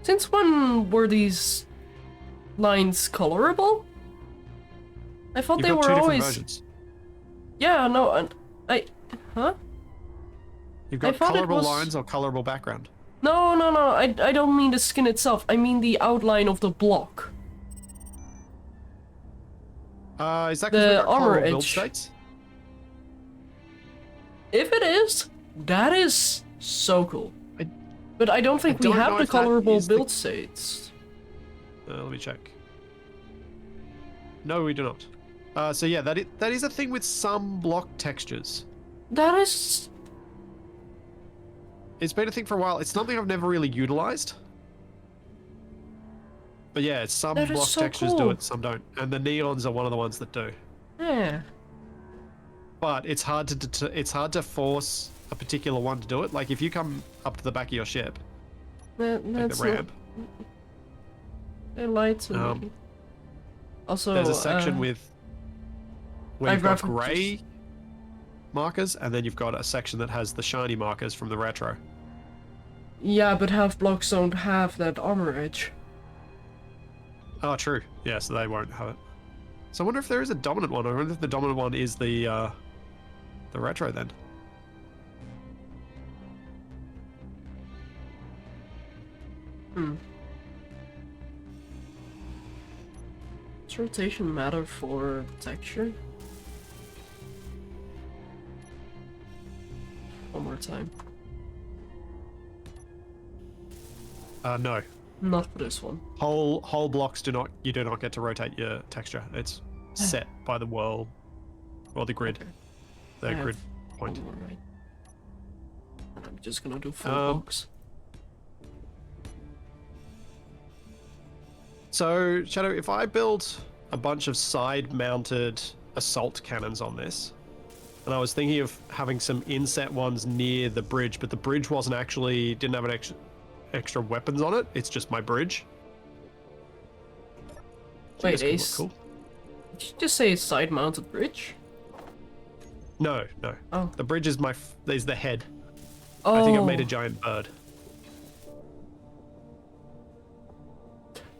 Since when were these lines colorable? I thought You've they got were two different always... versions. Yeah, no, and Huh? You've I got thought it colorable was- lines or colorable background. No, I don't mean the skin itself. I mean the outline of the block. Is that because The we've got armor colorable build edge. states? If it is, that is So cool. I- But I don't think I we don't have know the if that colorable is the- build states. Let me check. No, we do not. So yeah, that is a thing with some block textures. That is... It's been a thing for a while. It's something I've never really utilized. But yeah, some That is block so textures do cool. it, some don't. And the neons are one of the ones that do. Yeah. But it's hard to force a particular one to do it. Like if you come up to the back of your ship, like That's the ramp, They lied to Um, me. Also, there's a section with where I'd you've got rather grey markers, and then you've got a section that has the shiny markers from the retro. Yeah, but half blocks don't have that armor edge. Oh, true. Yeah, so they won't have it. So I wonder if there is a dominant one. I wonder if the dominant one is the retro then. Does rotation matter for texture? One more time. No. Not for this one. Whole blocks do not. You do not get to rotate your texture. It's set by the world or the grid. Okay. The I have grid point. one more, right? And I'm just gonna do full blocks. So, Shadow, if I build a bunch of side-mounted assault cannons on this, and I was thinking of having some inset ones near the bridge, but the bridge didn't have an extra weapons on it. It's just my bridge. So Wait, this could look Ace. cool. Did you just say side-mounted bridge? No. Oh. The bridge is is the head. Oh. I think I've made a giant bird.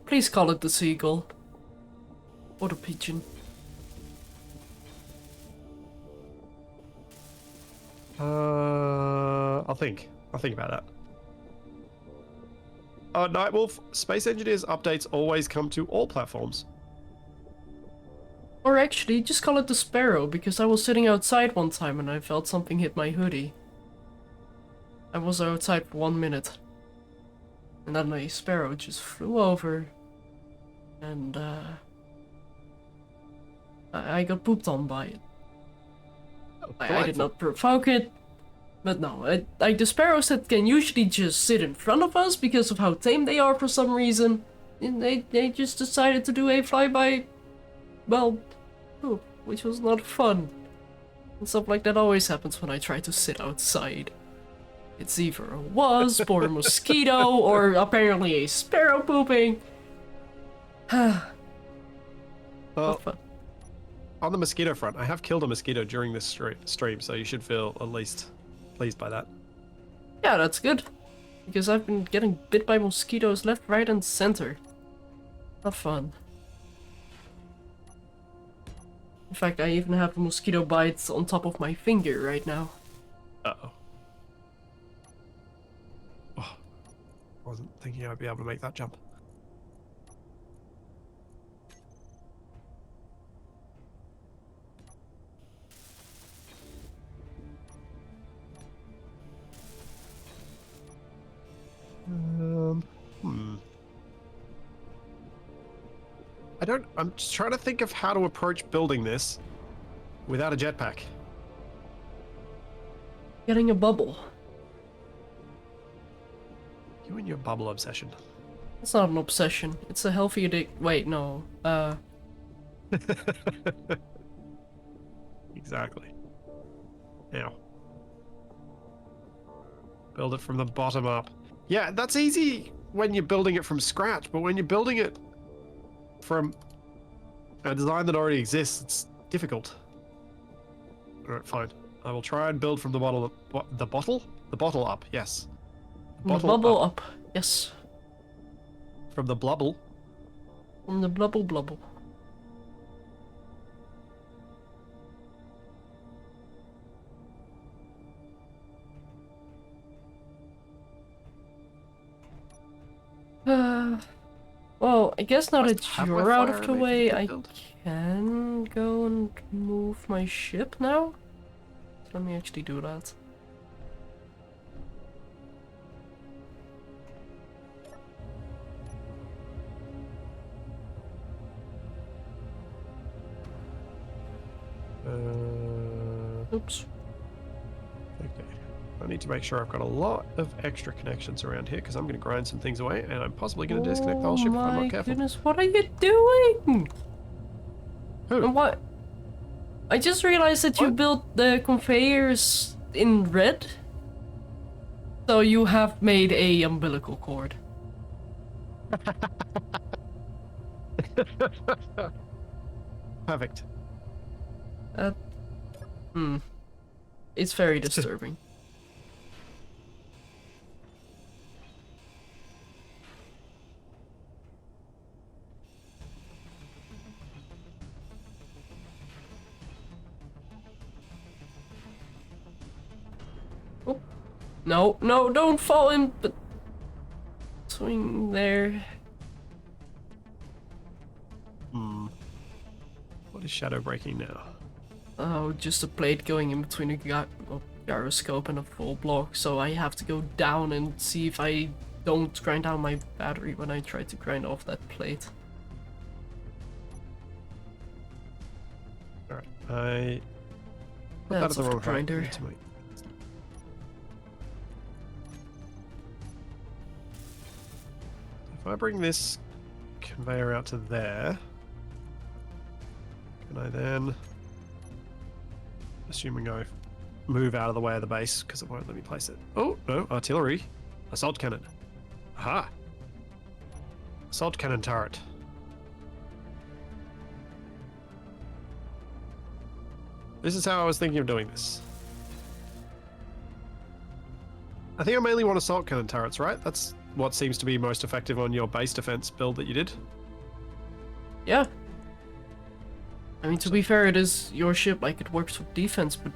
Please call it the seagull. Or the pigeon. I'll think about that. Nightwolf, Space Engineers updates always come to all platforms. Or actually, just call it the sparrow, because I was sitting outside one time and I felt something hit my hoodie. I was outside for 1 minute. And then a sparrow just flew over. And I got pooped on by it. I did not provoke it. But no, the sparrows that can usually just sit in front of us because of how tame they are for some reason, and they just decided to do a flyby, well, poop, which was not fun. And stuff like that always happens when I try to sit outside. It's either a wasp or a mosquito or apparently a sparrow pooping. Well, Not fun. on the mosquito front, I have killed a mosquito during this stream, so you should feel at least pleased by that. Yeah, that's good. Because I've been getting bit by mosquitoes left, right, and center. Not fun. In fact, I even have mosquito bites on top of my finger right now. Uh-oh. Oh, I wasn't thinking I'd be able to make that jump. I'm just trying to think of how to approach building this without a jetpack. Getting a bubble. You and your bubble obsession. It's not an obsession. It's a healthy wait, no. Exactly. Now. Build it from the bottom up. Yeah, that's easy when you're building it from scratch, but when you're building it from a design that already exists, it's difficult. Alright, fine. I will try and build from the bottle up. The bottle? The bottle up, yes. The bubble up. Yes. From the blubble. From the blubble. Well, I guess now that you're out of the way, I can go and move my ship now. So let me actually do that. Oops. Okay. I need to make sure I've got a lot of extra connections around here because I'm going to grind some things away and I'm possibly going to disconnect the whole ship if I'm not careful. Goodness, what are you doing? Who? And what? I just realized that you What? built the conveyors in red. So you have made a umbilical cord. Perfect. It's very disturbing. Oh. No, no, don't fall in, but swing there. What is shadow breaking now? Oh, just a plate going in between a gyroscope and a full block, so I have to go down and see if I don't grind down my battery when I try to grind off that plate. Alright, I put That's that at the a wrong height. grinder. Need to make- If I bring this conveyor out to there, can I then, assuming I move out of the way of the base because it won't let me place it. Oh, no, artillery. Assault cannon. Aha! Assault cannon turret. This is how I was thinking of doing this. I think I mainly want assault cannon turrets, right? That's what seems to be most effective on your base defense build that you did. Yeah. I mean, to be fair, it is your ship, like, it works with defense, but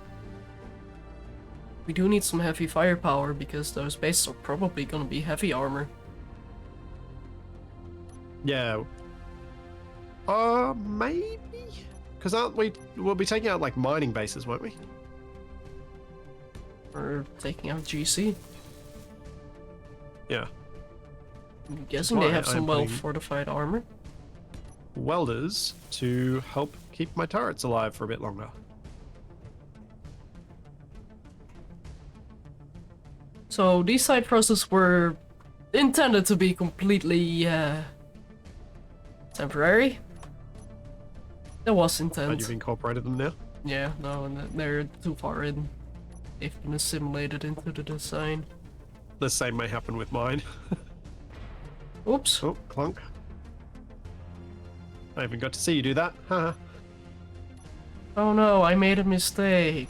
we do need some heavy firepower because those bases are probably gonna be heavy armor. Yeah. Maybe? Because we'll be taking out, like, mining bases, won't we? Or taking out GC. Yeah. I'm guessing they why have some I'm putting- well-fortified armor. Welders to help keep my turrets alive for a bit longer. So these side processes were intended to be completely temporary. There was But intent. you've incorporated them now? Yeah, no, and they're too far in. They've been assimilated into the design. The same may happen with mine. Oops. Oh, clunk. I even got to see you do that. Haha. Oh no, I made a mistake.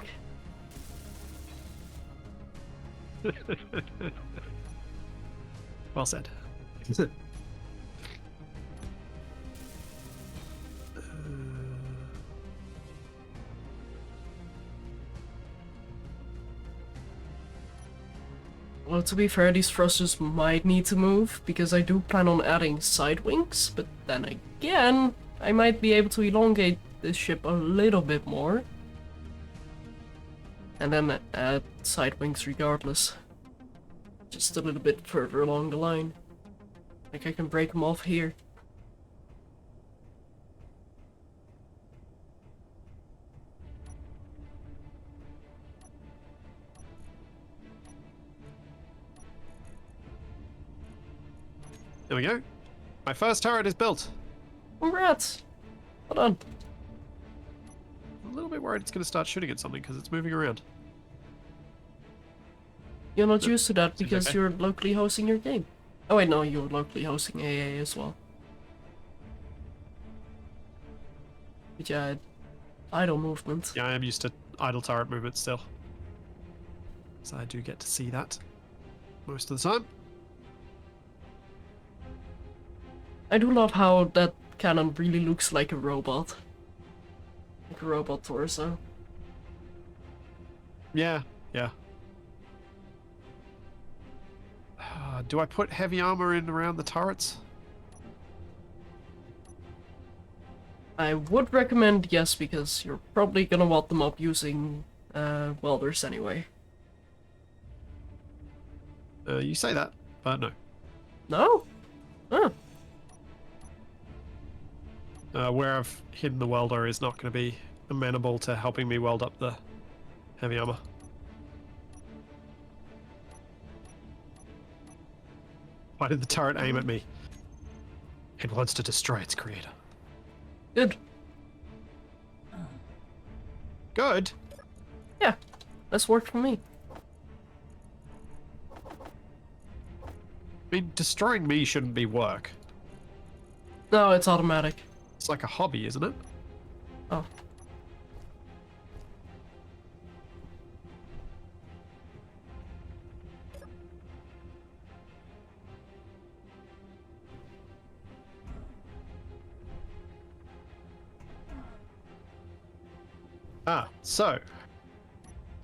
Well said. Well, to be fair, these thrusters might need to move, because I do plan on adding side wings, but then again, I might be able to elongate this ship a little bit more. And then add side wings regardless. Just a little bit further along the line. Like I can break them off here. There we go. My first turret is built. Congrats! Well done. I'm a little bit worried it's going to start shooting at something because it's moving around. You're not used to that seems because okay. you're locally hosting your game. Oh wait, no, you're locally hosting AA as well. But yeah, idle movement. Yeah, I am used to idle turret movement still. So I do get to see that most of the time. I do love how that cannon really looks like a robot. Like a robot torso. Yeah, yeah. Do I put heavy armor in around the turrets? I would recommend yes, because you're probably gonna weld them up using welders anyway. You say that, but no. No? Huh. Where I've hidden the welder is not going to be amenable to helping me weld up the heavy armor. Why did the turret aim at me? It wants to destroy its creator. Good. Good. Yeah, that's worked for me. I mean, destroying me shouldn't be work. No, it's automatic. It's like a hobby, isn't it? Oh. Ah, so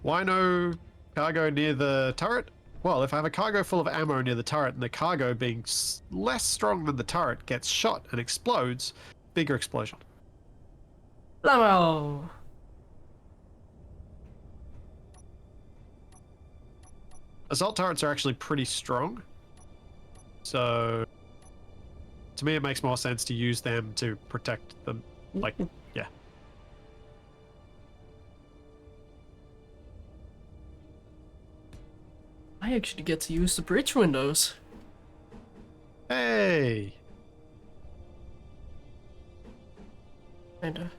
why no cargo near the turret? Well, if I have a cargo full of ammo near the turret and the cargo being less strong than the turret gets shot and explodes, bigger explosion. Lamo! Assault turrets are actually pretty strong. So to me, it makes more sense to use them to protect them. Like, yeah. I actually get to use the bridge windows. Hey! Kinda.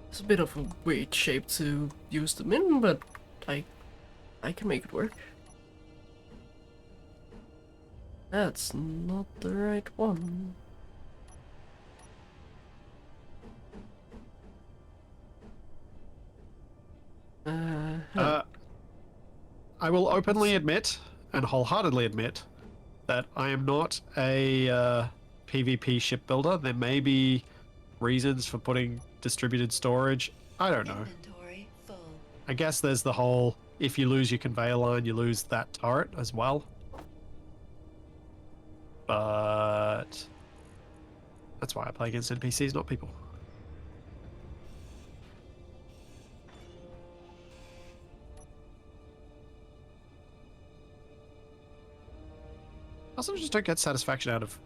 It's a bit of a weird shape to use them in, but I can make it work. That's not the right one. I will openly admit and wholeheartedly admit that I am not a PvP shipbuilder. There may be reasons for putting distributed storage. I don't know. Inventory full. I guess there's the whole, if you lose your conveyor line, you lose that turret as well. But that's why I play against NPCs, not people. I also just don't get satisfaction out of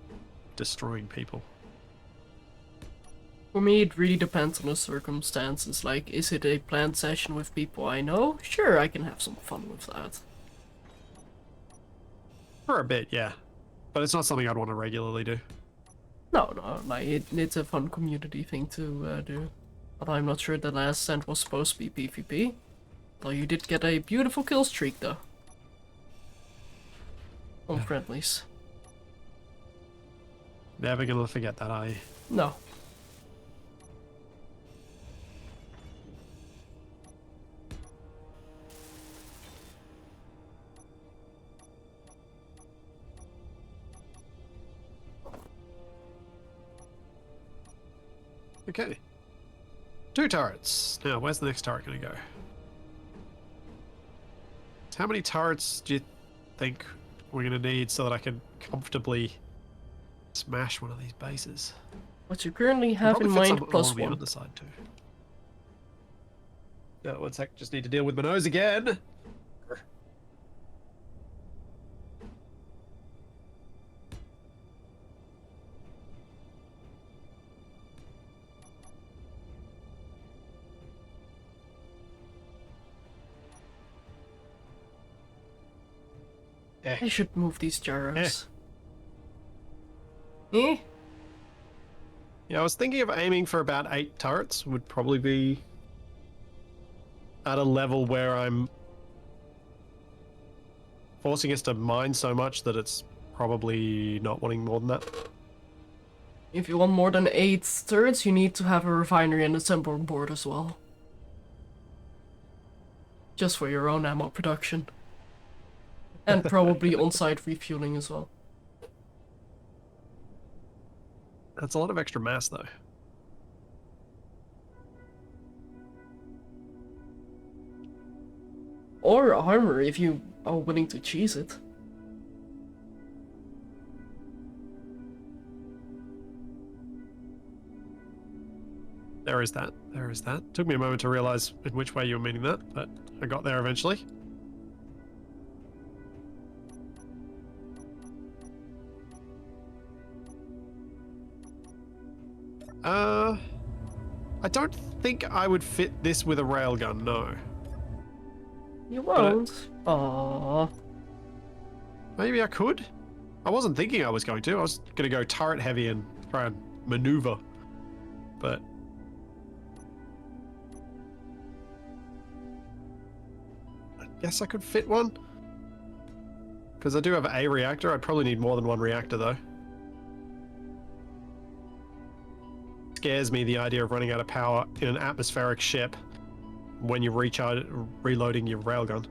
destroying people. For me, it really depends on the circumstances. Like, is it a planned session with people I know? Sure, I can have some fun with that. For a bit, yeah. But it's not something I'd want to regularly do. No, like, it's a fun community thing to do. But I'm not sure the last stand was supposed to be PvP. Though you did get a beautiful kill streak, though. On friendlies. Never gonna forget that, are you? No. Okay. 2 turrets. Now, where's the next turret gonna go? How many turrets do you think we're gonna need so that I can comfortably smash one of these bases? What you currently have in Probably fit mind some plus along the one. underside too. No, one sec. Just need to deal with my nose again. I should move these gyros. Eh? Yeah, I was thinking of aiming for about 8 turrets. Would probably be at a level where I'm forcing us to mine so much that it's probably not wanting more than that. If you want more than 8 turrets, you need to have a refinery and assembler board as well. Just for your own ammo production. And probably on-site refueling as well. That's a lot of extra mass, though. Or armor if you are willing to cheese it. There is that. There is that. Took me a moment to realize in which way you were meaning that, but I got there eventually. I don't think I would fit this with a railgun, no. You won't. Aww. Maybe I could? I wasn't thinking I was going to. I was going to go turret heavy and try and maneuver. But... I guess I could fit one. Because I do have a reactor. I'd probably need more than one reactor, though. Scares me, the idea of running out of power in an atmospheric ship when you're reloading your railgun.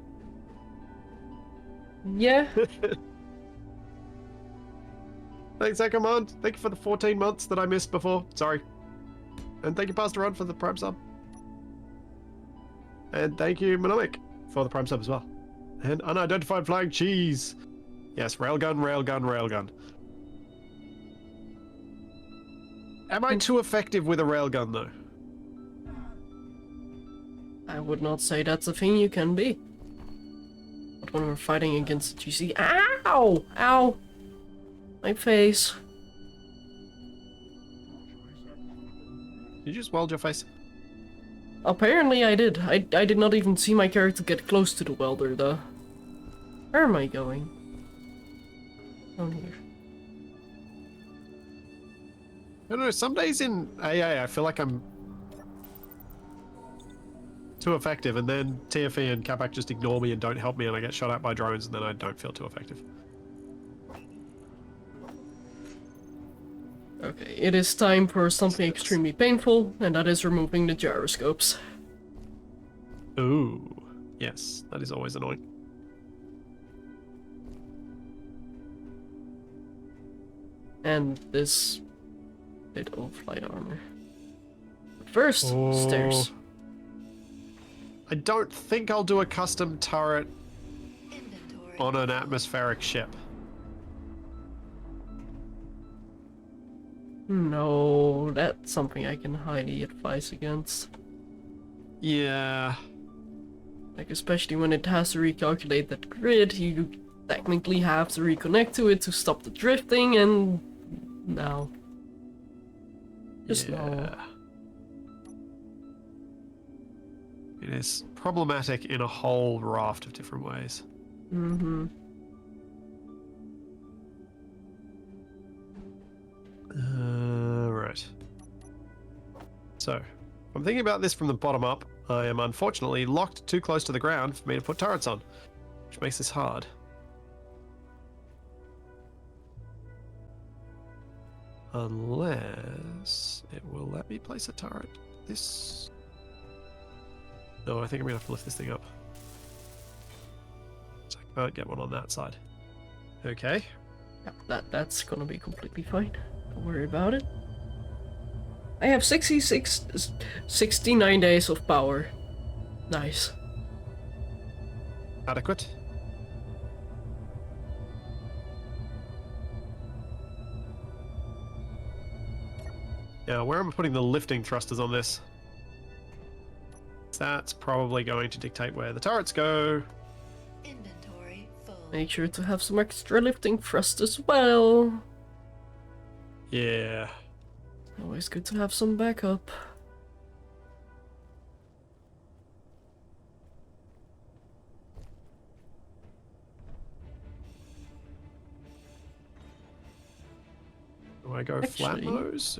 Yeah. Thanks, Command. Thank you for the 14 months that I missed before. Sorry. And thank you, Pastor Ron, for the Prime sub. And thank you, Monomic, for the Prime sub as well. And unidentified flying cheese. Yes, railgun, railgun, railgun. Am I too effective with a railgun, though? I would not say that's a thing you can be. But when we're fighting against the GC... Ow! Ow! My face. Did you just weld your face? Apparently I did. I did not even see my character get close to the welder, though. Where am I going? Down here. I don't know, some days in AA I feel like I'm too effective, and then TFE and Capac just ignore me and don't help me, and I get shot at by drones, and then I don't feel too effective. Okay, it is time for something extremely painful, and that is removing the gyroscopes. Ooh, yes, that is always annoying. And this bit of light armor. But first, stairs. I don't think I'll do a custom turret on an atmospheric ship. No, that's something I can highly advise against. Yeah. Like, especially when it has to recalculate that grid, you technically have to reconnect to it to stop the drifting, and... no. Just no. It is problematic in a whole raft of different ways. Mm-hmm. Right. So, I'm thinking about this from the bottom up. I am unfortunately locked too close to the ground for me to put turrets on, which makes this hard. Unless it will let me place a turret. This... No, I think I'm gonna have to lift this thing up. So I can't get one on that side. Okay. Yeah, that's gonna be completely fine. Don't worry about it. I have 69 days of power. Nice. Adequate. Now, where am I putting the lifting thrusters on this? That's probably going to dictate where the turrets go. Inventory full. Make sure to have some extra lifting thrust as well. Yeah. Always good to have some backup. Do I go flat Actually- nose?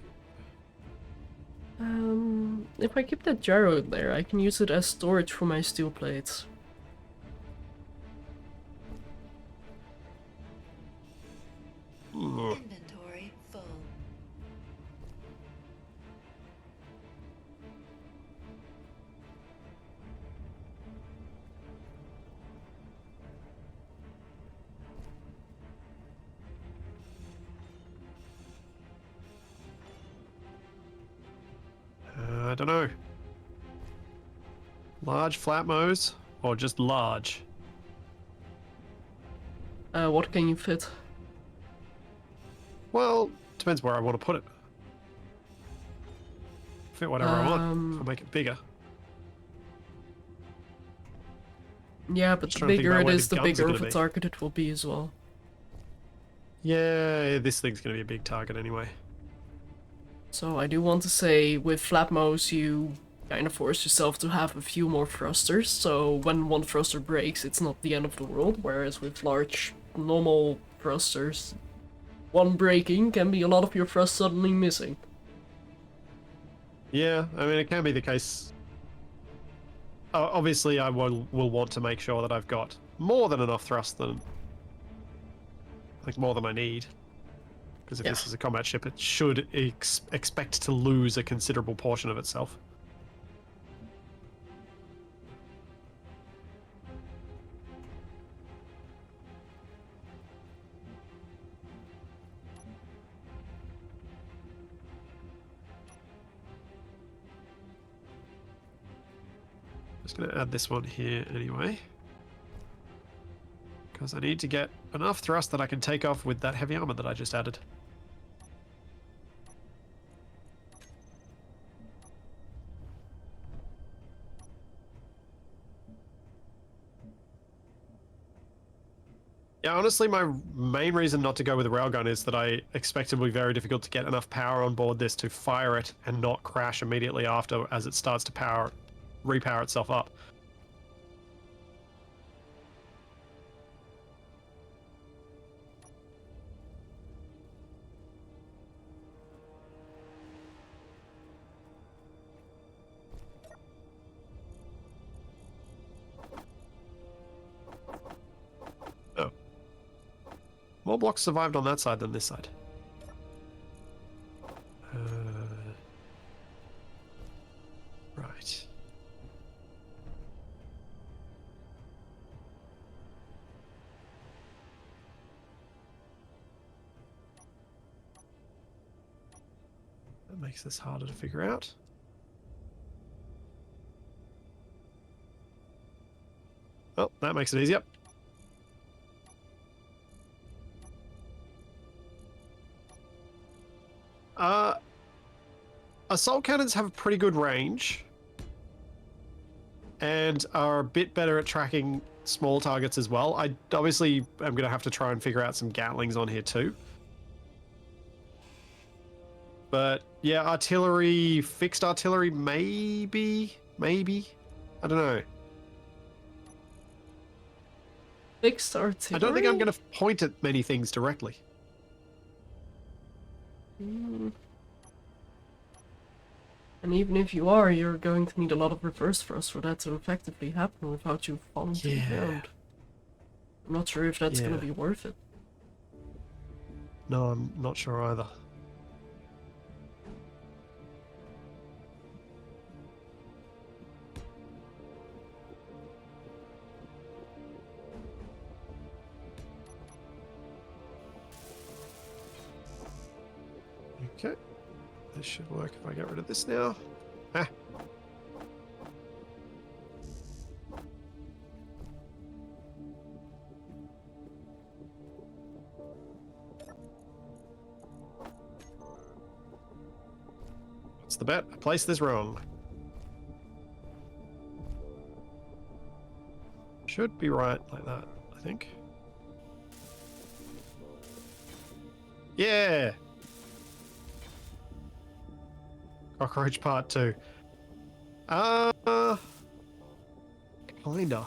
If I keep that gyro in there, I can use it as storage for my steel plates. Ugh. Inventory full. I don't know. Large flat nose or just large? What can you fit? Well, depends where I want to put it. Fit whatever I want. I'll make it bigger. Yeah, but Just the trying to think bigger about it where is, the the guns are bigger of gonna a be. target it will be as well. Yeah, this thing's going to be a big target anyway. So I do want to say, with Flapmos, you kind of force yourself to have a few more thrusters, so when one thruster breaks, it's not the end of the world, whereas with large, normal thrusters, one breaking can be a lot of your thrust suddenly missing. Yeah, I mean, it can be the case. Obviously, I will want to make sure that I've got more than enough thrust than, like, more than I need. Because if Yeah. this is a combat ship, it should expect to lose a considerable portion of itself. Just going to add this one here anyway. Because I need to get enough thrust that I can take off with that heavy armor that I just added. Yeah, honestly, my main reason not to go with a railgun is that I expect it will be very difficult to get enough power on board this to fire it and not crash immediately after as it starts to repower itself up. Oh. More blocks survived on that side than this side. Right. That makes this harder to figure out. Well, that makes it easier. Assault cannons have a pretty good range and are a bit better at tracking small targets as well. I obviously am going to have to try and figure out some Gatlings on here too. But yeah, artillery, fixed artillery, maybe. I don't know. Fixed artillery? I don't think I'm going to point at many things directly. And even if you are, you're going to need a lot of reverse thrust for that to effectively happen without you falling to the ground. I'm not sure if that's going to be worth it. No, I'm not sure either. Okay. This should work if I get rid of this now. Ah. What's the bet? I placed this wrong. Should be right like that, I think. Yeah! Cockroach Part 2. Kinda.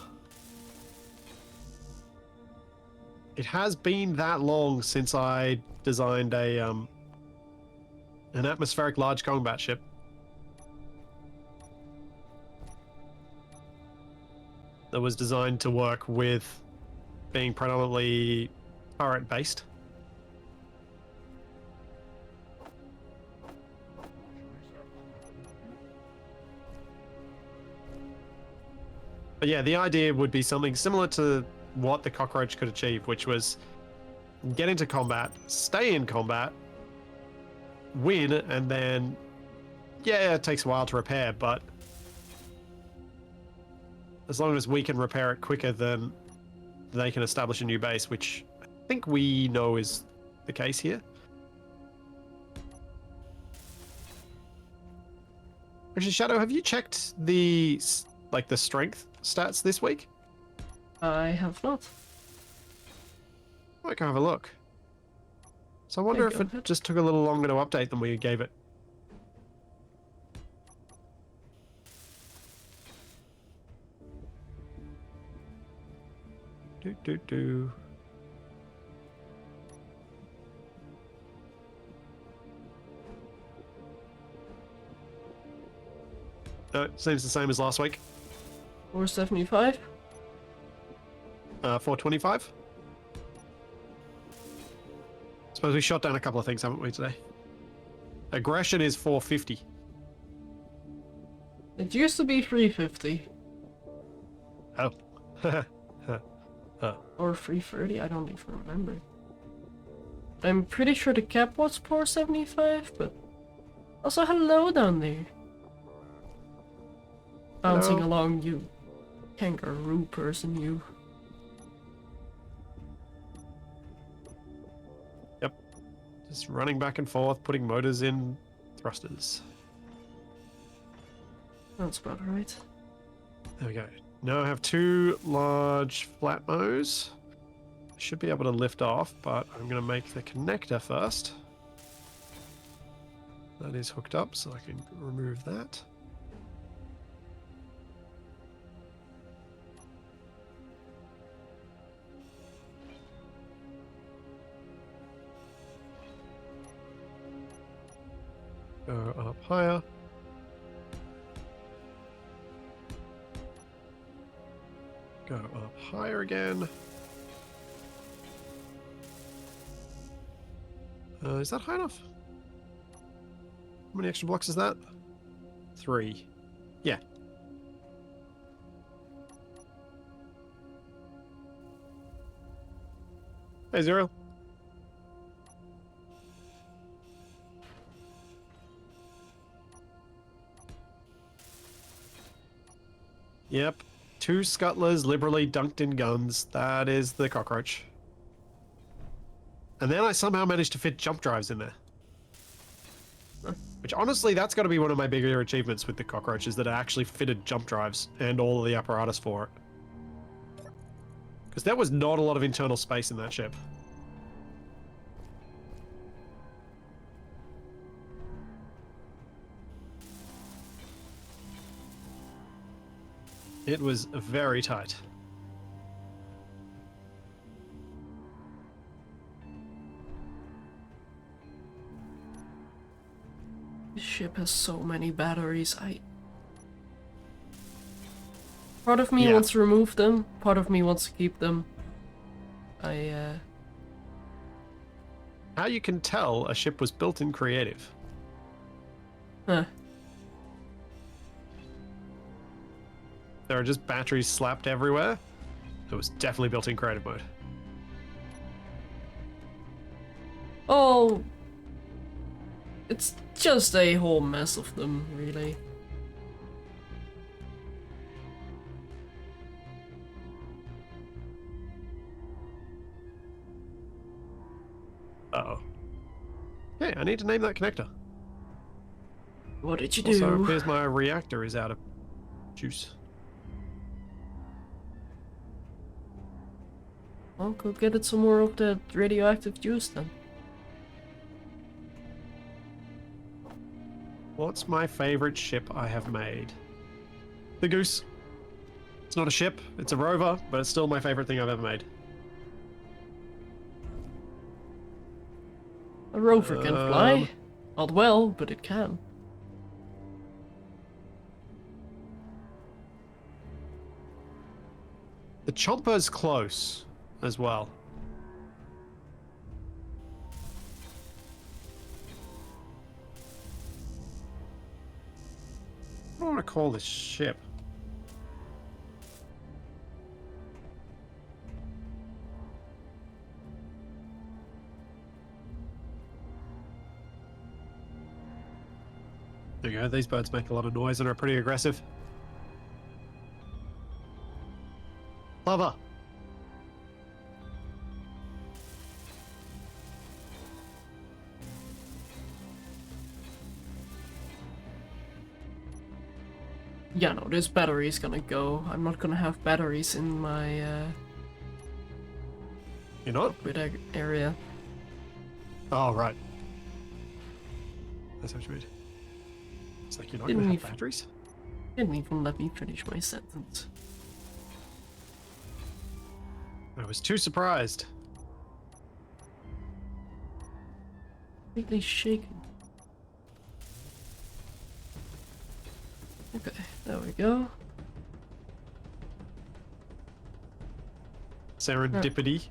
It has been that long since I designed an atmospheric large combat ship. That was designed to work with being predominantly turret based. But yeah, the idea would be something similar to what the cockroach could achieve, which was get into combat, stay in combat, win, and then, yeah, it takes a while to repair, but as long as we can repair it quicker than they can establish a new base, which I think we know is the case here. Actually, Shadow, have you checked the strength stats this week? I have not. I might go have a look. So I wonder if it just took a little longer to update than we gave it Do. No, seems the same as last week. 475. 425. Suppose we shot down a couple of things, haven't we, today? Aggression is 450. It used to be 350 Oh. or 330. I don't even remember. I'm pretty sure the cap was 475, but also hello down there. Bouncing Hello. along, you kangaroo person, you. Just running back and forth, putting motors in thrusters. That's about right. There we go. Now I have 2 large flat mows. Should be able to lift off, but I'm going to make the connector first. That is hooked up, so I can remove that. Go up higher. Go up higher again. Is that high enough? How many extra blocks is that? 3. Yeah. Hey, Zero. Yep. 2 scuttlers liberally dunked in guns. That is the cockroach. And then I somehow managed to fit jump drives in there. Which honestly, that's got to be one of my bigger achievements with the cockroach, is that I actually fitted jump drives and all of the apparatus for it. Because there was not a lot of internal space in that ship. It was very tight. This ship has so many batteries. Part of me Yeah. wants to remove them, part of me wants to keep them. How you can tell a ship was built in creative. Huh. There are just batteries slapped everywhere. It was definitely built in creative mode. Oh, it's just a whole mess of them, really. Uh-oh. Hey, I need to name that connector. What did you Also, it do? appears my reactor is out of juice. Well, go get it some more of that radioactive juice then. What's my favorite ship I have made? The Goose. It's not a ship, it's a rover, but it's still my favorite thing I've ever made. A rover can fly. Not well, but it can. The Chomper's close as well. What do I want to call this ship? There you go, these birds make a lot of noise and are pretty aggressive. Lava! Yeah, no, this battery is gonna go. I'm not gonna have batteries in my You're not? area. Oh, right. That's what you mean. It's like you're not Didn't gonna have even- batteries? Didn't even let me finish my sentence. I was too surprised. Completely shaken. Okay, there we go. Serendipity.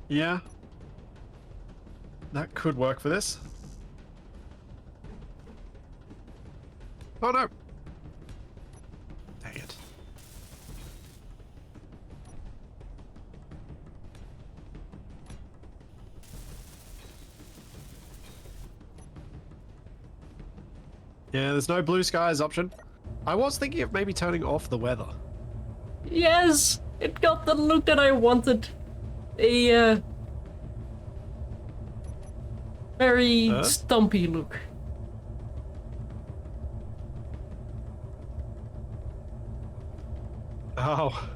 Yeah. That could work for this. Oh no! Dang it. Yeah, there's no blue skies option. I was thinking of maybe turning off the weather. Yes! It got the look that I wanted. A very stumpy look. Oh.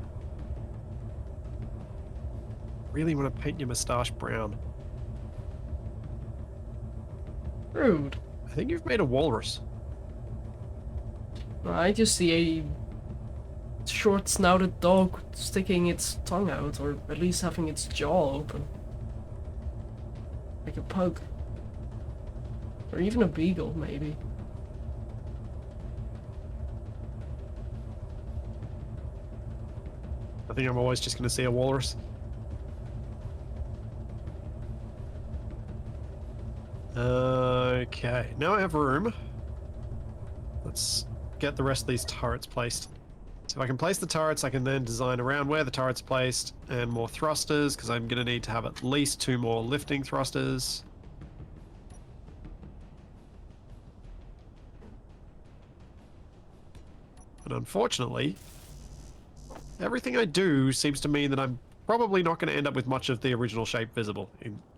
Really want to paint your moustache brown. Rude. I think you've made a walrus. I just see a short-snouted dog sticking its tongue out, or at least having its jaw open. Like a pug. Or even a beagle, maybe. I think I'm always just going to see a walrus. Okay, now I have room. Let's get the rest of these turrets placed. So if I can place the turrets, I can then design around where the turret's placed and more thrusters, because I'm going to need to have at least 2 more lifting thrusters. But unfortunately, everything I do seems to mean that I'm probably not going to end up with much of the original shape visible,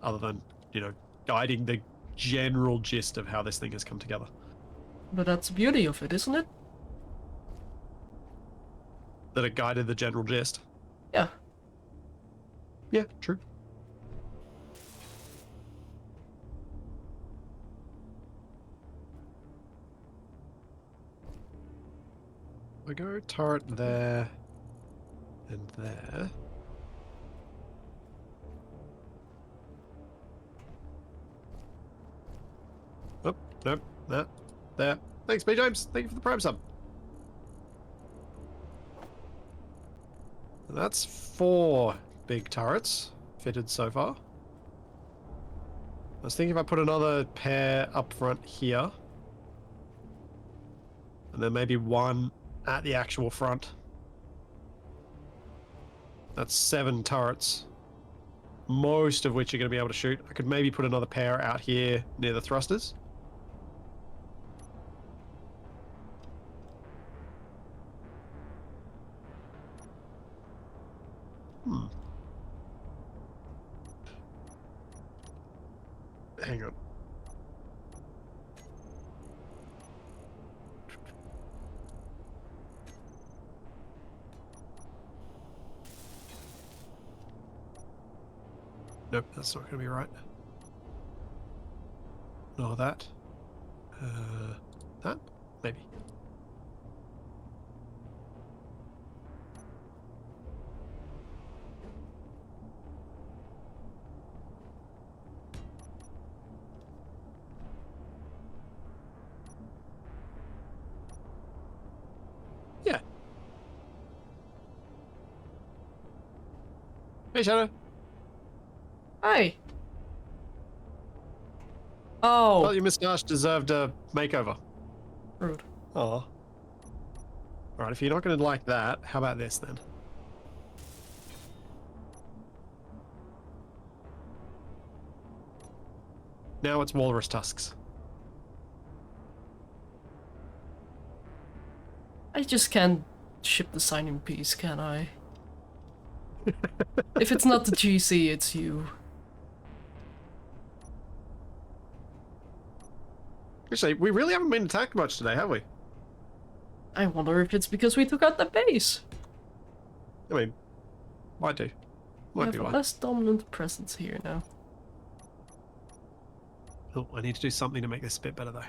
other than, you know, guiding the general gist of how this thing has come together. But that's the beauty of it, isn't it? That it guided the general gist. Yeah. Yeah, true. I go turret there and there. Oh, nope, that, there. Thanks, B. James. Thank you for the Prime sub. That's 4 big turrets fitted so far. I was thinking if I put another pair up front here, and then maybe 1 at the actual front. That's 7 turrets, most of which are going to be able to shoot. I could maybe put another pair out here near the thrusters. Hang on. Nope, that's not going to be right. No, that. That? Maybe. Yeah. Hey, Shadow. Hi. Oh. Thought your moustache deserved a makeover. Rude. Oh. Alright, if you're not going to like that, how about this then? Now it's walrus tusks. I just can't ship the signing piece, can I? If it's not the GC, it's you. Actually, we really haven't been attacked much today, have we? I wonder if it's because we took out the base. I mean, might do. We Might have be a why. less dominant presence here now. Oh, I need to do something to make this a bit better, though.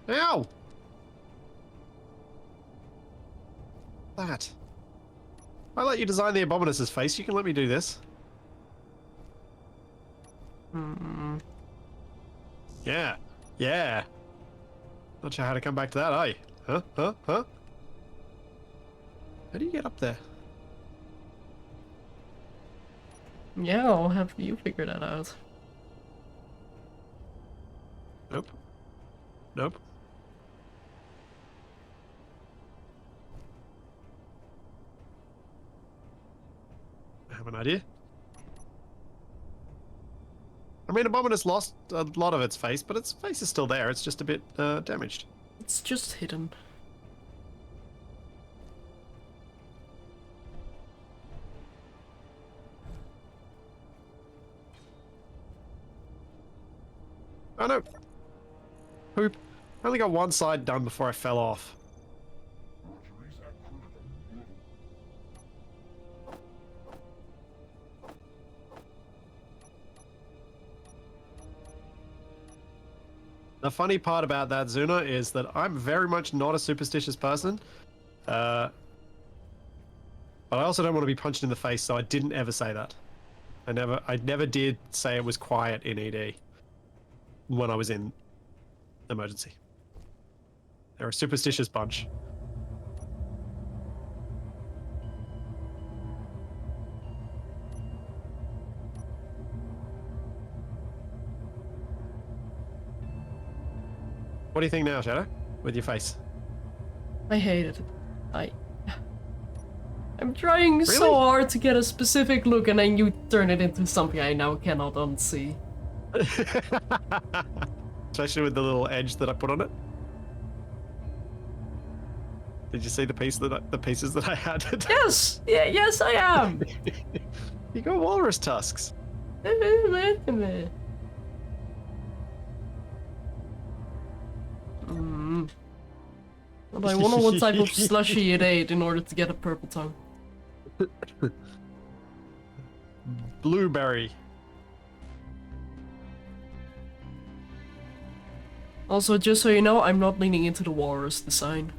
Ow! That. I let you design the Abominus's face. You can let me do this. Hmm. Yeah. Yeah. Not sure how to come back to that, are you? Huh? Huh? Huh? How do you get up there? Yeah, I'll have you figure that out. Nope. Nope. I have an idea. I mean, Abominus lost a lot of its face, but its face is still there. It's just a bit damaged. It's just hidden. Oh no! Poop. I only got one side done before I fell off. The funny part about that, Zuna, is that I'm very much not a superstitious person. But I also don't want to be punched in the face, so I didn't ever say that. I never did say it was quiet in ED when I was in emergency. They're a superstitious bunch. What do you think now, Shadow? With your face? I hate it. I'm trying so hard to get a specific look and then you turn it into something I now cannot unsee. Especially with the little edge that I put on it. Did you see the pieces that I had? Yes! Yeah, yes I am! You got walrus tusks. But I wonder what type of slushy it ate in order to get a purple tongue. Blueberry. Also, just so you know, I'm not leaning into the walrus design.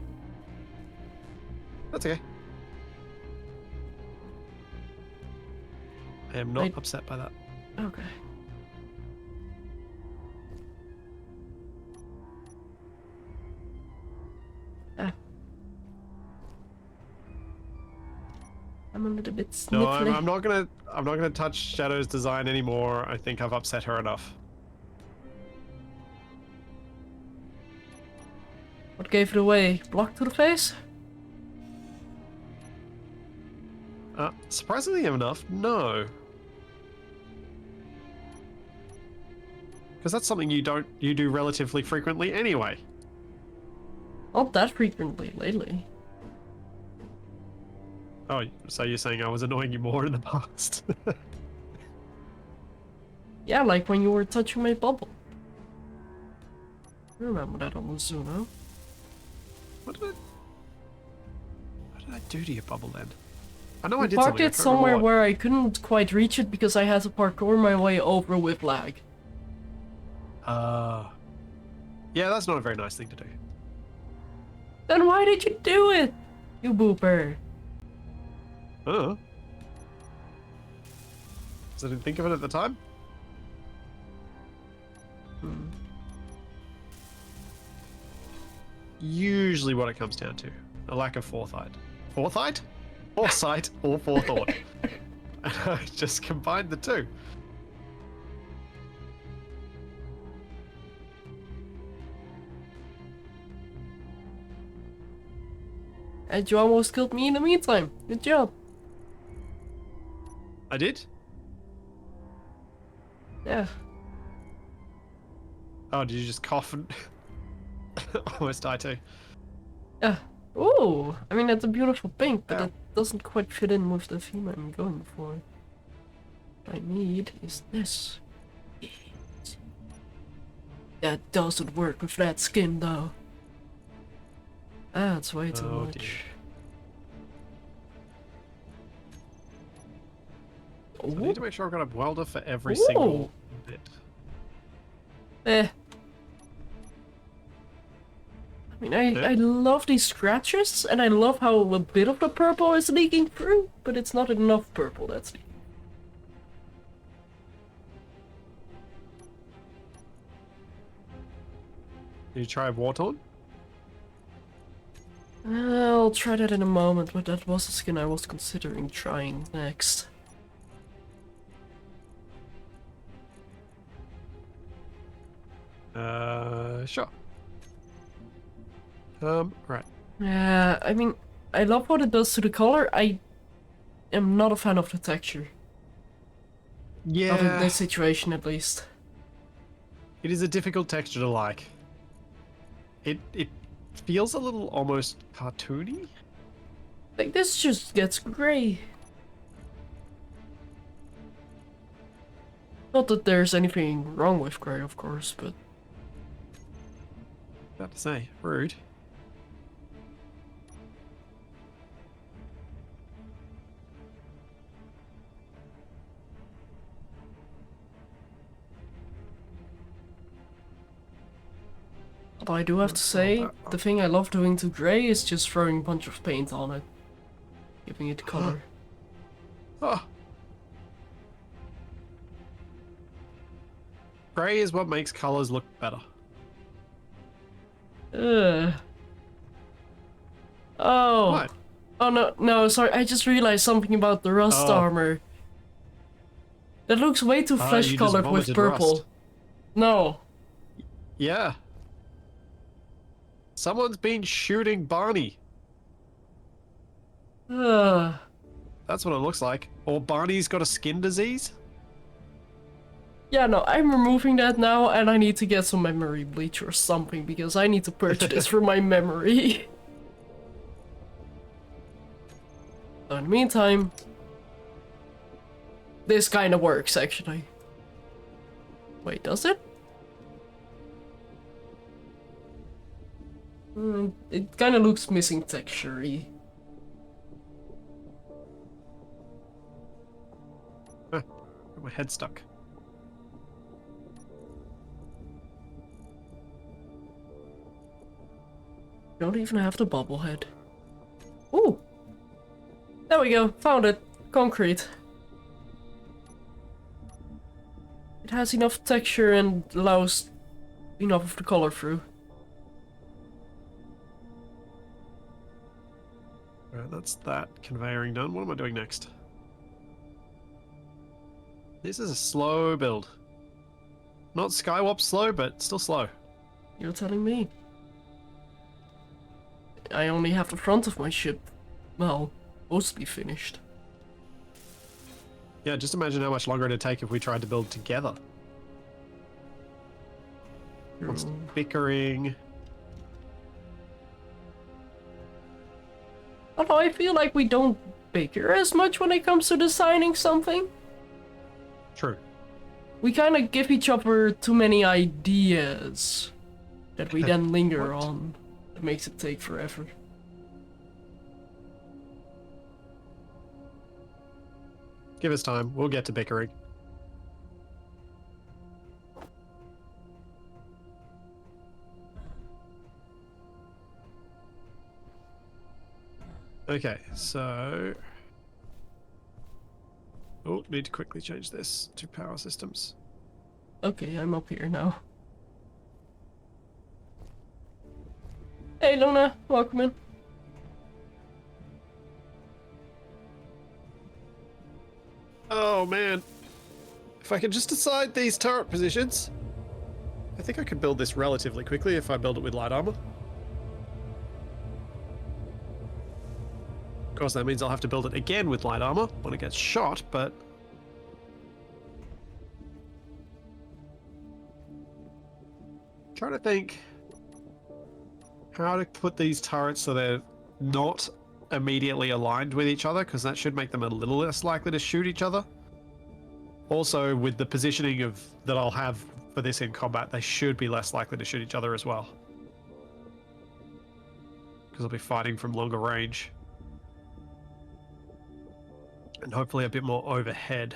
That's okay. I am not upset by that. Okay. I'm a little bit sniffly. No, I'm not gonna touch Shadow's design anymore. I think I've upset her enough. What gave it away? Block to the face? Surprisingly enough, no. Because that's something you do relatively frequently anyway. Not that frequently lately. Oh, so you're saying I was annoying you more in the past? Yeah, like when you were touching my bubble. I remember that on Zuno. What did I do to your bubble then? I know I You did parked something. I it can't remember somewhere what. where I couldn't quite reach it because I had to parkour my way over with lag. Yeah, that's not a very nice thing to do. Then why did you do it? You booper. Because I didn't think of it at the time. Usually what it comes down to. A lack of foresight. Foresight? Foresight or forethought. And I just combined the two. And you almost killed me in the meantime. Good job. I did? Yeah. Oh, did you just cough and almost die too? Yeah. Ooh, I mean that's a beautiful pink, but Yeah. it doesn't quite fit in with the theme I'm going for. What I need is this. That doesn't work with that skin though. That's way too Oh, much. dear. So I need to make sure I've got a welder for every single bit. Eh. mean, I love these scratches, and I love how a bit of the purple is leaking through, but it's not enough purple that's leaking. Did you try Warthorn? I'll try that in a moment, but that was the skin I was considering trying next. Sure. Right. Yeah, I mean, I love what it does to the color. I am not a fan of the texture. Not in Yeah, this situation, at least. it is a difficult texture to like. It feels a little almost cartoony. Like, this just gets grey. Not that there's anything wrong with grey, of course, but... About to say, rude. Although I do have to say, the thing I love doing to grey is just throwing a bunch of paint on it. Giving it color. Oh. Grey is what makes colors look better. Ugh. Oh. What? Oh no, sorry, I just realized something about the rust Oh. armor. That looks way too Ah, flesh you just colored with vomited purple. rust. No. Yeah. Someone's been shooting Barney. Ugh. That's what it looks like. Or Barney's got a skin disease? Yeah, no, I'm removing that now, and I need to get some memory bleach or something, because I need to purge this for my memory. So in the meantime, this kind of works, actually. Wait, does it? It kind of looks missing texture-y. My head's stuck. Don't even have the bobblehead. Ooh! There we go, found it. Concrete. It has enough texture and allows enough of the color through. Alright, that's that conveying done. What am I doing next? This is a slow build. Not Skywalk slow, but still slow. You're telling me. I only have the front of my ship, well, mostly finished. Yeah, just imagine how much longer it'd take if we tried to build together. Constant bickering. Although I feel like we don't bicker as much when it comes to designing something. True. We kind of give each other too many ideas that we then linger What? on. It makes it take forever. Give us time. We'll get to bickering. Okay, so... Oh, need to quickly change this to power systems. Okay, I'm up here now. Hey Luna, welcome in. Oh man. If I could just decide these turret positions. I think I could build this relatively quickly if I build it with light armor. Of course, that means I'll have to build it again with light armor when it gets shot, but... trying to think how to put these turrets so they're not immediately aligned with each other, because that should make them a little less likely to shoot each other. Also, with the positioning of that I'll have for this in combat, they should be less likely to shoot each other as well, because I'll be fighting from longer range. And hopefully a bit more overhead.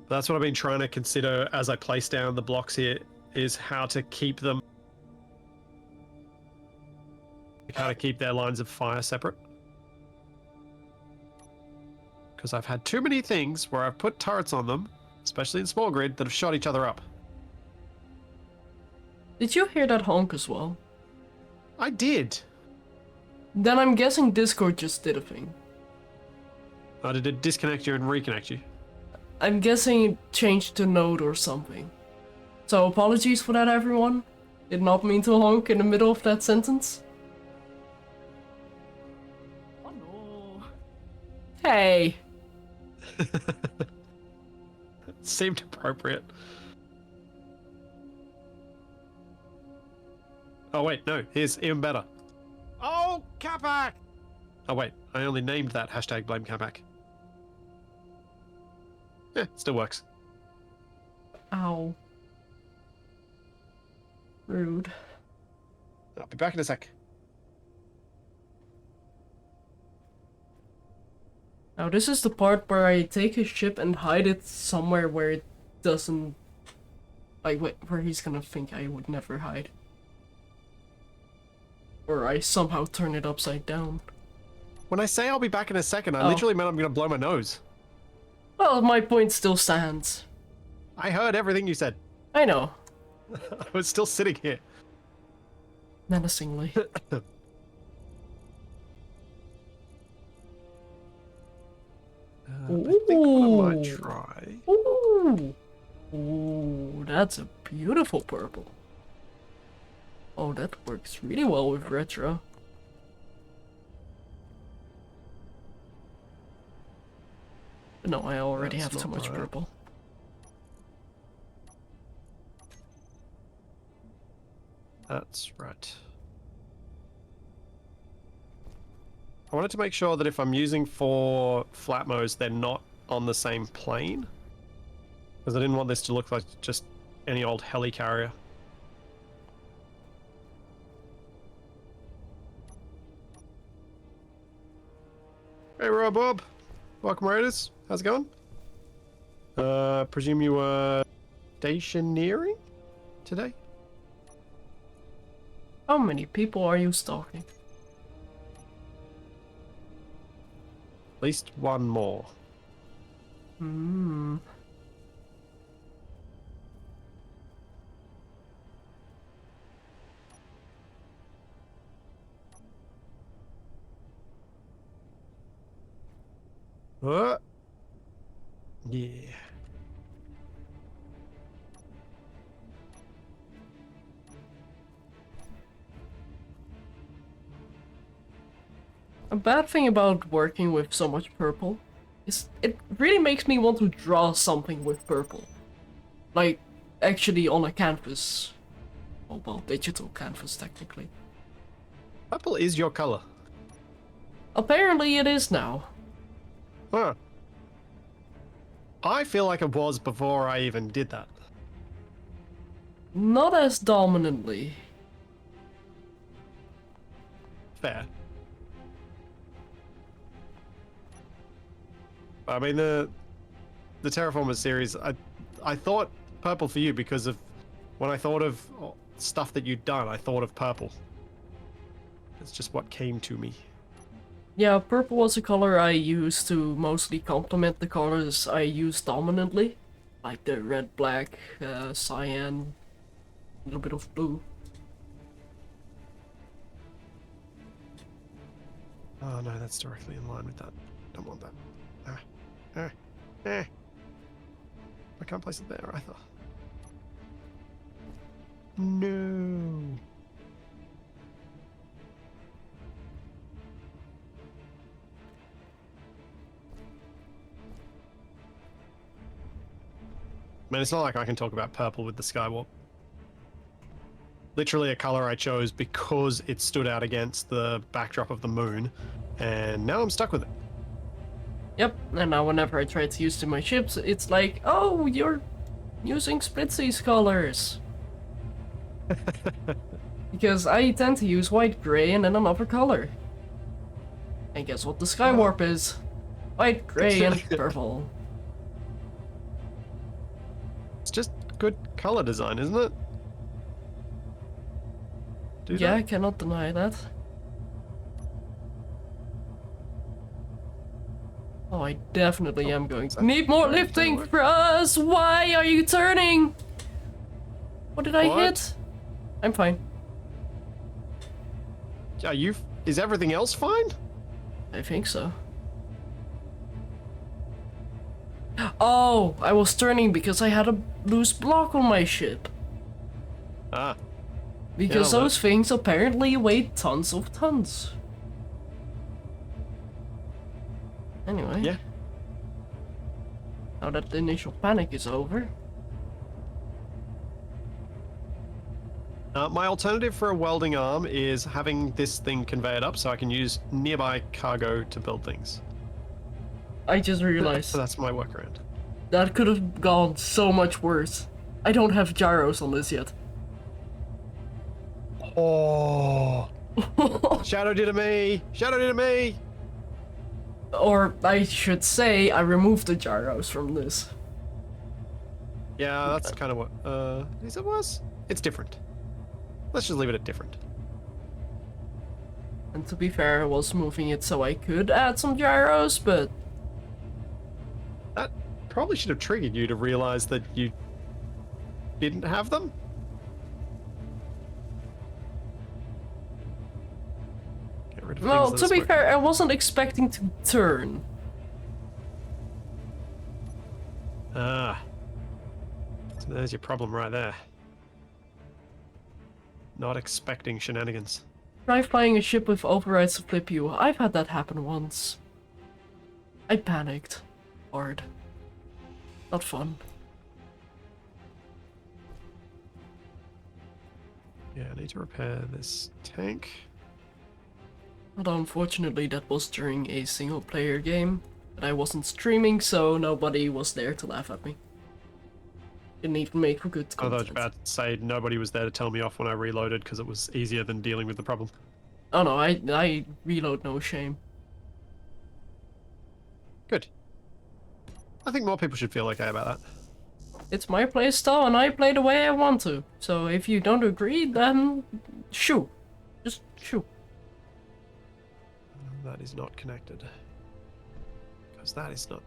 But that's what I've been trying to consider as I place down the blocks here, is how to keep them Like how to keep their lines of fire separate. Because I've had too many things where I've put turrets on them, especially in small grid, that have shot each other up. Did you hear that honk as well? I did. Then I'm guessing Discord just did a thing. Oh, did it disconnect you and reconnect you? I'm guessing it changed to node or something. So apologies for that, everyone. Did not mean to honk in the middle of that sentence. Oh no. Hey. Seemed appropriate. Oh wait, no, here's even better. Oh, Capac! Oh wait, I only named that hashtag blame Capac. Yeah, still works. Ow. Rude. I'll be back in a sec. Now this is the part where I take his ship and hide it somewhere where it doesn't... Like, where he's gonna think I would never hide. Or I somehow turn it upside down. When I say I'll be back in a second, I Oh. literally meant I'm gonna blow my nose. Well, my point still stands. I heard everything you said. I know. I was still sitting here. Menacingly. I think what I might Ooh. try. Ooh. Ooh, that's a beautiful purple. Oh, that works really well with retro. No, I already That's have too not much right. purple. That's right. I wanted to make sure that if I'm using 4 flat modes, they're not on the same plane. Because I didn't want this to look like just any old helicarrier. Hey, Robob. Welcome, Raiders. How's it going? Presume you were stationeering today? How many people are you stalking? At least one more. Hmm. Yeah. A bad thing about working with so much purple is it really makes me want to draw something with purple. Like, actually on a canvas. Oh, well, digital canvas, technically. Purple is your color. Apparently it is now. Huh. I feel like it was before I even did that. Not as dominantly. Fair. I mean, the Terraformers series, I thought purple for you because of when I thought of stuff that you'd done, I thought of purple. It's just what came to me. Yeah, purple was a color I used to mostly complement the colors I use dominantly. Like the red, black, cyan, a little bit of blue. Oh no, that's directly in line with that. Don't want that. I can't place it there either. No. I mean, it's not like I can talk about purple with the Skywalk. Literally a color I chose because it stood out against the backdrop of the moon, and now I'm stuck with it. Yep, and now whenever I try to use it in my ships, it's like, oh, you're using Splitsie's colors. Because I tend to use white, gray, and then another color. And guess what the Skywarp is? White, gray, and purple. It's just good color design, isn't it? Do Yeah, that? I cannot deny that. Now I definitely am going is to that need more right? lifting Does that thrust. Why are you turning? What did I What? hit? I'm fine. Are you? Is everything else fine? I think so. Oh, I was turning because I had a loose block on my ship. Ah. Because Yeah, those things apparently weigh tons of tons. Anyway. Yeah. Now that the initial panic is over. My alternative for a welding arm is having this thing conveyed up so I can use nearby cargo to build things. I just So realized that's my workaround. that could have gone so much worse. I don't have gyros on this yet. Oh. Shadow did it me! Shadow did it me! Or I should say, I removed the gyros from this. Yeah, that's kind of what. Is it worse? It's different. Let's just leave it at different. And to be fair, I was moving it so I could add some gyros, but That probably should have triggered you to realize that you didn't have them. Get rid of well, things to that are be fair, I wasn't expecting to turn. Ah. So there's your problem right there. Not expecting shenanigans. Try flying a ship with overrides to flip you. I've had that happen once. I panicked. Hard. Not fun. Yeah, I need to repair this tank. Although unfortunately that was during a single player game. But I wasn't streaming, so nobody was there to laugh at me. Didn't even make for good I thought I was content. about to say nobody was there to tell me off when I reloaded because it was easier than dealing with the problem. Oh no, I reload no shame. Good. I think more people should feel okay about that. It's my playstyle and I play the way I want to. So if you don't agree, then shoo. Just shoo. That is not connected. Because that is not.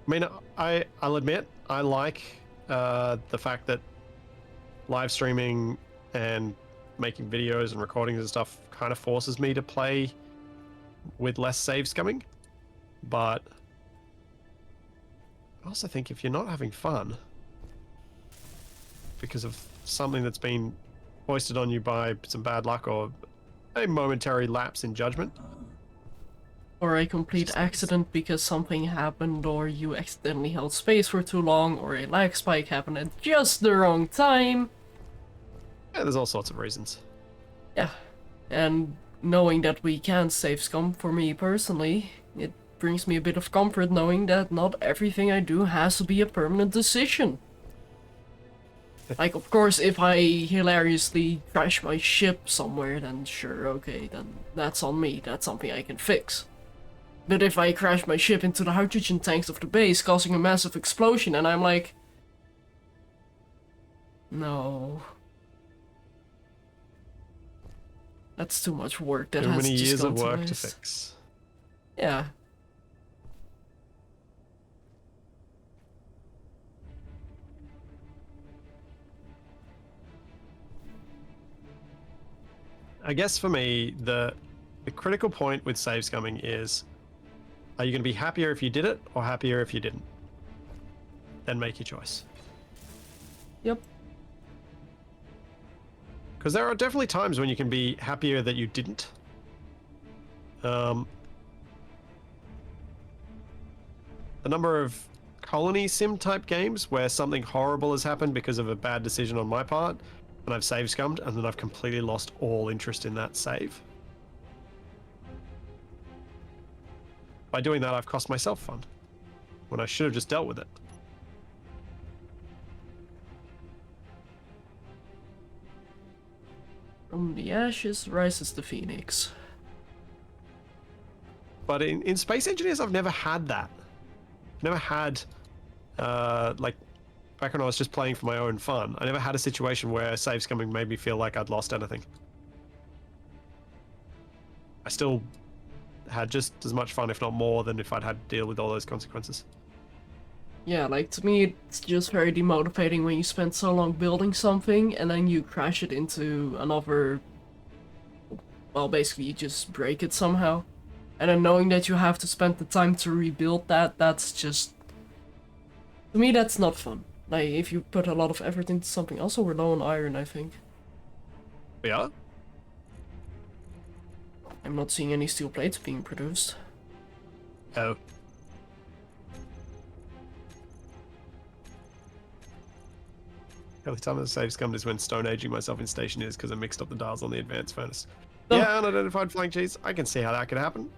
I mean, I'll admit, I like the fact that live streaming and making videos and recordings and stuff kind of forces me to play with less save scumming. But I also think if you're not having fun because of something that's been foisted on you by some bad luck or a momentary lapse in judgment, Or a complete accident because something happened, or you accidentally held space for too long, or a lag spike happened at just the wrong time. yeah, there's all sorts of reasons. Yeah. And knowing that we can save scum, for me personally, it brings me a bit of comfort knowing that not everything I do has to be a permanent decision. Like, of course, if I hilariously crash my ship somewhere, then sure, okay, then that's on me. That's something I can fix. But if I crash my ship into the hydrogen tanks of the base, causing a massive explosion, and I'm like... No. That's too much work. That Too has many just years gone of to work to waste. fix. Yeah. I guess for me, the critical point with save scumming is, are you going to be happier if you did it or happier if you didn't? Then make your choice. Yep. Because there are definitely times when you can be happier that you didn't. The number of colony sim type games where something horrible has happened because of a bad decision on my part, and I've save scummed, and then I've completely lost all interest in that save. By doing that, I've cost myself fun, when I should have just dealt with it. From the ashes rises the phoenix. But in Space Engineers, I've never had that. I've never had, like, back when I was just playing for my own fun, I never had a situation where save scumming made me feel like I'd lost anything. I still had just as much fun, if not more, than if I'd had to deal with all those consequences. Yeah, like, to me, it's just very demotivating when you spend so long building something and then you crash it into another... Well, basically, you just break it somehow. And then knowing that you have to spend the time to rebuild that, that's just... To me, that's not fun. Like, if you put a lot of effort into something. Also, we're low on iron, I think. Yeah? I'm not seeing any steel plates being produced. Oh. The only time the save scummed is when stone aging myself in station is because I mixed up the dials on the advanced furnace. Oh. Yeah, unidentified flying cheese. I can see how that could happen.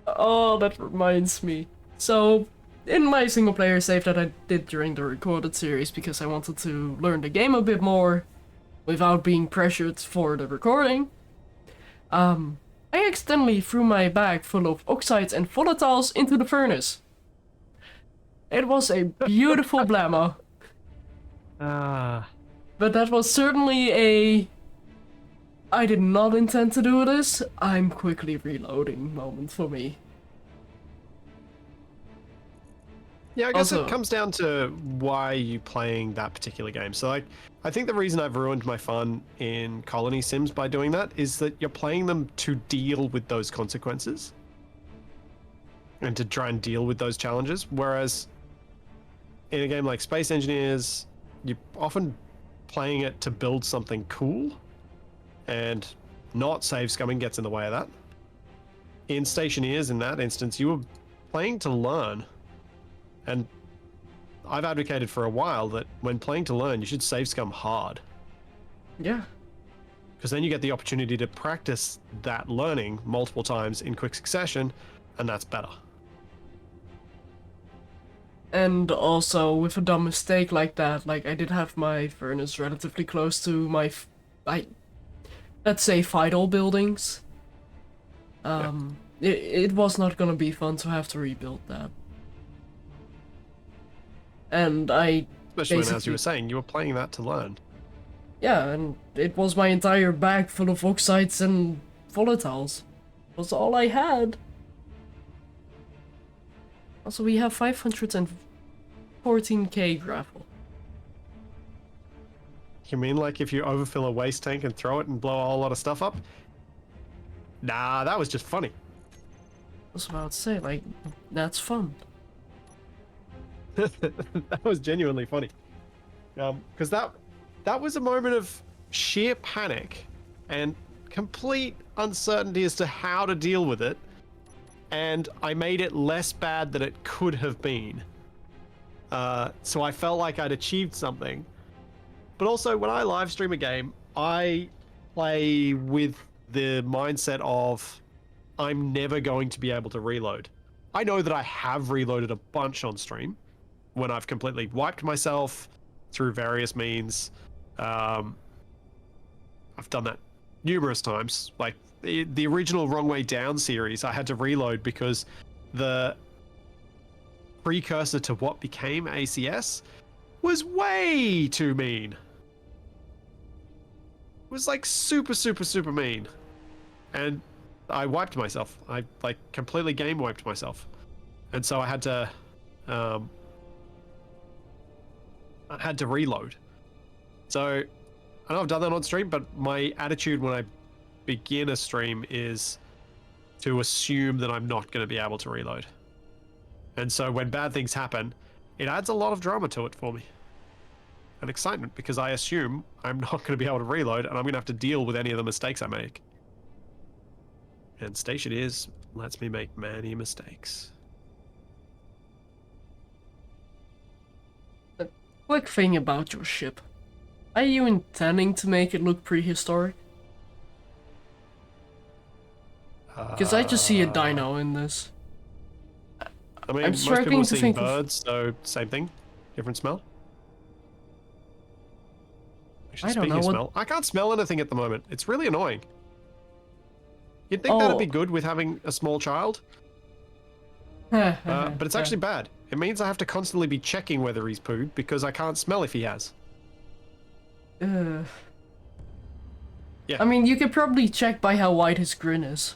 Oh, that reminds me. So, in my single player save that I did during the recorded series because I wanted to learn the game a bit more without being pressured for the recording, I accidentally threw my bag full of oxides and volatiles into the furnace. It was a beautiful blammo. Ah. But that was certainly a... I did not intend to do this, I'm quickly reloading moment for me. Yeah, I guess Also- it comes down to why you playing that particular game. So, like, I think the reason I've ruined my fun in colony sims by doing that is that you're playing them to deal with those consequences and to try and deal with those challenges. Whereas in a game like Space Engineers, you're often playing it to build something cool, and not save scumming gets in the way of that. In Stationeers, in that instance, you were playing to learn. And I've advocated for a while that when playing to learn, you should save scum hard. Yeah. Because then you get the opportunity to practice that learning multiple times in quick succession, and that's better. And also, with a dumb mistake like that, like, I did have my furnace relatively close to my, let's say, vital buildings. It was not gonna be fun to have to rebuild that. And I Especially when, as you basically- were saying, you were playing that to learn. Yeah, and it was my entire bag full of oxides and volatiles. It was all I had. Also, we have 514k gravel. You mean like if you overfill a waste tank and throw it and blow a whole lot of stuff up? Nah, that was just funny. I was about to say, like, that's fun. That was genuinely funny. Because that was a moment of sheer panic and complete uncertainty as to how to deal with it, and I made it less bad than it could have been. So I felt like I'd achieved something. But also, when I live stream a game, I play with the mindset of I'm never going to be able to reload. I know that I have reloaded a bunch on stream when I've completely wiped myself through various means. I've done that numerous times. Like the original Wrong Way Down series, I had to reload because the precursor to what became ACS was way too mean. It was like super, super, super mean. And I wiped myself. I like completely game wiped myself. And so I had to reload. So I know I've done that on stream, but my attitude when I begin a stream is to assume that I'm not going to be able to reload. And so when bad things happen, it adds a lot of drama to it for me. And excitement, because I assume I'm not going to be able to reload and I'm going to have to deal with any of the mistakes I make. And Stationeers lets me make many mistakes. Quick thing about your ship. Are you intending to make it look prehistoric? Because I just see a dino in this. I mean, I'm most struggling people are to seeing think of- birds, so same thing, different smell. Actually, I don't speaking know of what- smell, I can't smell anything at the moment. It's really annoying. You'd think that'd be Oh. good with having a small child, but it's actually bad. It means I have to constantly be checking whether he's pooed because I can't smell if he has. Yeah. Yeah. I mean, you could probably check by how wide his grin is.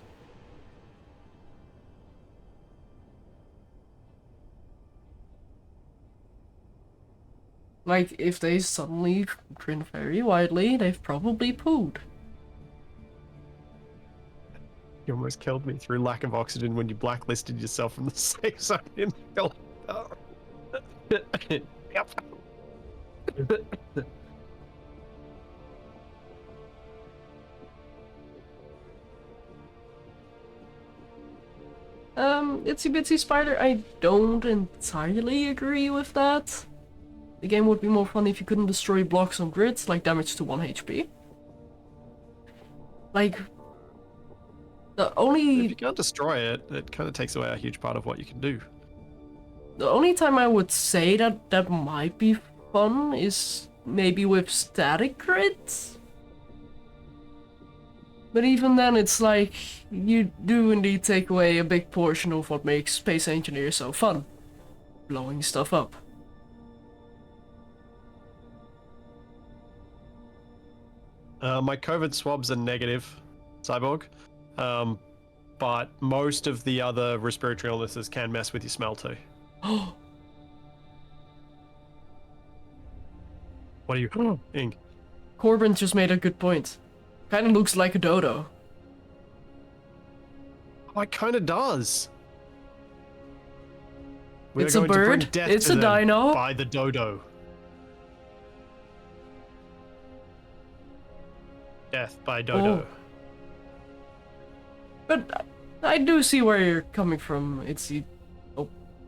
Like, if they suddenly grin very widely, they've probably pooed. You almost killed me through lack of oxygen when you blacklisted yourself from the safe zone in the Yep. Itsy Bitsy Spider, I don't entirely agree with that. The game would be more fun if you couldn't destroy blocks on grids, like damage to 1 HP. Like, the If only you can't destroy it, it kind of takes away a huge part of what you can do. the only time I would say that that might be fun is maybe with static grids. But even then, it's like, you do indeed take away a big portion of what makes Space Engineer so fun. Blowing stuff up. My COVID swabs are negative, Cyborg. But most of the other respiratory illnesses can mess with your smell too. What are you ing? Corbin just made a good point. Kinda looks like a dodo. Oh, it kind of does. We It's are a going to bring bird. death It's to a them dino. by the dodo. Death by dodo. Oh. But I do see where you're coming from, Itsy... Oh,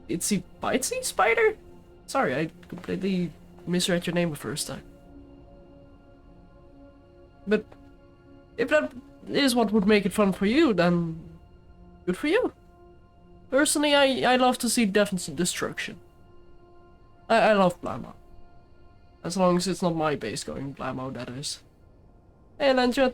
Itsy Bitesy Spider? Sorry, I completely misread your name the first time. But if that is what would make it fun for you, then good for you. Personally, I love to see death and destruction. I love Blammo. As long as it's not my base going Blammo, that is. Hey, Lanjet.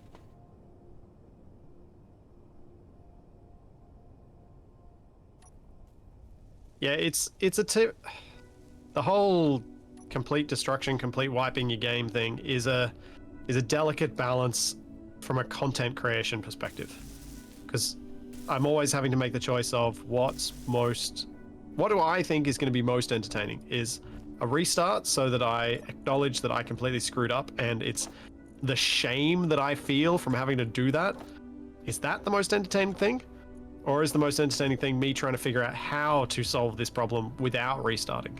Yeah, it's a tip. The whole complete destruction, complete wiping your game thing is a delicate balance from a content creation perspective, because I'm always having to make the choice of what do I think is going to be most entertaining? Is a restart so that I acknowledge that I completely screwed up and it's the shame that I feel from having to do that. Is that the most entertaining thing? Or is the most entertaining thing me trying to figure out how to solve this problem without restarting?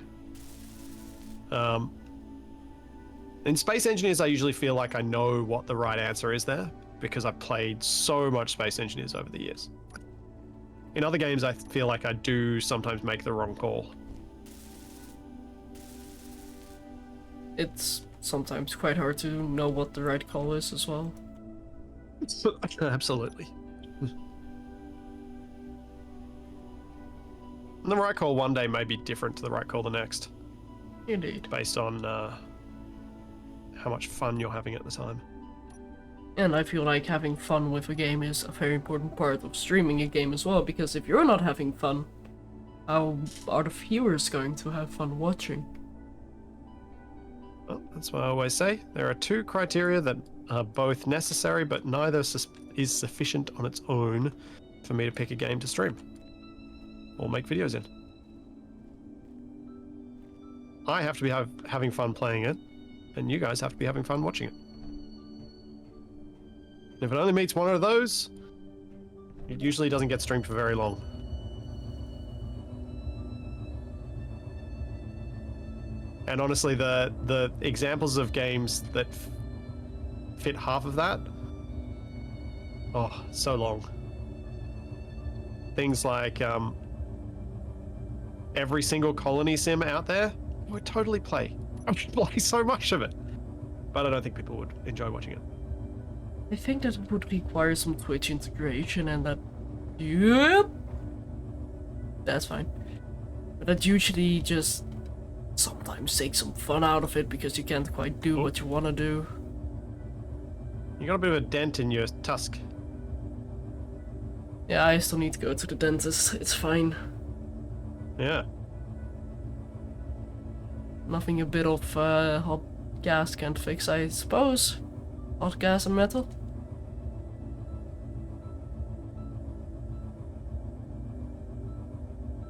In Space Engineers, I usually feel like I know what the right answer is there because I've played so much Space Engineers over the years. In other games, I feel like I do sometimes make the wrong call. It's sometimes quite hard to know what the right call is as well. Absolutely. And the right call one day may be different to the right call the next, Indeed. based on how much fun you're having at the time. And I feel like having fun with a game is a very important part of streaming a game as well, because if you're not having fun, how are the viewers going to have fun watching? Well, that's what I always say. There are two criteria that are both necessary, but neither is sufficient on its own for me to pick a game to stream or make videos in. I have to be having fun playing it, and you guys have to be having fun watching it. If it only meets one of those, it usually doesn't get streamed for very long. And honestly, the examples of games that fit half of that, oh, so long. Things like every single colony sim out there, I would totally play. I would play so much of it. But I don't think people would enjoy watching it. I think that it would require some Twitch integration and that... Yep! That's fine. But that usually just sometimes takes some fun out of it because you can't quite do what you want to do. You got a bit of a dent in your tusk. Yeah, I still need to go to the dentist. It's fine. Yeah. Nothing a bit of hot gas can't fix, I suppose. Hot gas and metal.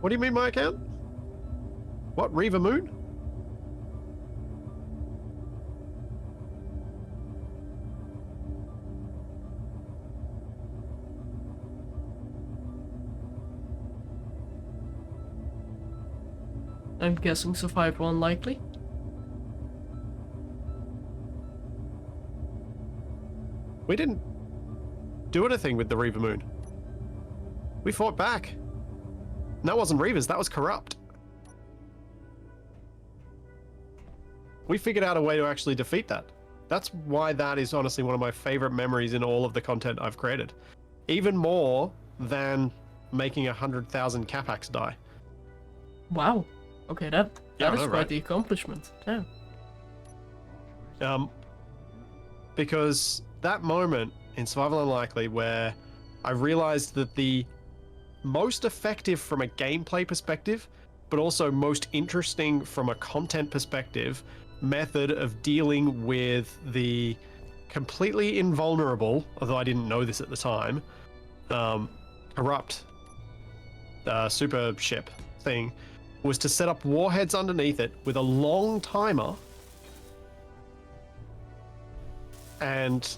What do you mean my account? What, Reaver Moon? I'm guessing survival unlikely. We didn't do anything with the Reaver Moon. We fought back. And that wasn't Reavers, that was corrupt. We figured out a way to actually defeat that. That's why that is honestly one of my favorite memories in all of the content I've created. Even more than making 100,000 Capax die. Wow. Okay, that Yeah, I is know, quite right? the accomplishment. Yeah. Because that moment in Survival Unlikely where I realized that the most effective from a gameplay perspective, but also most interesting from a content perspective, method of dealing with the completely invulnerable, although I didn't know this at the time, corrupt super ship thing, was to set up warheads underneath it with a long timer, and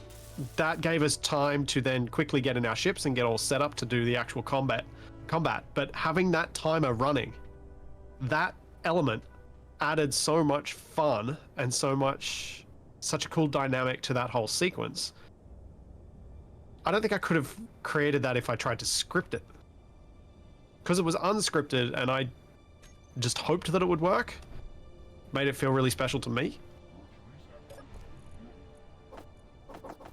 that gave us time to then quickly get in our ships and get all set up to do the actual combat. But having that timer running, that element added so much fun and such a cool dynamic to that whole sequence. I don't think I could have created that if I tried to script it, because it was unscripted and I just hoped that it would work. Made it feel really special to me.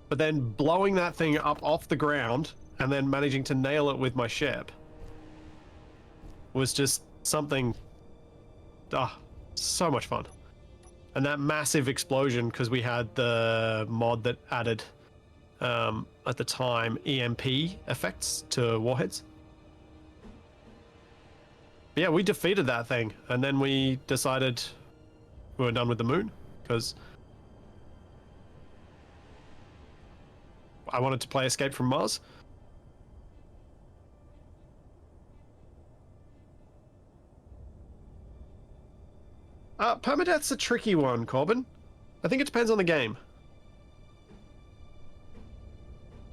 But then blowing that thing up off the ground and then managing to nail it with my ship was just something, so much fun. And that massive explosion, because we had the mod that added, at the time, EMP effects to warheads. Yeah, we defeated that thing, and then we decided we were done with the moon, because I wanted to play Escape from Mars. Permadeath's a tricky one, Corbin. I think it depends on the game.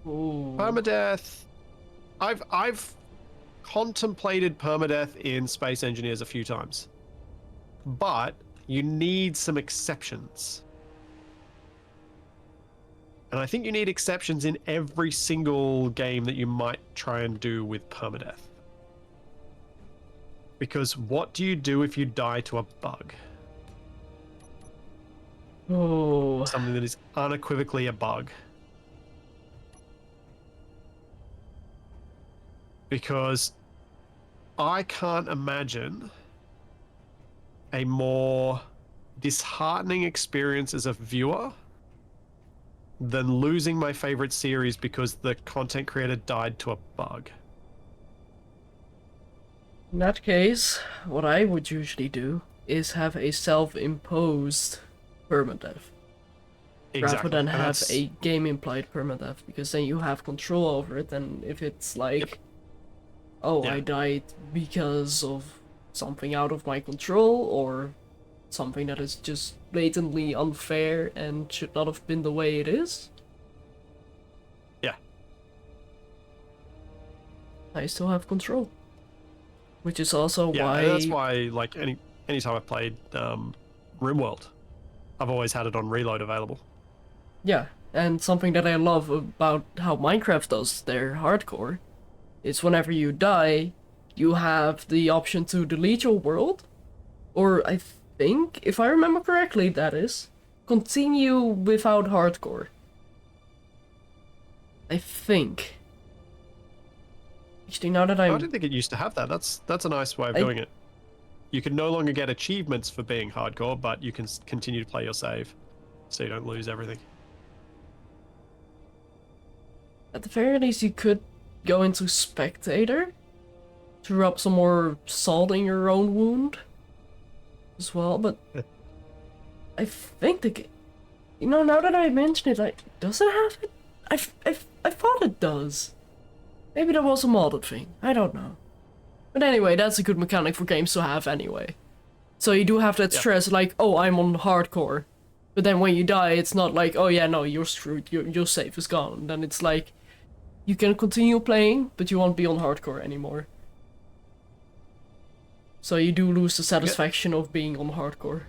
Ooh. Permadeath, I've contemplated permadeath in Space Engineers a few times, but you need some exceptions. And I think you need exceptions in every single game that you might try and do with permadeath. Because what do you do if you die to a bug? Oh. Something that is unequivocally a bug. Because I can't imagine a more disheartening experience as a viewer than losing my favorite series because the content creator died to a bug. In that case, what I would usually do is have a self-imposed permadeath. Rather than And have that's- a game-implied permadeath, because then you have control over it, and if it's like, Yep. oh, Yeah. I died because of something out of my control, or something that is just blatantly unfair and should not have been the way it is, Yeah. I still have control. Which is also Yeah, why... and that's why, like, anytime I've played RimWorld, I've always had it on reload available. Yeah, and something that I love about how Minecraft does their hardcore is whenever you die, you have the option to delete your world, or I think, if I remember correctly, that is, continue without hardcore. I think. Actually, now that I I'm... didn't think it used to have that. That's a nice way of doing it. You can no longer get achievements for being hardcore, but you can continue to play your save, so you don't lose everything. At the very least, you could go into spectator to rub some more salt in your own wound as well, but I think the game. You know, now that I mention it, like, does it have it? I thought it does. Maybe that was a modded thing. I don't know. But anyway, that's a good mechanic for games to have anyway. So you do have that stress, like, oh, I'm on hardcore. But then when you die, it's not like, oh yeah, no, you're screwed, your save is gone. And then it's like, you can continue playing, but you won't be on hardcore anymore. So you do lose the satisfaction of being on hardcore.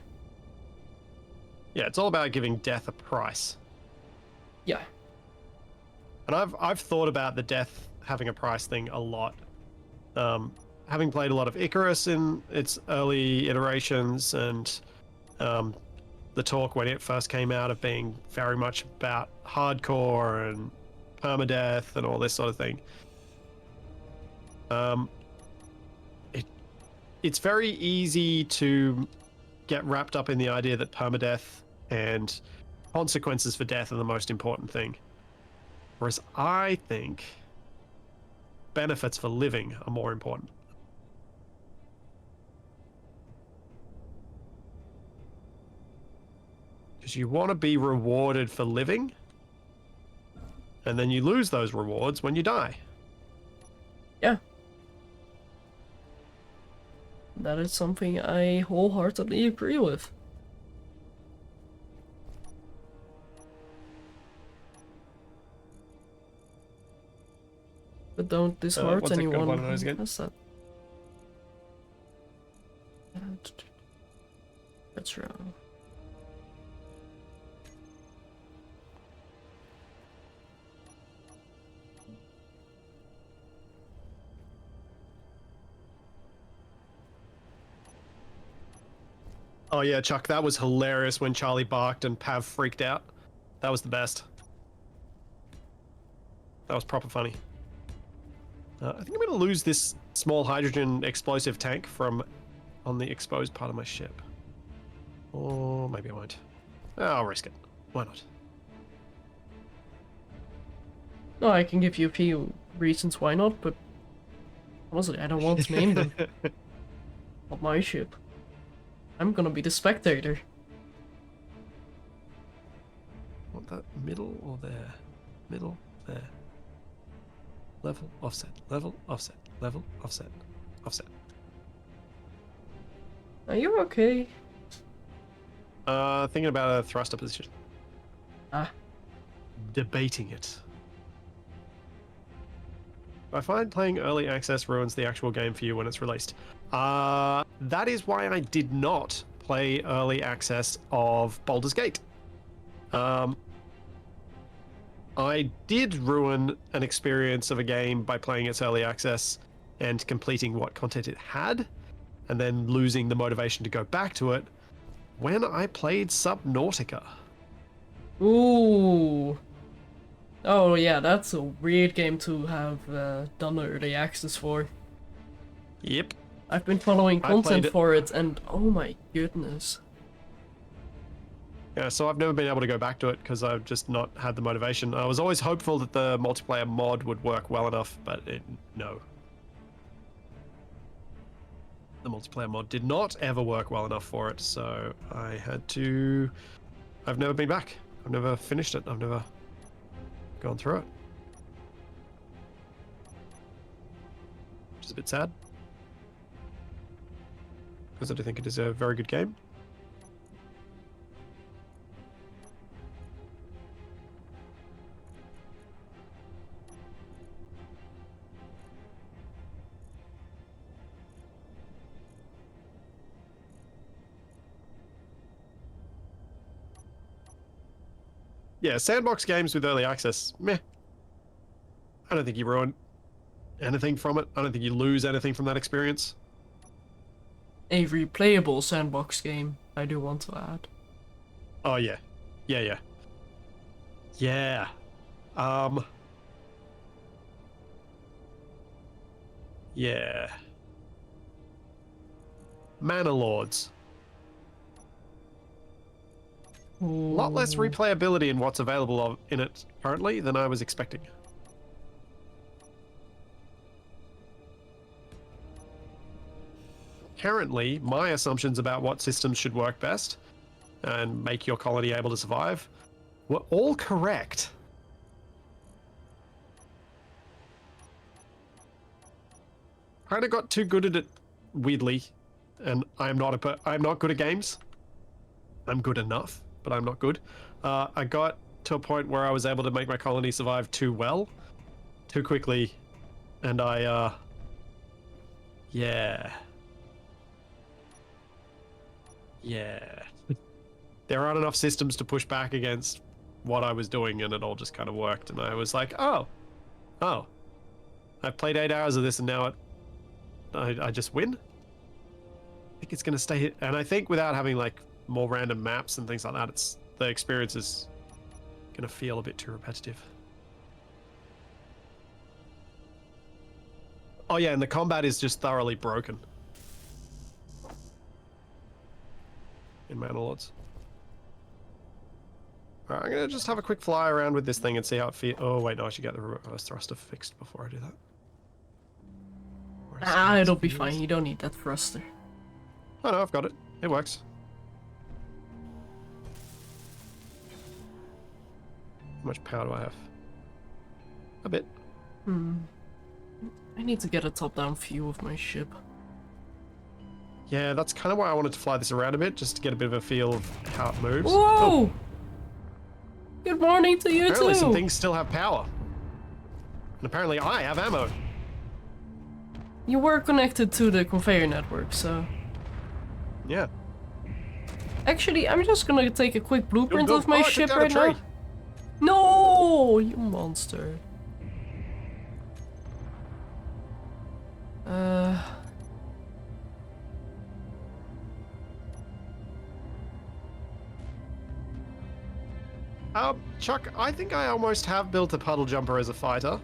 Yeah, it's all about giving death a price. Yeah. And I've thought about the death having a price thing a lot. Having played a lot of Icarus in its early iterations, and the talk when it first came out of being very much about hardcore and permadeath and all this sort of thing. It's very easy to get wrapped up in the idea that permadeath and consequences for death are the most important thing. Whereas I think benefits for living are more important. Because you want to be rewarded for living, and then you lose those rewards when you die. Yeah. That is something I wholeheartedly agree with. But don't disheart what's a good anyone one of those who again? has that. That's wrong. Oh yeah, Chuck, that was hilarious when Charlie barked and Pav freaked out. That was the best. That was proper funny. I think I'm going to lose this small hydrogen explosive tank from on the exposed part of my ship. Or maybe I won't. I'll risk it. Why not? No, I can give you a few reasons why not, but honestly, I don't want to name them. Not my ship. I'm gonna be the spectator. Want that middle or there? Middle, there. Level, offset, level, offset, level, offset, offset. Are you okay? Thinking about a thruster position. Ah. Debating it. I find playing early access ruins the actual game for you when it's released. That is why I did not play early access of Baldur's Gate. I did ruin an experience of a game by playing its early access and completing what content it had, and then losing the motivation to go back to it when I played Subnautica. Ooh. Oh yeah, that's a weird game to have done early access for. Yep. I've been following I played content it. for it, and oh my goodness. Yeah, so I've never been able to go back to it because I've just not had the motivation. I was always hopeful that the multiplayer mod would work well enough, but no. The multiplayer mod did not ever work well enough for it, so I had to... I've never been back. I've never finished it. I've never gone through it. Which is a bit sad. Because I do think it is a very good game. Yeah, sandbox games with early access, meh. I don't think you ruin anything from it. I don't think you lose anything from that experience. A replayable sandbox game, I do want to add. Oh, yeah. Yeah. Yeah. Yeah. Mana Lords. A lot less replayability in what's available in it currently than I was expecting. Currently, my assumptions about what systems should work best and make your colony able to survive were all correct. Kind of got too good at it, weirdly, and I'm not good at games. I'm good enough, but I'm not good. I got to a point where I was able to make my colony survive too well, too quickly, and yeah. There aren't enough systems to push back against what I was doing, and it all just kind of worked. And I was like, oh, I've played 8 hours of this, and now I just win. I think it's gonna stay. And I think without having like more random maps and things like that, the experience is gonna feel a bit too repetitive. Oh yeah, and the combat is just thoroughly broken in Manalords. Alright, I'm gonna just have a quick fly around with this thing and see how it feels. Oh wait, no, I should get the reverse thruster fixed before I do that. It'll be fine. You don't need that thruster. Oh no, I've got it. It works. How much power do I have? A bit. I need to get a top-down view of my ship. Yeah, that's kind of why I wanted to fly this around a bit, just to get a bit of a feel of how it moves. Whoa! Oh, Good morning to you apparently too! some things still have power. And apparently I have ammo. You were connected to the conveyor network, so... Yeah. Actually, I'm just gonna take a quick blueprint Go. of my Oh, I took ship down a right now. tree. No, you monster. Chuck, I think I almost have built a puddle jumper as a fighter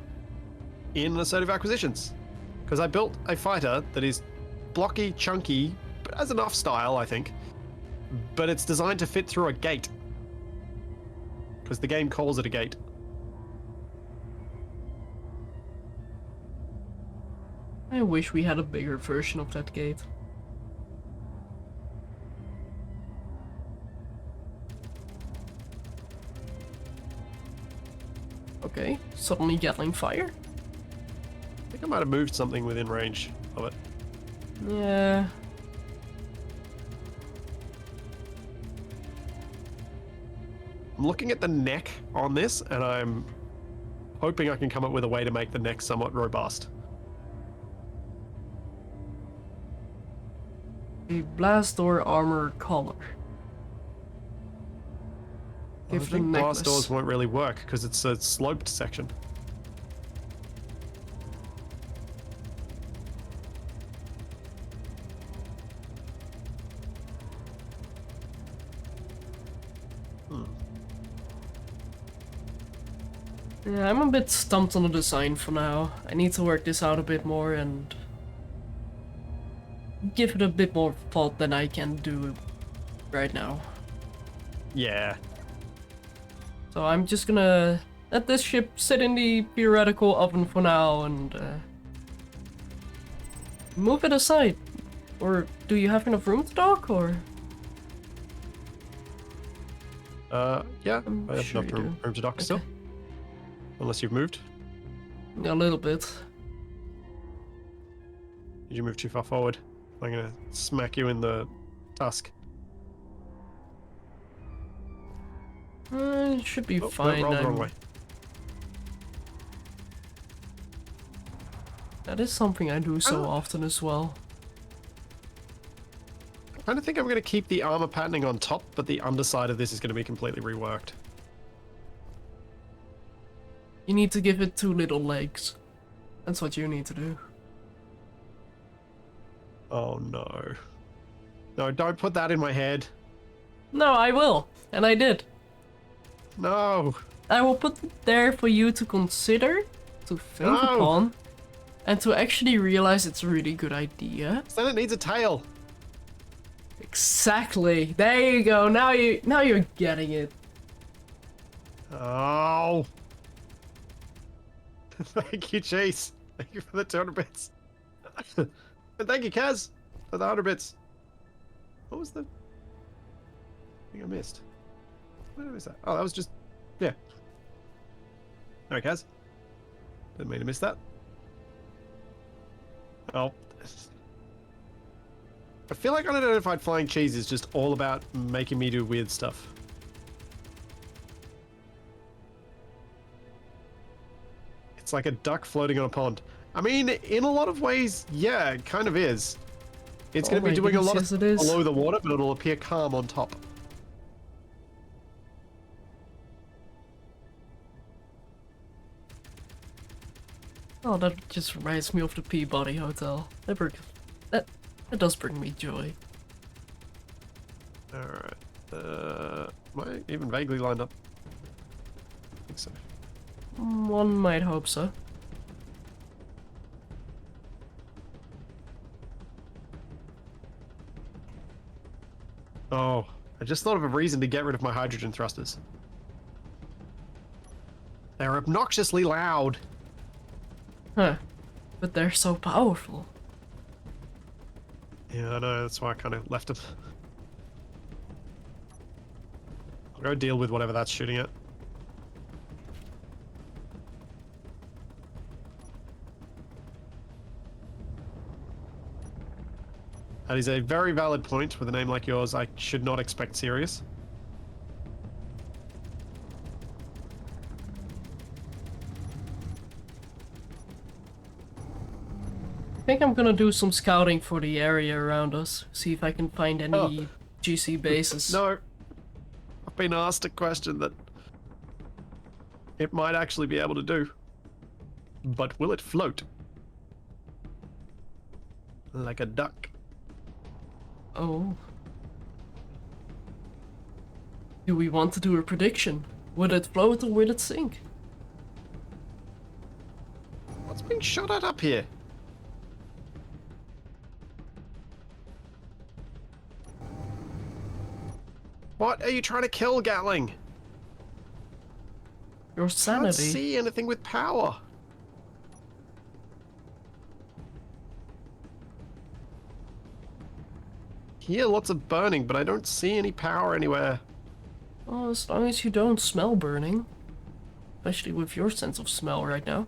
in Assertive Acquisitions. Because I built a fighter that is blocky, chunky, but has enough style, I think. But it's designed to fit through a gate. Because the game calls it a gate. I wish we had a bigger version of that gate. Okay, suddenly Gatling fire? I think I might have moved something within range of it. Yeah. I'm looking at the neck on this, and I'm hoping I can come up with a way to make the neck somewhat robust. A blast door armor collar. I Give the think blast necklace. doors won't really work because it's a sloped section. Yeah, I'm a bit stumped on the design for now. I need to work this out a bit more and give it a bit more thought than I can do right now. Yeah. So I'm just gonna let this ship sit in the theoretical oven for now and move it aside. Or do you have enough room to dock, or? Yeah, I'm I have sure enough you room do. to dock still. Okay. Unless you've moved. A little bit. Did you move too far forward? I'm gonna smack you in the tusk. It should be fine. Roll the wrong I'm- way. That is something I do so often as well. I kind of think I'm going to keep the armor patterning on top, but the underside of this is going to be completely reworked. You need to give it 2 little legs. That's what you need to do. Oh no. No, don't put that in my head. No, I will. And I did. No. I will put it there for you to consider, to think No. upon, and to actually realize it's a really good idea. Then it needs a tail. Exactly. There you go. Now you're getting it. Oh. Thank you, Chase. Thank you for the 200 bits. And thank you, Kaz, for the 100 bits. What was the... I think I missed. What did I miss that? Oh, that was just... Yeah. Alright, Kaz. Didn't mean to miss that. Oh. I feel like unidentified flying cheese is just all about making me do weird stuff. It's like a duck floating on a pond. I mean, in a lot of ways, yeah, it kind of is. It's Oh going to be my doing a lot of goodness, yes, it is. below the water, but it'll appear calm on top. Oh, that just reminds me of the Peabody Hotel. That does bring me joy. Alright. Am I even vaguely lined up? I think so. One might hope so. Oh, I just thought of a reason to get rid of my hydrogen thrusters. They're obnoxiously loud. Huh. But they're so powerful. Yeah, I know, that's why I kind of left them. I'll go deal with whatever that's shooting at. That is a very valid point. With a name like yours, I should not expect serious. I think I'm gonna do some scouting for the area around us. See if I can find any GC bases. No. I've been asked a question that it might actually be able to do. But will it float? Like a duck. Oh. Do we want to do a prediction? Will it float or will it sink? What's being shot at up here? What are you trying to kill, Gatling? Your I can't sanity. see anything with power. Hear lots of burning, but I don't see any power anywhere. Oh, as long as you don't smell burning. Especially with your sense of smell right now.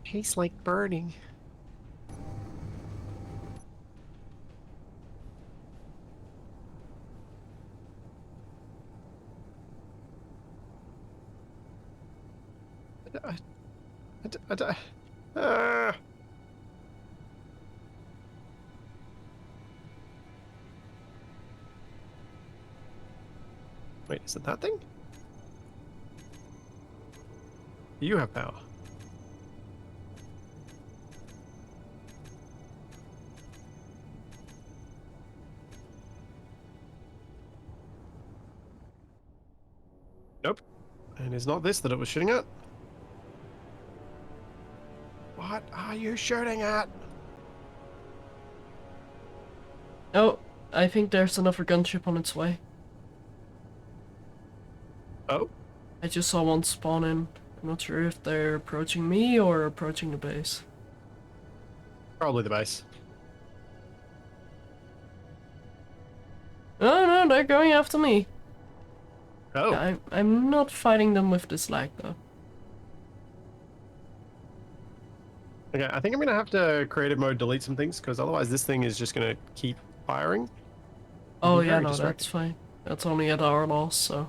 Tastes like burning. Ah. Wait, is it that thing? You have power. Nope. And it's not this that it was shooting at. What are you shooting at? Oh, I think there's another gunship on its way. Oh, I just saw one spawn in. I'm not sure if they're approaching me or approaching the base. probably the base. Oh no, they're going after me. Oh, I'm not fighting them with this lag though. okay. I think I'm gonna have to creative mode delete some things because otherwise this thing is just gonna keep firing. Oh Be yeah, very no, distracting. that's fine. That's only at our loss, so.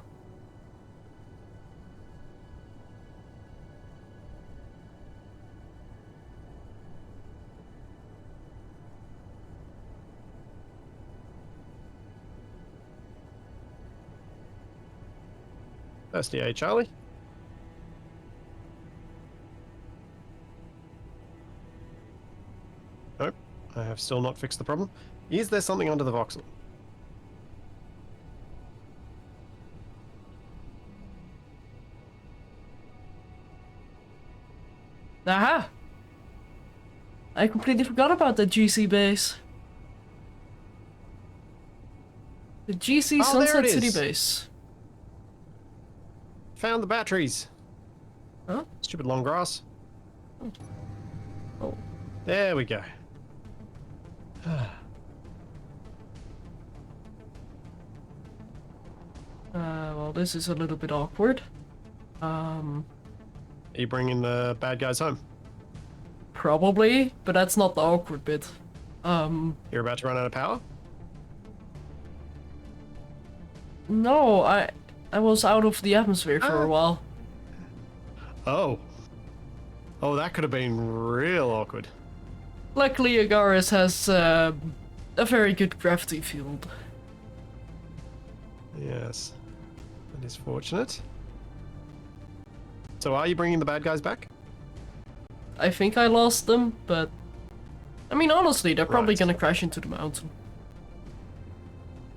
SDA Charlie. Nope, I have still not fixed the problem. Is there something under the voxel? Aha! I completely forgot about the GC base. The GC Oh, there Sunset it City is. base. Found the batteries. Huh? Stupid long grass. Oh. There we go. Well, this is a little bit awkward. Are you bringing the bad guys home? Probably, but that's not the awkward bit. You're about to run out of power? No, I was out of the atmosphere for a while. Oh. Oh, that could have been real awkward. Luckily, Agaris has a very good gravity field. Yes. That is fortunate. So are you bringing the bad guys back? I think I lost them, but... I mean, honestly, they're probably Right. gonna crash into the mountain.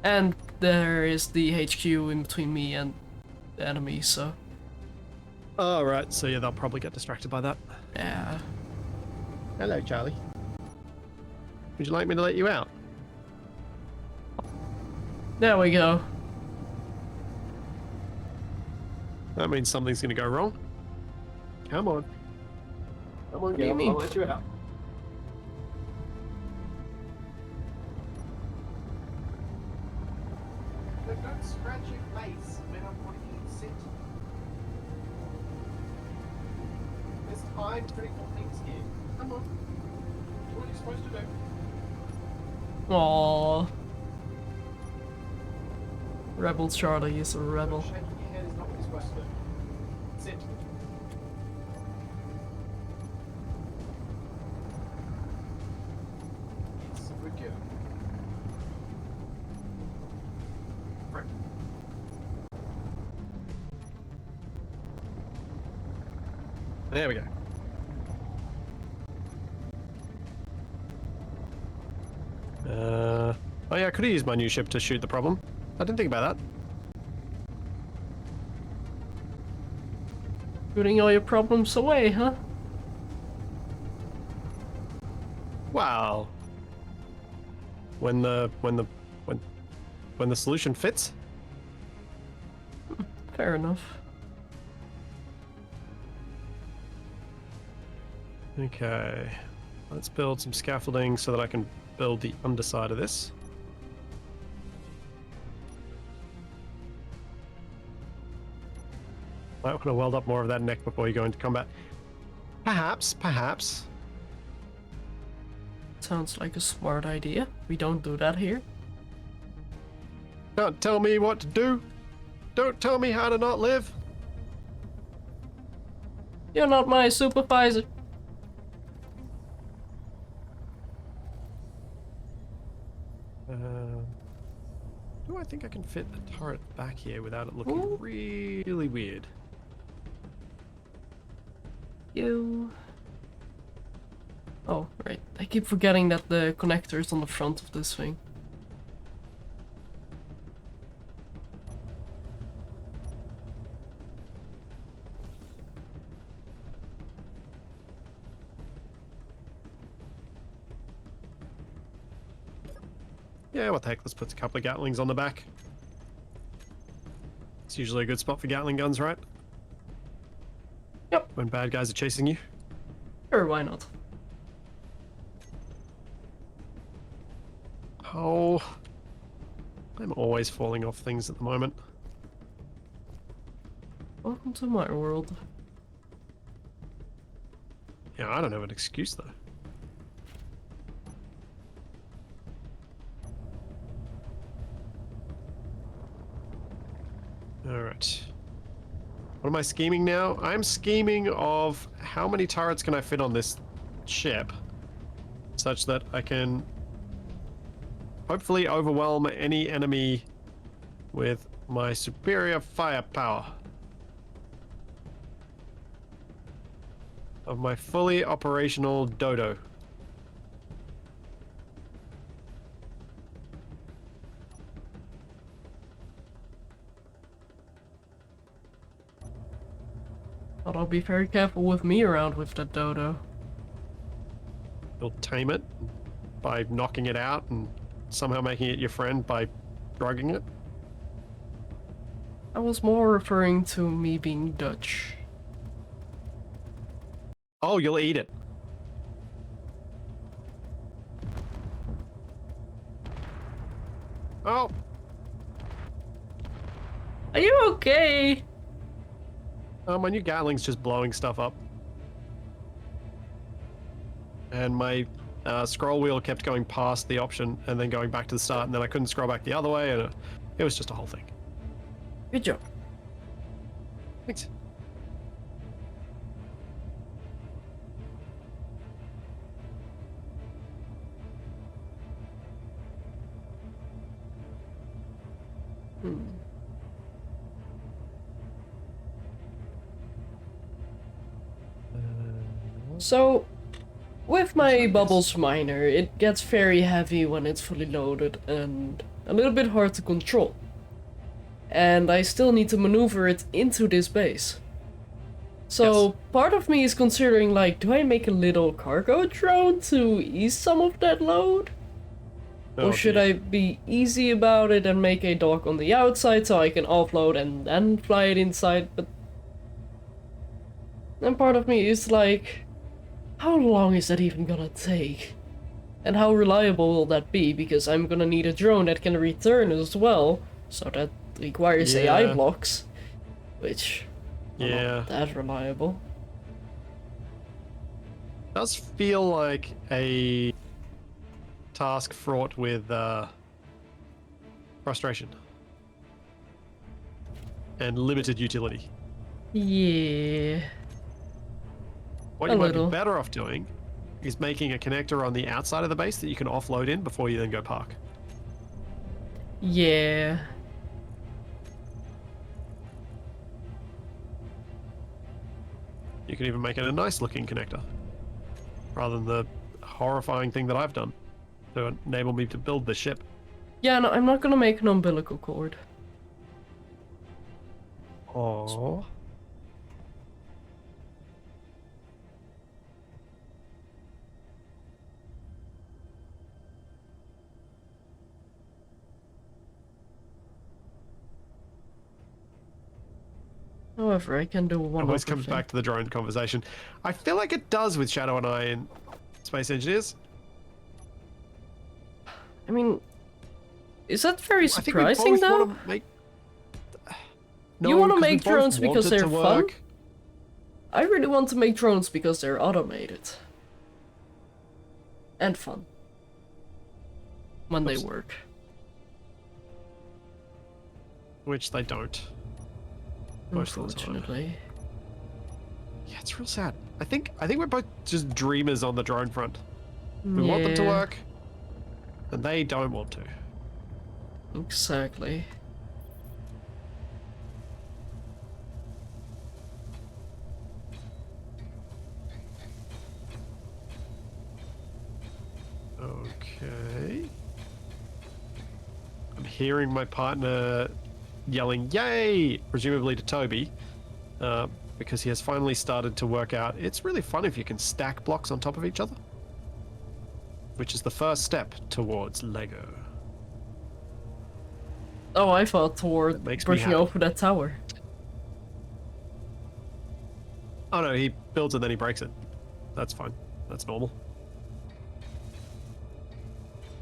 And there is the HQ in between me and the enemy, so... Oh, right. So yeah, they'll probably get distracted by that. Yeah. Hello, Charlie. Would you like me to let you out? There we go. That means something's going to go wrong. Come on. Come on, do you mean? I'll let you out. Don't scratch your face when I'm wanting you to sit. There's time to critical things here. Come on. Do what you're supposed to do. Aww. Rebel Charlie is a rebel. Shaking your head is not what you're supposed to do. Sit. Yes, good girl. Right. There we go. Oh yeah, I could have used my new ship to shoot the problem. I didn't think about that. Putting all your problems away, huh? Wow. When the solution fits. Fair enough. Okay. Let's build some scaffolding so that I can build the underside of this. Might want to weld up more of that neck before you go into combat. Perhaps, perhaps. Sounds like a smart idea. We don't do that here. Can't tell me what to do. Don't tell me how to not live. You're not my supervisor. Do I think I can fit the turret back here without it looking Ooh. really weird? You. Oh, right. I keep forgetting that the connector is on the front of this thing. Yeah, what the heck, let's put a couple of Gatlings on the back. It's usually a good spot for Gatling guns, right? Yep. When bad guys are chasing you. Sure, why not? Oh, I'm always falling off things at the moment. Welcome to my world. Yeah, I don't have an excuse though. Alright. What am I scheming now? I'm scheming of how many turrets can I fit on this ship such that I can hopefully overwhelm any enemy with my superior firepower of my fully operational Dodo. But I'll be very careful with me around with that Dodo. You'll tame it by knocking it out and somehow making it your friend by drugging it. I was more referring to me being Dutch. Oh, you'll eat it. Oh. Are you okay? My new Gatling's just blowing stuff up. And my scroll wheel kept going past the option and then going back to the start, and then I couldn't scroll back the other way, and it was just a whole thing. Good job. Thanks. So, with my Yes. bubbles miner, it gets very heavy when it's fully loaded and a little bit hard to control. And I still need to maneuver it into this base. So Yes. part of me is considering, like, do I make a little cargo drone to ease some of that load? Oh, Or should dear. I be easy about it and make a dock on the outside so I can offload and then fly it inside? But then part of me is like, how long is that even gonna take? And how reliable will that be? Because I'm gonna need a drone that can return as well, so that requires AI Yeah. blocks, which are Yeah. not that reliable. Does feel like a task fraught with frustration and limited utility. Yeah. What A you might little. be better off doing is making a connector on the outside of the base that you can offload in before you then go park. Yeah. You can even make it a nice looking connector rather than the horrifying thing that I've done to enable me to build the ship. Yeah, no, I'm not gonna make an umbilical cord. Oh. However, I can do one Always other comes thing. back to the drone conversation. I feel like it does with Shadow and I in Space Engineers. I mean, is that very I think we surprising both though? want to make. You wanna 'cause we make both drones want because it they're to fun? work. I really want to make drones because they're automated. And fun. When they Oops. work. Which they don't. Most of the time. Unfortunately. Yeah, it's real sad. I think we're both just dreamers on the drone front. We want them to Yeah, work, and they don't want to. exactly. Okay. I'm hearing my partner yelling, "Yay!" presumably to Toby, because he has finally started to work out it's really fun if you can stack blocks on top of each other, which is the first step towards Lego. Oh, I thought toward That makes me brushing happy. over that tower. Oh no, he builds it, then he breaks it. That's fine. That's normal.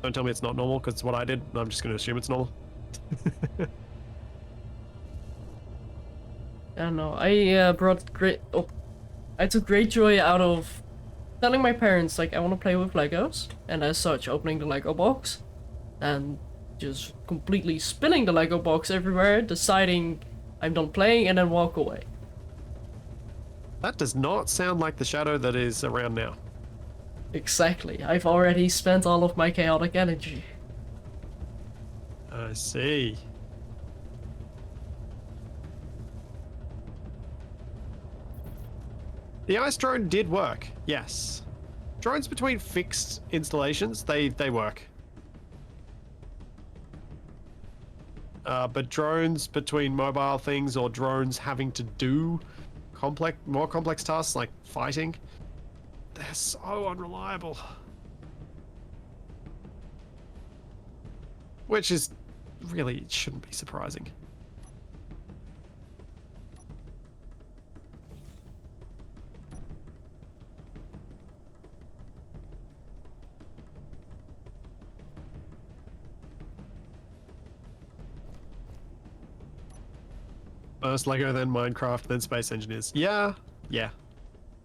Don't tell me it's not normal, because it's what I did, and I'm just going to assume it's normal. I don't know. I brought great. Oh, I took great joy out of telling my parents like I want to play with Legos, and as such, opening the Lego box, and just completely spinning the Lego box everywhere, deciding I'm done playing, and then walk away. That does not sound like the Shadow that is around now. Exactly. I've already spent all of my chaotic energy. I see. The ice drone did work, yes. Drones between fixed installations, they work. But drones between mobile things or drones having to do more complex tasks like fighting, they're so unreliable. Which is really shouldn't be surprising. First Lego, then Minecraft, then Space Engineers. Yeah,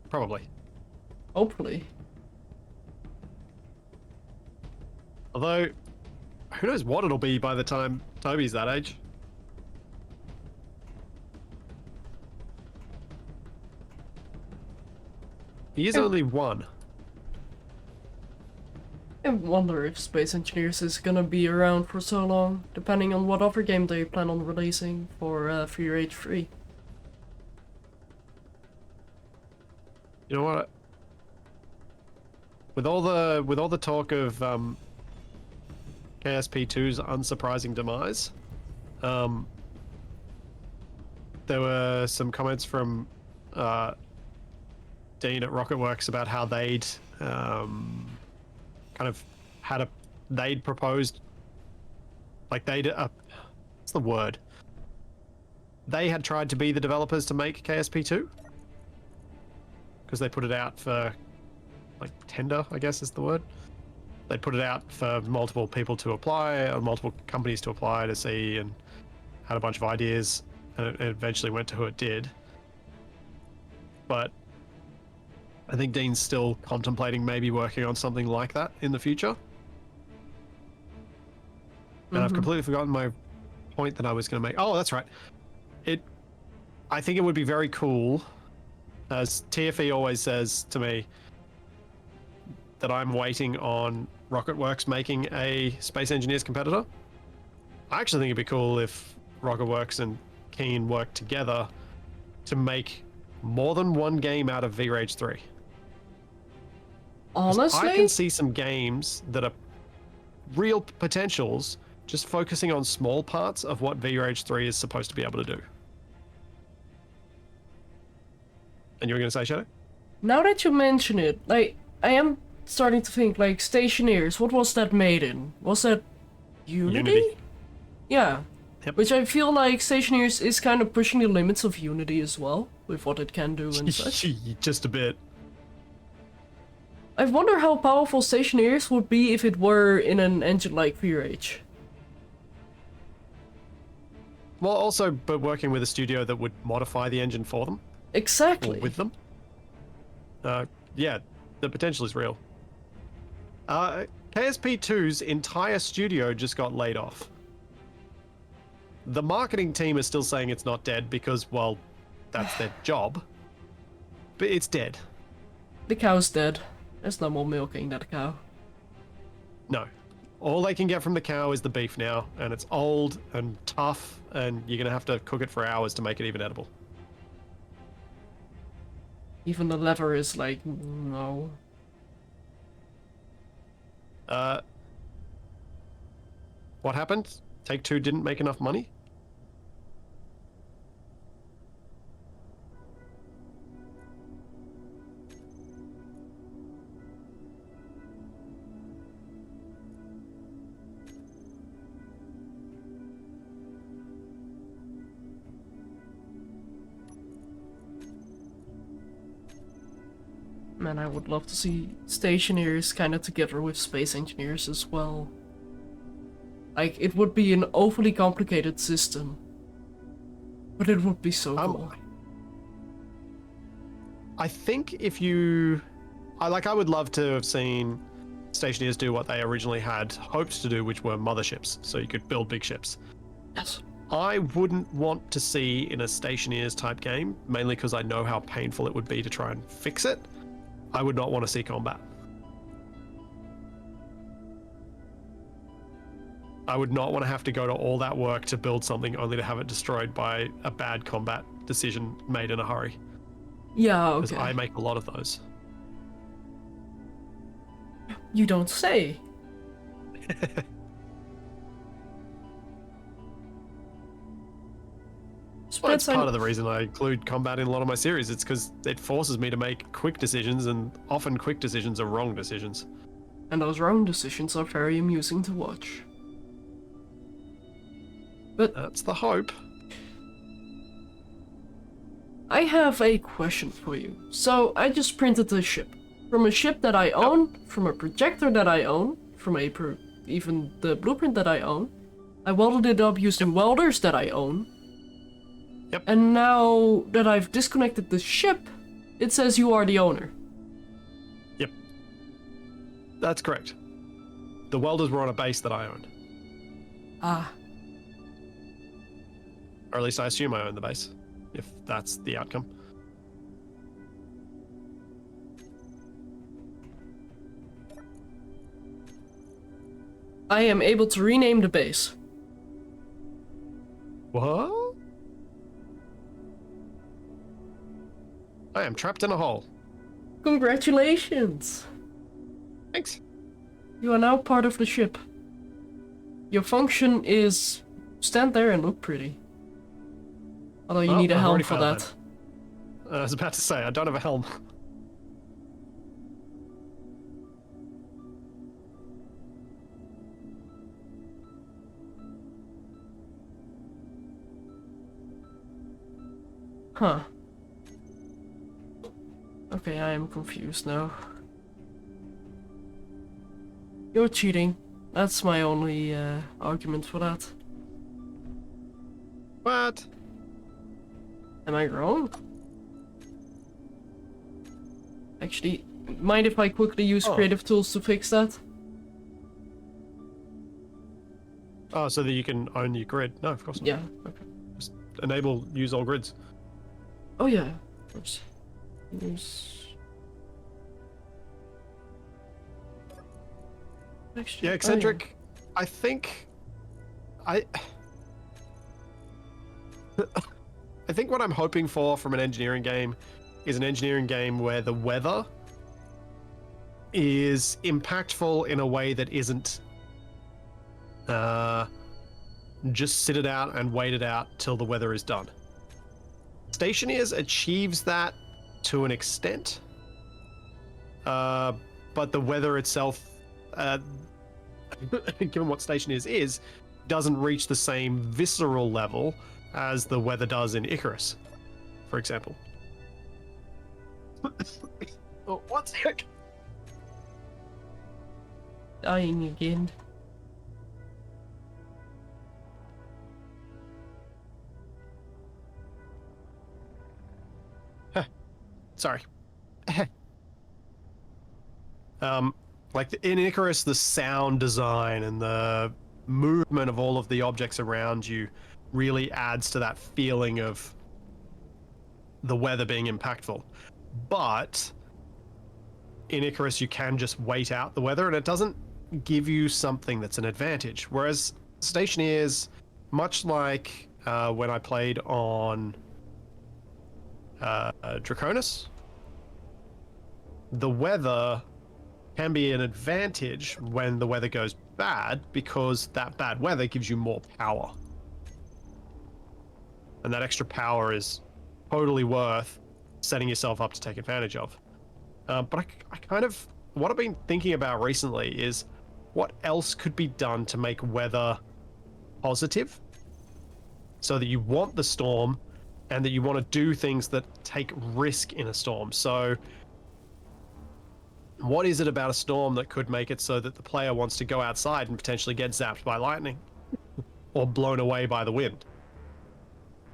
probably. Hopefully. Although, who knows what it'll be by the time Toby's that age. He is only 1. I wonder if Space Engineers is gonna be around for so long, depending on what other game they plan on releasing for Free Rage 3. You know what? With all the talk of KSP2's unsurprising demise, there were some comments from Dean at Rocketworks about how they'd kind of had they'd proposed, like what's the word? They had tried to be the developers to make KSP2 because they put it out for like tender, I guess is the word. They put it out for multiple people to apply, or multiple companies to apply to see, and had a bunch of ideas, and it eventually went to who it did. But I think Dean's still contemplating maybe working on something like that in the future. And I've completely forgotten my point that I was going to make. Oh, that's right. I think it would be very cool, as TFE always says to me, that I'm waiting on Rocketworks making a Space Engineers competitor. I actually think it'd be cool if Rocketworks and Keen worked together to make more than one game out of V-Rage 3. 'Cause Honestly? I can see some games that are real potentials just focusing on small parts of what V-Rage 3 is supposed to be able to do. And you were going to say, Shadow? Now that you mention it, like, I am starting to think, like, Stationeers, what was that made in? Was that Unity? Yeah. Yep. Which I feel like Stationeers is kind of pushing the limits of Unity as well, with what it can do and such. Just a bit. I wonder how powerful Stationeers would be if it were in an engine like V-Rage. Well, also, but working with a studio that would modify the engine for them, Exactly. or with them. Yeah, the potential is real. KSP2's entire studio just got laid off. The marketing team is still saying it's not dead because, well, that's their job. But it's dead. The cow's dead. There's no more milking that cow. No. All they can get from the cow is the beef now, and it's old and tough, and you're gonna have to cook it for hours to make it even edible. Even the leather is like, no. What happened? Take-Two didn't make enough money? Man, I would love to see Stationeers kind of together with Space Engineers as well. Like, it would be an overly complicated system. But it would be so cool. I think if you... I would love to have seen Stationeers do what they originally had hoped to do, which were motherships, so you could build big ships. Yes. I wouldn't want to see in a Stationeers type game, mainly because I know how painful it would be to try and fix it. I would not want to see combat. I would not want to have to go to all that work to build something only to have it destroyed by a bad combat decision made in a hurry. Yeah, Because okay. I make a lot of those. You don't say. Well, it's part of the reason I include combat in a lot of my series. It's because it forces me to make quick decisions, and often quick decisions are wrong decisions. And those wrong decisions are very amusing to watch. But That's the hope. I have a question for you. So, I just printed this ship. From a ship that I own, from a projector that I own, from even the blueprint that I own. I welded it up using welders that I own. Yep. And now that I've disconnected the ship, it says you are the owner. Yep. That's correct. The welders were on a base that I owned. Ah. Or at least I assume I own the base, if that's the outcome. I am able to rename the base. What? I am trapped in a hole. Congratulations! Thanks. You are now part of the ship. Your function is stand there and look pretty. Although you Well, need a I've helm already for failed that. I was about to say, I don't have a helm. Huh. Okay, I am confused now. You're cheating. That's my only argument for that. What? Am I wrong? Actually, mind if I quickly use Oh. creative tools to fix that? Oh, so that you can own your grid? No, of course not. Yeah, okay. Just enable use all grids. Oh yeah, of course. Use... Actually, Yeah, oh, eccentric. I think I I think what I'm hoping for from an engineering game is an engineering game where the weather is impactful in a way that isn't just sit it out and wait it out till the weather is done. Stationeers achieves that to an extent, but the weather itself, given what Stationeers is, doesn't reach the same visceral level as the weather does in Icarus, for example. Oh, one sec. Dying again. Sorry. Like in Icarus, the sound design and the movement of all of the objects around you really adds to that feeling of the weather being impactful. But in Icarus, you can just wait out the weather and it doesn't give you something that's an advantage. Whereas Stationeers, much like when I played on Draconis, the weather can be an advantage when the weather goes bad because that bad weather gives you more power. And that extra power is totally worth setting yourself up to take advantage of. But I kind of, what I've been thinking about recently is what else could be done to make weather positive so that you want the storm and that you want to do things that take risk in a storm. So what is it about a storm that could make it so that the player wants to go outside and potentially get zapped by lightning or blown away by the wind?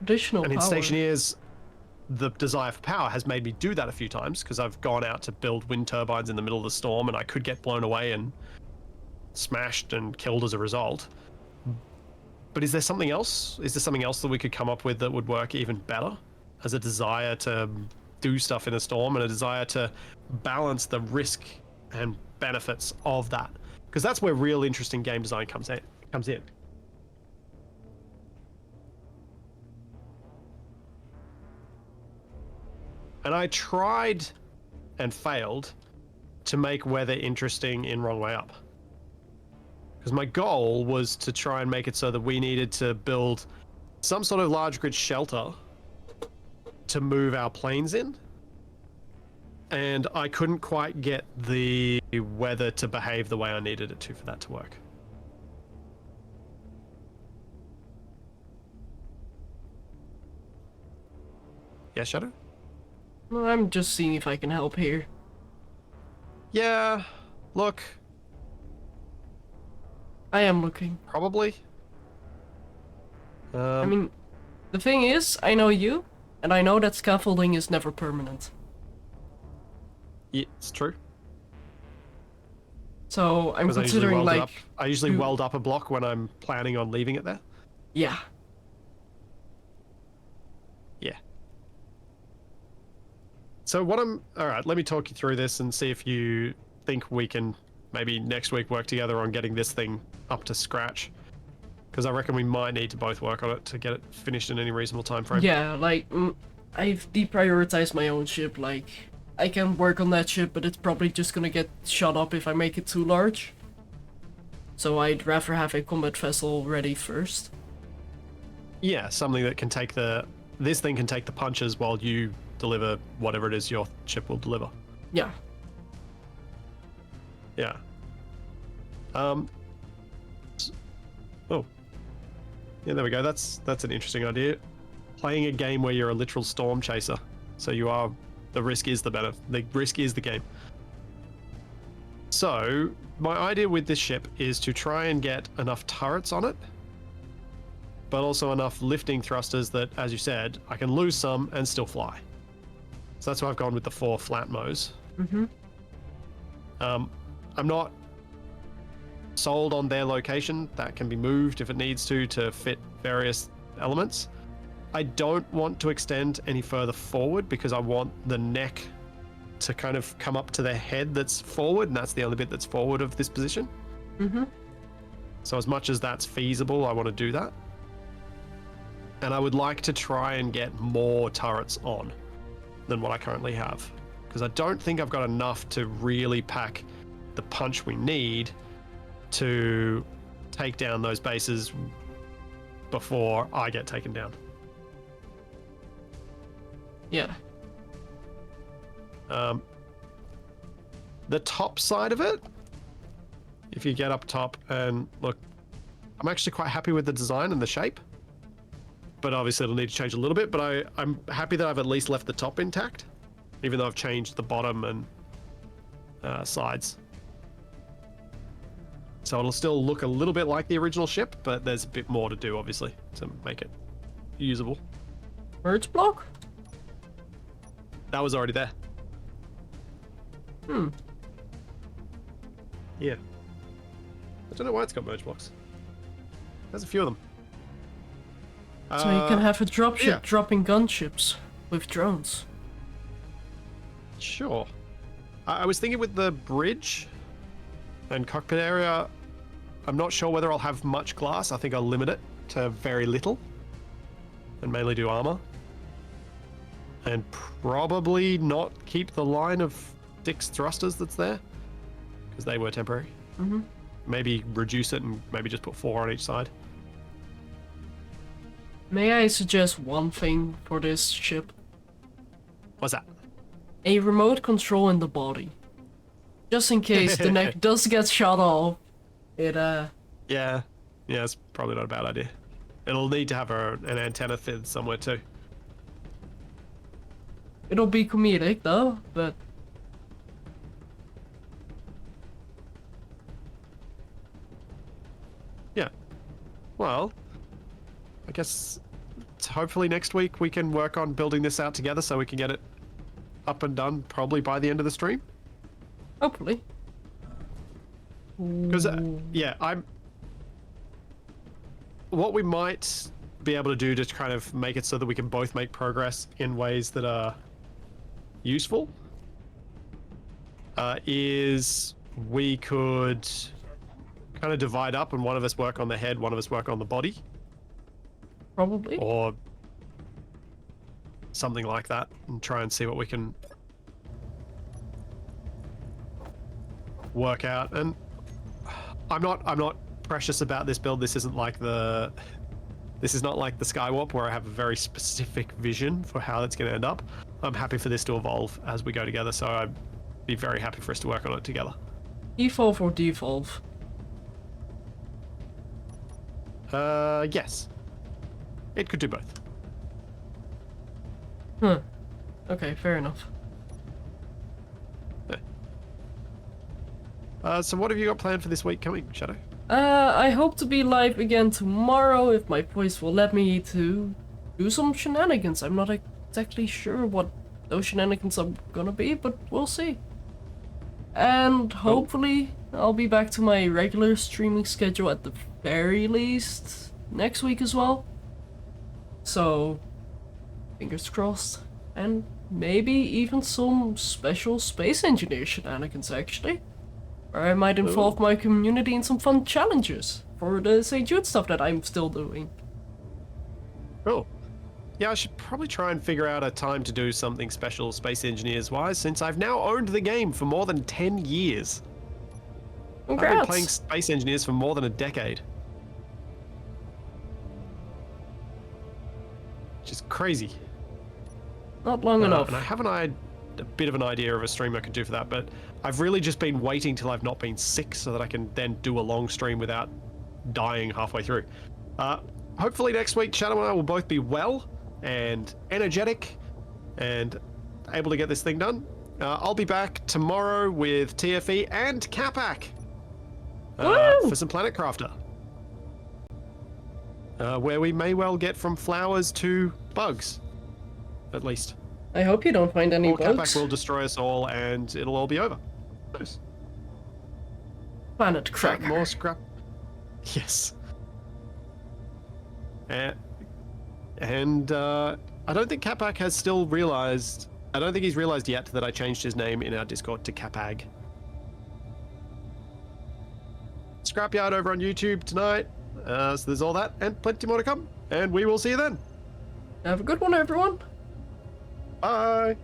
Additional And in power. Stationeers, the desire for power has made me do that a few times because I've gone out to build wind turbines in the middle of the storm and I could get blown away and smashed and killed as a result. But is there something else? Is there something else that we could come up with that would work even better as a desire to do stuff in a storm and a desire to balance the risk and benefits of that? Because that's where real interesting game design comes in. And I tried and failed to make weather interesting in Wrong Way Up. Because my goal was to try and make it so that we needed to build some sort of large grid shelter to move our planes in. And I couldn't quite get the weather to behave the way I needed it to for that to work. Yeah, Shadow? Well, I'm just seeing if I can help here. Yeah, look, I am looking. probably. I mean, The thing is, I know you, and I know that scaffolding is never permanent. Yeah, it's true. So I'm 'Cause I usually considering weld it like, up. I usually you- weld up a block when I'm planning on leaving it there. yeah, Yeah. So what I'm... Alright, let me talk you through this and see if you think we can maybe next week work together on getting this thing up to scratch. Because I reckon we might need to both work on it to get it finished in any reasonable time frame. yeah, like, I've deprioritized my own ship, like, I can work on that ship, but it's probably just gonna get shot up if I make it too large. So I'd rather have a combat vessel ready first. Yeah, something that can take the... This thing can take the punches while you deliver whatever it is your ship will deliver. Yeah. Yeah. Oh. Yeah, there we go. That's an interesting idea. Playing a game where you're a literal storm chaser. So you are... The risk is the benefit. The risk is the game. So, my idea with this ship is to try and get enough turrets on it, but also enough lifting thrusters that, as you said, I can lose some and still fly. So that's why I've gone with the 4 flat mows. Mm-hmm. I'm not sold on their location. That can be moved if it needs to fit various elements. I don't want to extend any further forward because I want the neck to kind of come up to the head that's forward, and that's the only bit that's forward of this position. Mm-hmm. So as much as that's feasible, I want to do that. And I would like to try and get more turrets on than what I currently have. Because I don't think I've got enough to really pack the punch we need to take down those bases before I get taken down. Yeah. The top side of it, if you get up top and look, I'm actually quite happy with the design and the shape. But obviously it'll need to change a little bit, but I'm happy that I've at least left the top intact, even though I've changed the bottom and sides. So it'll still look a little bit like the original ship, but there's a bit more to do, obviously, to make it usable. Merge block? That was already there. Hmm. Yeah. I don't know why it's got merge blocks. There's a few of them. So you can have a dropship yeah. dropping gunships with drones. Sure. I was thinking with the bridge and cockpit area, I'm not sure whether I'll have much glass. I think I'll limit it to very little and mainly do armor. And probably not keep the line of 6 thrusters that's there because they were temporary. Mm-hmm. Maybe reduce it and maybe just put 4 on each side. May I suggest one thing for this ship? What's that? A remote control in the body. Just in case the neck does get shot off. Yeah, it's probably not a bad idea. It'll need to have an antenna fitted somewhere too. It'll be comedic though, but... Yeah. Well, I guess hopefully next week we can work on building this out together so we can get it up and done probably by the end of the stream. Hopefully. Because, yeah, what we might be able to do to kind of make it so that we can both make progress in ways that are useful is we could kind of divide up and one of us work on the head, one of us work on the body. Probably. Or something like that and try and see what we can work out. And I'm not precious about this build. This isn't like this is not like the Skywarp where I have a very specific vision for how it's going to end up. I'm happy for this to evolve as we go together, so I'd be very happy for us to work on it together. Evolve or devolve? Yes. It could do both. Huh. Okay, fair enough. So what have you got planned for this week coming, Shadow? I hope to be live again tomorrow if my voice will let me to. do some shenanigans. I'm not exactly sure what those shenanigans are gonna be, but we'll see. And hopefully I'll be back to my regular streaming schedule at the very least next week as well. So, fingers crossed. And maybe even some special space engineer shenanigans actually. Or I might involve my community in some fun challenges for the St. Jude stuff that I'm still doing. Cool. Yeah, I should probably try and figure out a time to do something special space engineers wise, since I've now owned the game for more than 10 years. I've been playing Congrats! space engineers for more than a decade. Which is crazy. Not long enough. And I have a bit of an idea of a stream I could do for that, but I've really just been waiting till I've not been sick so that I can then do a long stream without dying halfway through. Hopefully next week Shadow and I will both be well and energetic and able to get this thing done. I'll be back tomorrow with TFE and Capac for some Planet Crafter. Where we may well get from flowers to bugs, at least. I hope you don't find any Or bugs. Capac will destroy us all and it'll all be over. Nice. Planet Cracker. More scrap. Yes. And I don't think Capac has still realized. I don't think he's realized yet that I changed his name in our Discord to Capag. Scrapyard over on YouTube tonight. So there's all that and plenty more to come. And we will see you then. Have a good one, everyone. Bye.